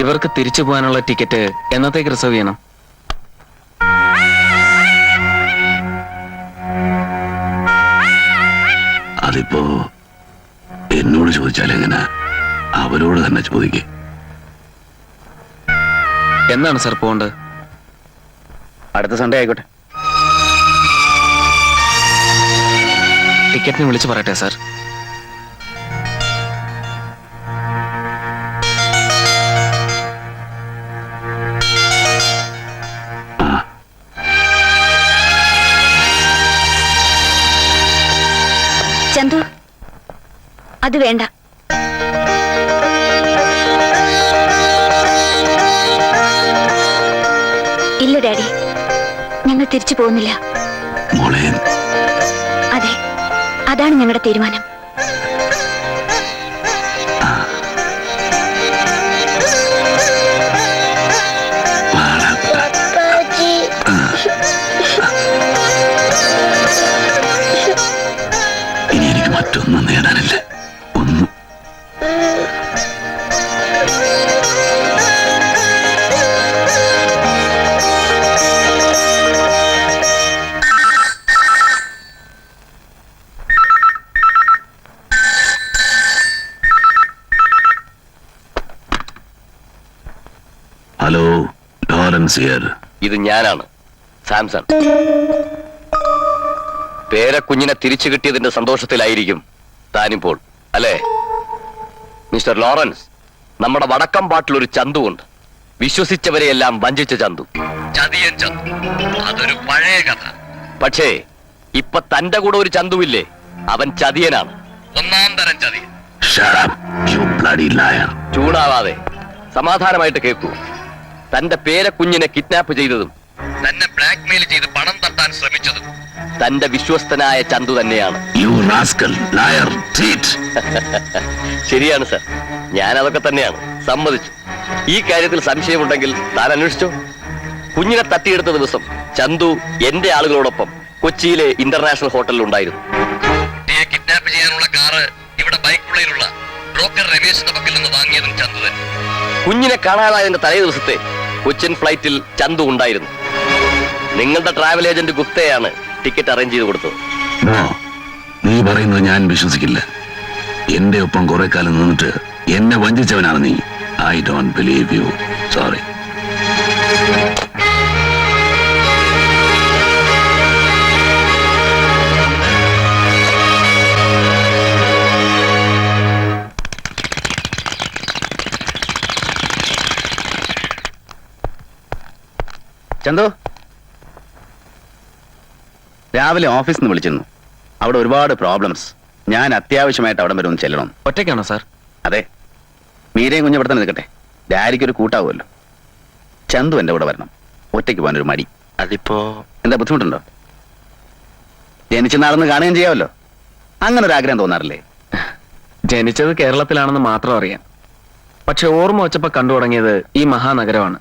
ഇവർക്ക് തിരിച്ചു പോകാനുള്ള ടിക്കറ്റ് എന്നത്തേക്ക് റിസർവ് ചെയ്യണം? അതിപ്പോ എന്നോട് ചോദിച്ചാൽ എങ്ങനെ? അവരോട് തന്നെ ചോദിക്കേ. എന്നാണ് സർ പോകേണ്ടത്? അടുത്ത സൺഡേ ആയിക്കോട്ടെ. ടിക്കറ്റിന് വിളിച്ചു പറയട്ടെ സാർ? ചന്തു, അത് വേണ്ട. ഇല്ല ഡാഡി, ഞങ്ങൾ തിരിച്ചു പോകുന്നില്ല. മോളെ, അതെ, അതാണ് ഞങ്ങളുടെ തീരുമാനം. പപ്പച്ചി ഇനി എനിക്ക് മറ്റൊന്നും നേടാനില്ല. ഒന്നും. Hello, Lawrence here. ഇത് ഞാനാണ്, സാംസൺ. പേരക്കുഞ്ഞിനെ തിരിച്ചു കിട്ടിയതിന്റെ സന്തോഷത്തിലായിരിക്കും താനിപ്പോൾ, അല്ലേ? മിസ്റ്റർ ലോറൻസ്, നമ്മുടെ വടക്കംപാട്ടിൽ ഒരു ചന്തുണ്ട്. വിശ്വസിച്ചവരെയെല്ലാം വഞ്ചിച്ച ചന്തു, ചതിയൻ ചന്തു. അതൊരു പഴയ കഥ. പക്ഷേ ഇപ്പൊ തന്റെ കൂടെ ഒരു ചന്തുവില്ലേ, അവൻ ചതിയനാണ്, ഒന്നാം തരം ചതിയൻ. Shut up, you bloody liar. ചൂടാവാതെ സമാധാനമായിട്ട് കേൾക്കൂ. തന്റെ പേരക്കുഞ്ഞിനെ കിഡ്നാപ്പ് ചെയ്തതും തന്നെ ബ്ലാക്ക്മെയിൽ ചെയ്ത് പണം തട്ടാൻ ശ്രമിച്ചതും തന്റെ വിശ്വസ്തനായ ചന്തു തന്നെയാണ്. You rascal, liar, cheat. ശരിയാണ് സർ, ഞാൻ അതൊക്കെ തന്നെയാണ്, സമ്മതിച്ചു. ഈ കാര്യത്തിൽ സംശയമുണ്ടെങ്കിൽ താൻ അന്വേഷിച്ചോ. കുഞ്ഞിനെ തട്ടിയെടുത്ത ദിവസം ചന്തു എന്റെ ആളുകളോടൊപ്പം കൊച്ചിയിലെ ഇന്റർനാഷണൽ ഹോട്ടലിൽ ഉണ്ടായിരുന്നു. കുട്ടിയെ കിഡ്നാപ്പ് ചെയ്യാനുള്ള കാറ് ഇവിടെ ബൈക്കുള്ളിലുള്ള ബ്രോക്കർ രമേശിന്റെ പക്കൽ നിന്ന് വാങ്ങിയതും ചന്തു തന്നെ. കുഞ്ഞിനെ കാണാതായതിന്റെ തലേ ദിവസത്തെ കൊച്ചിൻ ഫ്ലൈറ്റിൽ ചന്തു ഉണ്ടായിരുന്നു. നിങ്ങളുടെ ട്രാവൽ ഏജന്റ് ഗുപ്തയാണ് ടിക്കറ്റ് അറേഞ്ച് ചെയ്ത് കൊടുത്തത്. No, നീ പറയുന്നത് ഞാൻ വിശ്വസിക്കില്ല. എന്റെ ഒപ്പം കുറെ കാലം നിന്നിട്ട് എന്നെ വഞ്ചിച്ചവനാണ് നീ. I don't believe you. Sorry. Chandu, രാവിലെ ഓഫീസിൽ നിന്ന് വിളിച്ചിരുന്നു. അവിടെ ഒരുപാട് പ്രോബ്ലംസ്. ഞാൻ അത്യാവശ്യമായിട്ട് അവിടെ വരെ ഒന്ന് ചെല്ലണം. ഒറ്റയ്ക്കാണോ സാർ? അതെ, മീരയും കുഞ്ഞ് ഇവിടെ തന്നെ നിൽക്കട്ടെ. ഡാരിക്ക് ഒരു കൂട്ടാവുമല്ലോ. ചന്തു എന്റെ കൂടെ വരണം. ഒറ്റയ്ക്ക് പോകാനൊരു മടി. അതിപ്പോ എന്താ ബുദ്ധിമുട്ടുണ്ടോ? ജനിച്ച നാളെന്ന് കാണുകയും ചെയ്യാമല്ലോ. അങ്ങനെ ഒരു ആഗ്രഹം തോന്നാറില്ലേ? ജനിച്ചത് കേരളത്തിലാണെന്ന് മാത്രം അറിയാം. പക്ഷെ ഓർമ്മ വെച്ചപ്പോ കണ്ടു തുടങ്ങിയത് ഈ മഹാനഗരമാണ്.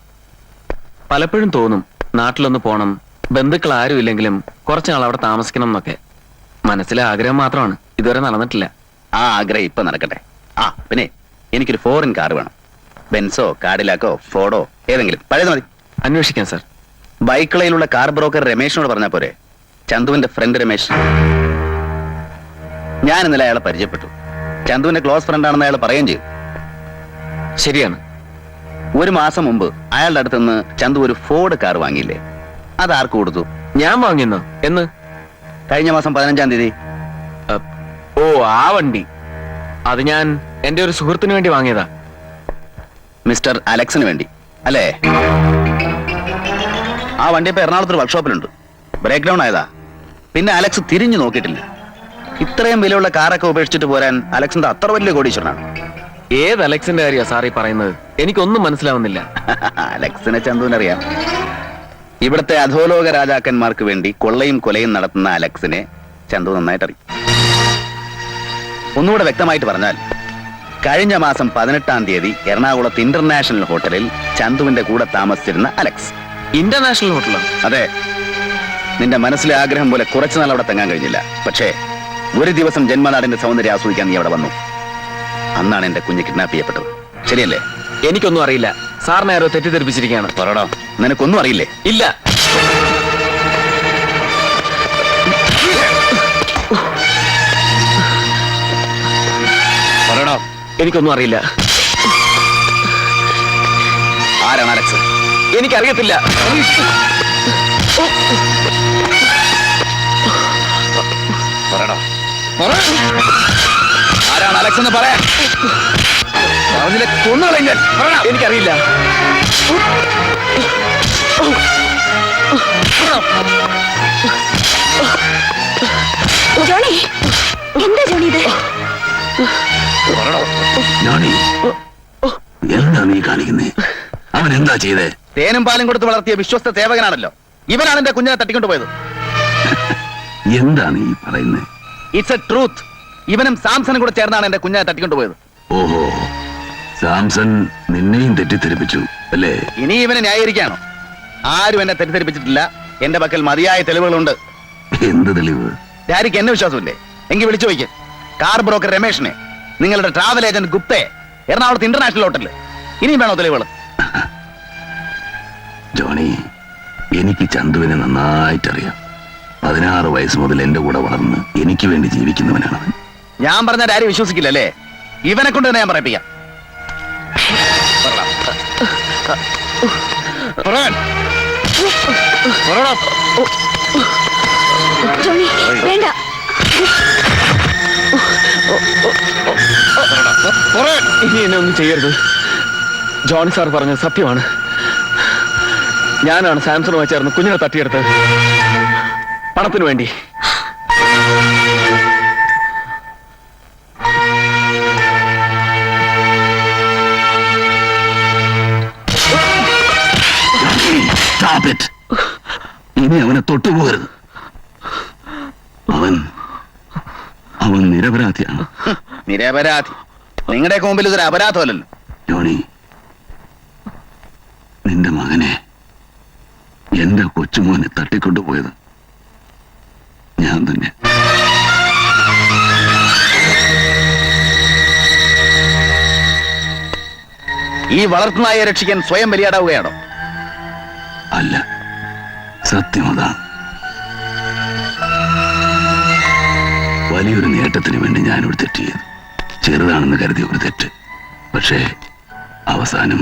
പലപ്പോഴും തോന്നും നാട്ടിലൊന്ന് പോണം, ബന്ധുക്കൾ ആരും ഇല്ലെങ്കിലും കുറച്ചുനാൾ അവിടെ താമസിക്കണം എന്നൊക്കെ. മനസ്സിലെ ആഗ്രഹം മാത്രമാണ്, ഇതുവരെ നടന്നിട്ടില്ല. ആ ആഗ്രഹം ഇപ്പൊ നടക്കട്ടെ. ആ പിന്നെ എനിക്കൊരു ഫോറിൻ കാർ വേണം. ബെൻസോ, കാഡിലാക്കോ, ഫോർഡോ, ഏതെങ്കിലും പഴയത് മതി. അന്വേഷിക്കാം സാർ. ബൈക്കിളയിലുള്ള കാർ ബ്രോക്കർ രമേശിനോട് പറഞ്ഞാൽ പോരെ? ചന്തുവിന്റെ ഫ്രണ്ട് രമേശ്. ഞാൻ ഇന്നലെ അയാളെ പരിചയപ്പെട്ടു. ചന്തുവിന്റെ ക്ലോസ് ഫ്രണ്ട് ആണെന്ന് അയാൾ പറയുകയും ചെയ്തു. ശരിയാണ്. ഒരു മാസം മുമ്പ് അയാളുടെ അടുത്ത് നിന്ന് ചന്തു ഒരു ഫോർഡ് കാർ വാങ്ങിയില്ലേ? അത് ആർക്ക് കൊടുത്തു? ഞാൻ വാങ്ങിയെന്നോ? എന്ന്? കഴിഞ്ഞ മാസം 15-ാം തീയതി. ഓ, ആ വണ്ടി. അത് ഞാൻ എന്റെ ഒരു സുഹൃത്തിന് വേണ്ടി വാങ്ങിയതാ. മിസ്റ്റർ അലക്സിന് വേണ്ടി അല്ലേ? ആ വണ്ടി ഇപ്പൊ എറണാകുളത്തൊരു വർക്ക്ഷോപ്പിലുണ്ട്. ബ്രേക്ക് ഡൗൺ ആയതാ. പിന്നെ അലക്സ് തിരിഞ്ഞു നോക്കിയിട്ടില്ല. ഇത്രയും വിലയുള്ള കാറൊക്കെ ഉപേക്ഷിച്ചിട്ട് പോരാൻ അലക്സിന്റെ അത്ര വലിയ കോടീശ്വരനാണ്. ഏത് അലക്സിന്റെ കാര്യ സാറി പറയുന്നത്? എനിക്കൊന്നും മനസ്സിലാവുന്നില്ല. അലക്സിനെ ചന്തുവിനറിയാം. ഇവിടുത്തെ അധോലോക രാജാക്കന്മാർക്ക് വേണ്ടി കൊള്ളയും കൊലയും നടത്തുന്ന അലക്സിനെ ചന്തു നന്നായിട്ട് അറിയും. ഒന്നുകൂടെ വ്യക്തമായിട്ട് പറഞ്ഞാൽ, കഴിഞ്ഞ മാസം 18-ാം തീയതി എറണാകുളത്ത് ഇന്റർനാഷണൽ ഹോട്ടലിൽ ചന്തുവിന്റെ കൂടെ താമസിച്ചിരുന്ന അലക്സ്. ഇന്റർനാഷണൽ ഹോട്ടലോ? അതെ. നിന്റെ മനസ്സിലെ ആഗ്രഹം പോലെ കുറച്ചുനാൾ അവിടെ തങ്ങാൻ കഴിഞ്ഞില്ല. പക്ഷേ ഒരു ദിവസം ജന്മനാടിന്റെ സൗന്ദര്യം ആസ്വദിക്കാൻ നീ അവിടെ വന്നു. അന്നാണ് എന്റെ കുഞ്ഞ് കിഡ്നാപ്പ് ചെയ്യപ്പെട്ടത്. ശരിയല്ലേ? എനിക്കൊന്നും അറിയില്ല. സാറിനെ ആരോ തെറ്റിദ്ധരിപ്പിച്ചിരിക്കുകയാണ്. പറയടോ, നിനക്കൊന്നും അറിയില്ലേ? ഇല്ല. പറയടോ. എനിക്കൊന്നും അറിയില്ല. ആരാണ് അലക്സ്? എനിക്കറിയത്തില്ല. പറയടോ. ആരാണ് അലക്സ് എന്ന് പറയാൻ? എനിക്കറിയില്ല. ജോണി, എന്താ ജോണി ഇത്? ജോണി, എന്താ നീ കാണിക്കുന്നേ? അവൻ എന്താ ചെയ്തേ? തേനും പാലും കൊടുത്ത് വളർത്തിയ വിശ്വസ്ത സേവകനാണല്ലോ ഇവനാണ് എന്റെ കുഞ്ഞിനെ തട്ടിക്കൊണ്ടുപോയത്. എന്താ നീ പറയുന്നേ? It's A truth. ഇവനും സാംസണും കൂടെ ചേർന്നാണ് എന്റെ കുഞ്ഞിനെ തട്ടിക്കൊണ്ടുപോയത്. ഓഹോ, സാംസൺ നിന്നെയും തെറ്റിദ്ധരിപ്പിച്ചു അല്ലേ? ഇനി ഇവനെ ന്യായീകരിക്കാണോ? ആരും എന്നെ തെറ്റിദ്ധരിപ്പിച്ചിട്ടില്ല. എന്റെ പക്കൽ മതിയായ തെളിവുകളുണ്ട്. എന്ത് തെളിവ്? ഡാഡിക്ക് എന്നെ വിശ്വാസമില്ലേ? എങ്കിൽ വിളിച്ചു ചോദിക്കും. കാർ ബ്രോക്കർ രമേഷിനെ, നിങ്ങളുടെ ട്രാവൽ ഏജന്റ് ഗുപ്തയെ, എറണാകുളത്ത് ഇന്റർനാഷണൽ ഹോട്ടലിൽ. ഇനിയും വേണോ തെളിവുകൾ? ജോണി, എനിക്ക് ചന്തുവിനെ നന്നായിട്ടറിയാം. 16 വയസ്സ് മുതൽ എന്റെ കൂടെ വളർന്ന് എനിക്ക് വേണ്ടി ജീവിക്കുന്നവനാണ് അവൻ. ഞാൻ പറഞ്ഞ ഡാഡി വിശ്വസിക്കില്ലല്ലേ? ഇവനെ കൊണ്ട് തന്നെ ഞാൻ പറയിപ്പിക്കാം. ജോണി, വേണ്ട. ഇനി എന്നെ ഒന്നും ചെയ്യരുത്. ജോണി സാർ പറഞ്ഞത് സത്യമാണ്. ഞാനാണ് സാംസണുമായി ചേർന്ന് കുഞ്ഞിനെ തട്ടിയെടുത്തത് പണത്തിനു വേണ്ടി. ഇനി അവനെ തൊട്ടുപോകരുത്. അവൻ നിരപരാധിയാണ്. നിരപരാധി? നിങ്ങളുടെ മുമ്പിൽ ഇതൊരു അപരാധമല്ലല്ലോ. ജോണി, നിന്റെ മകനെ, എന്റെ കൊച്ചുമോനെ തട്ടിക്കൊണ്ടുപോയത് ഞാൻ തന്നെ. ഈ വളർത്തുനായെ രക്ഷിക്കാൻ സ്വയം ബലിയാടാവുകയാണോ? അല്ല, സത്യം അതാണ്. വലിയൊരു നേട്ടത്തിന് വേണ്ടി ഞാനൊരു തെറ്റ് ചെയ്തു. ചെറുതാണെന്ന് കരുതിയ ഒരു തെറ്റ്. പക്ഷേ അവസാനം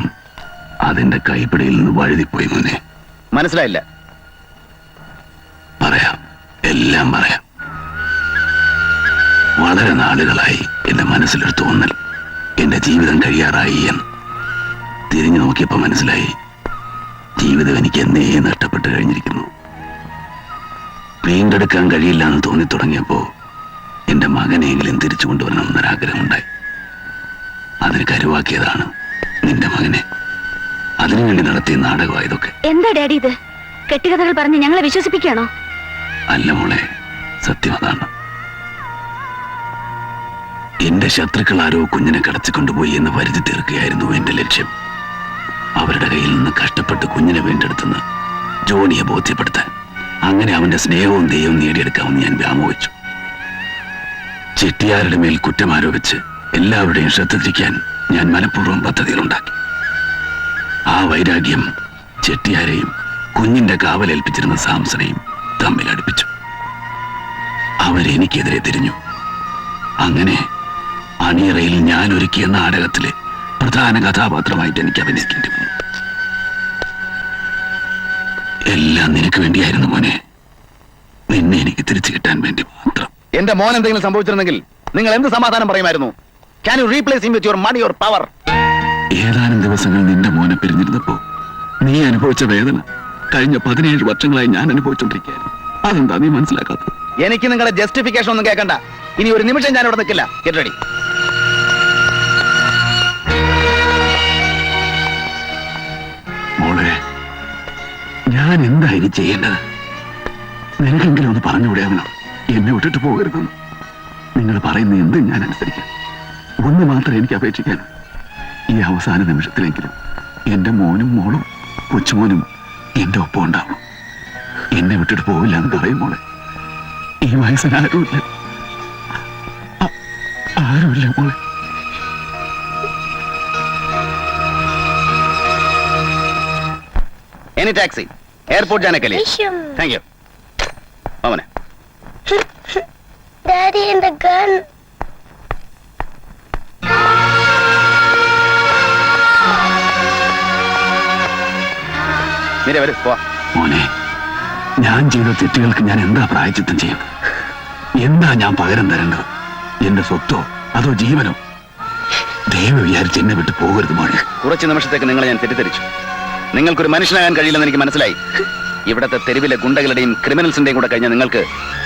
അതിന്റെ കൈപ്പിടിയിൽ നിന്ന് വഴുതിപ്പോയി. മോനെ, മനസ്സിലായില്ല. പറയാം, എല്ലാം പറയാം. വളരെ നാളുകളായി എന്റെ മനസ്സിലൊരു തോന്നൽ, എന്റെ ജീവിതം കഴിയാറായി എന്ന്. തിരിഞ്ഞു നോക്കിയപ്പോ മനസ്സിലായി, ജീവിതം എനിക്ക് എന്നേ നഷ്ടപ്പെട്ട് കഴിഞ്ഞിരിക്കുന്നു. വീണ്ടെടുക്കാൻ കഴിയില്ല എന്ന് തോന്നി തുടങ്ങിയപ്പോ എന്റെ മകനെയെങ്കിലും തിരിച്ചു കൊണ്ടുവരണം എന്നൊരാഗ്രഹമുണ്ടായി. അതിന് കരുവാക്കിയതാണ് നിന്റെ മകനെ. അതിനുവേണ്ടി നടത്തിയ നാടകമായതൊക്കെ. എന്താ ഡാഡി ഇത്? കെട്ടുകഥകൾ പറഞ്ഞ് ഞങ്ങളെ വിശ്വസിപ്പിക്കുകയാണോ? അല്ല മോളെ, സത്യം അതാണ്. എന്റെ ശത്രുക്കൾ ആരോ കുഞ്ഞിനെ കടത്തിക്കൊണ്ടുപോയി എന്ന് വരുത്തി തീർക്കുകയായിരുന്നു എന്റെ ലക്ഷ്യം. അവരുടെ കയ്യിൽ നിന്ന് കഷ്ടപ്പെട്ട് കുഞ്ഞിനെ വീണ്ടെടുത്തുന്ന ജോണിയെ ബോധ്യപ്പെടുത്താൻ. അങ്ങനെ അവന്റെ സ്നേഹവും ദൈവവും നേടിയെടുക്കാമെന്ന് ഞാൻ വ്യാമോഹിച്ചു. ചെട്ടിയാരുടെ മേൽ കുറ്റം ആരോപിച്ച് എല്ലാവരുടെയും ശ്രദ്ധ തിരിക്കാൻ ഞാൻ മനഃപൂർവ്വം പദ്ധതികളുണ്ടാക്കി. ആ വൈരാഗ്യം ചെട്ടിയാരെയും കുഞ്ഞിന്റെ കാവലേൽപ്പിച്ചിരുന്ന സാംസണെയും തമ്മിൽ അടുപ്പിച്ചു. അവരെനിക്കെതിരെ തിരിഞ്ഞു. അങ്ങനെ അണിയറയിൽ ഞാൻ ഒരുക്കിയ നാടകത്തിലെ പ്രധാന കഥാപാത്രമായിട്ട് എനിക്ക് അഭിനയിക്കേണ്ടി വന്നു. എല്ലാം നിനക്ക് വേണ്ടിയായിരുന്നു മോനെ. നിന്നെ എനിക്ക് തിരിച്ചു കിട്ടാൻ വേണ്ടി മാത്രം. എന്റെ മോൻ എന്തെങ്കിലും സംഭവിച്ചിരുന്നെങ്കിൽ നിങ്ങൾ എന്ത് സമാധാനം പറയുമായിരുന്നു? Can you replace him with your money or power? ഏതാനും ദിവസങ്ങൾ നിന്റെ മോനെ പിരിഞ്ഞിരുന്നപ്പോ നീ അനുഭവിച്ച വേദന കഴിഞ്ഞ 17 വർഷങ്ങളായി ഞാൻ അനുഭവിച്ചോണ്ടിരിക്കുകയായിരുന്നു. അതെന്താ നീ മനസ്സിലാക്കാത്തത്? എനിക്ക് നിങ്ങളുടെ ജസ്റ്റിഫിക്കേഷൻ ഒന്നും കേൾക്കണ്ട. ഇനി ഒരു നിമിഷം ഞാൻ ഇവിടെ നിൽക്കില്ല. Get ready. മോളെ, ഞാൻ എന്താ ഇനി ചെയ്യേണ്ടത്? നിനക്കെങ്കിലും ഒന്ന് പറഞ്ഞുകൂടെ അവനോ എന്നെ വിട്ടിട്ട് പോകരുതെന്ന്? നിങ്ങൾ പറയുന്ന എന്തും ഞാൻ അനുസരിക്കാം. ഒന്ന് മാത്രം എനിക്ക് അപേക്ഷിക്കാൻ, ഈ അവസാന നിമിഷത്തിലെങ്കിലും എന്റെ മോനും മോളും കൊച്ചുമോനും എന്റെ ഒപ്പം ഉണ്ടാവണം. എന്നെ വിട്ടിട്ട് പോവില്ല എന്ന് പറയും മോളെ. ഈ വയസ്സിന് ആരുമില്ല, ആരുമില്ല മോളെ. एनी टैक्सी एयरपोर्ट जाने के लिए. Mission. Thank you. मामने Daddy and the gun. मेरे वरे पो. മോനെ, ഞാൻ ചെയ്ത തെറ്റുകൾക്ക് ഞാൻ എന്താ പ്രായച്ചിത്തം ചെയ്യും? എന്താ ഞാൻ പകരം തരേണ്ടത്? എന്റെ സ്വത്തോ അതോ ജീവനോ? ദൈവം വിചാരിച്ച് എന്നെ വിട്ട് പോകരുത് മോനെ. കുറച്ച് നിമിഷത്തേക്ക് നിങ്ങളെ ഞാൻ തെറ്റിദ്ധരിച്ചു. നിങ്ങൾക്കൊരു മനുഷ്യനാകാൻ കഴിയില്ലെന്ന് എനിക്ക് മനസ്സിലായി. ഇവിടത്തെ തെരുവിലെ ഗുണ്ടകളുടെയും ക്രിമിനൽസിന്റെയും കൂടെ കഴിഞ്ഞ നിങ്ങൾക്ക്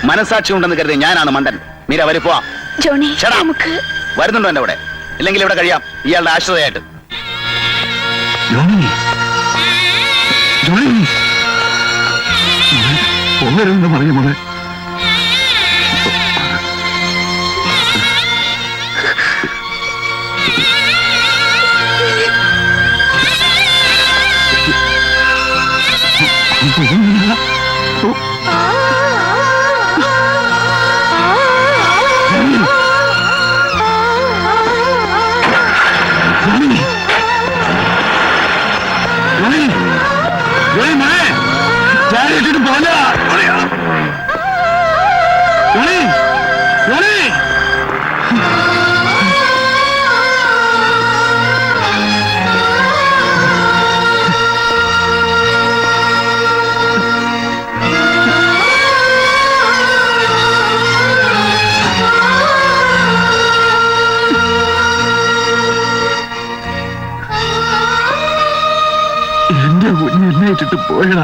മനസാക്ഷി ഉണ്ടെന്ന് കരുതി ഞാനാണ് മണ്ടൻ. മീര വരെ പോവാം. Johnny, Shut up. നമുക്ക് വരുന്നുണ്ടോ എന്റെ കൂടെ? ഇല്ലെങ്കിൽ ഇവിടെ കഴിയാം ഇയാളുടെ ആശ്രയമായിട്ട്. ജോണി, ജോണി, മോനെ, പോകരുതെന്ന് പറയും മോളെ. എന്റെ കുഞ്ഞ് എന്നെ ഇട്ടിട്ട് പോയടാ.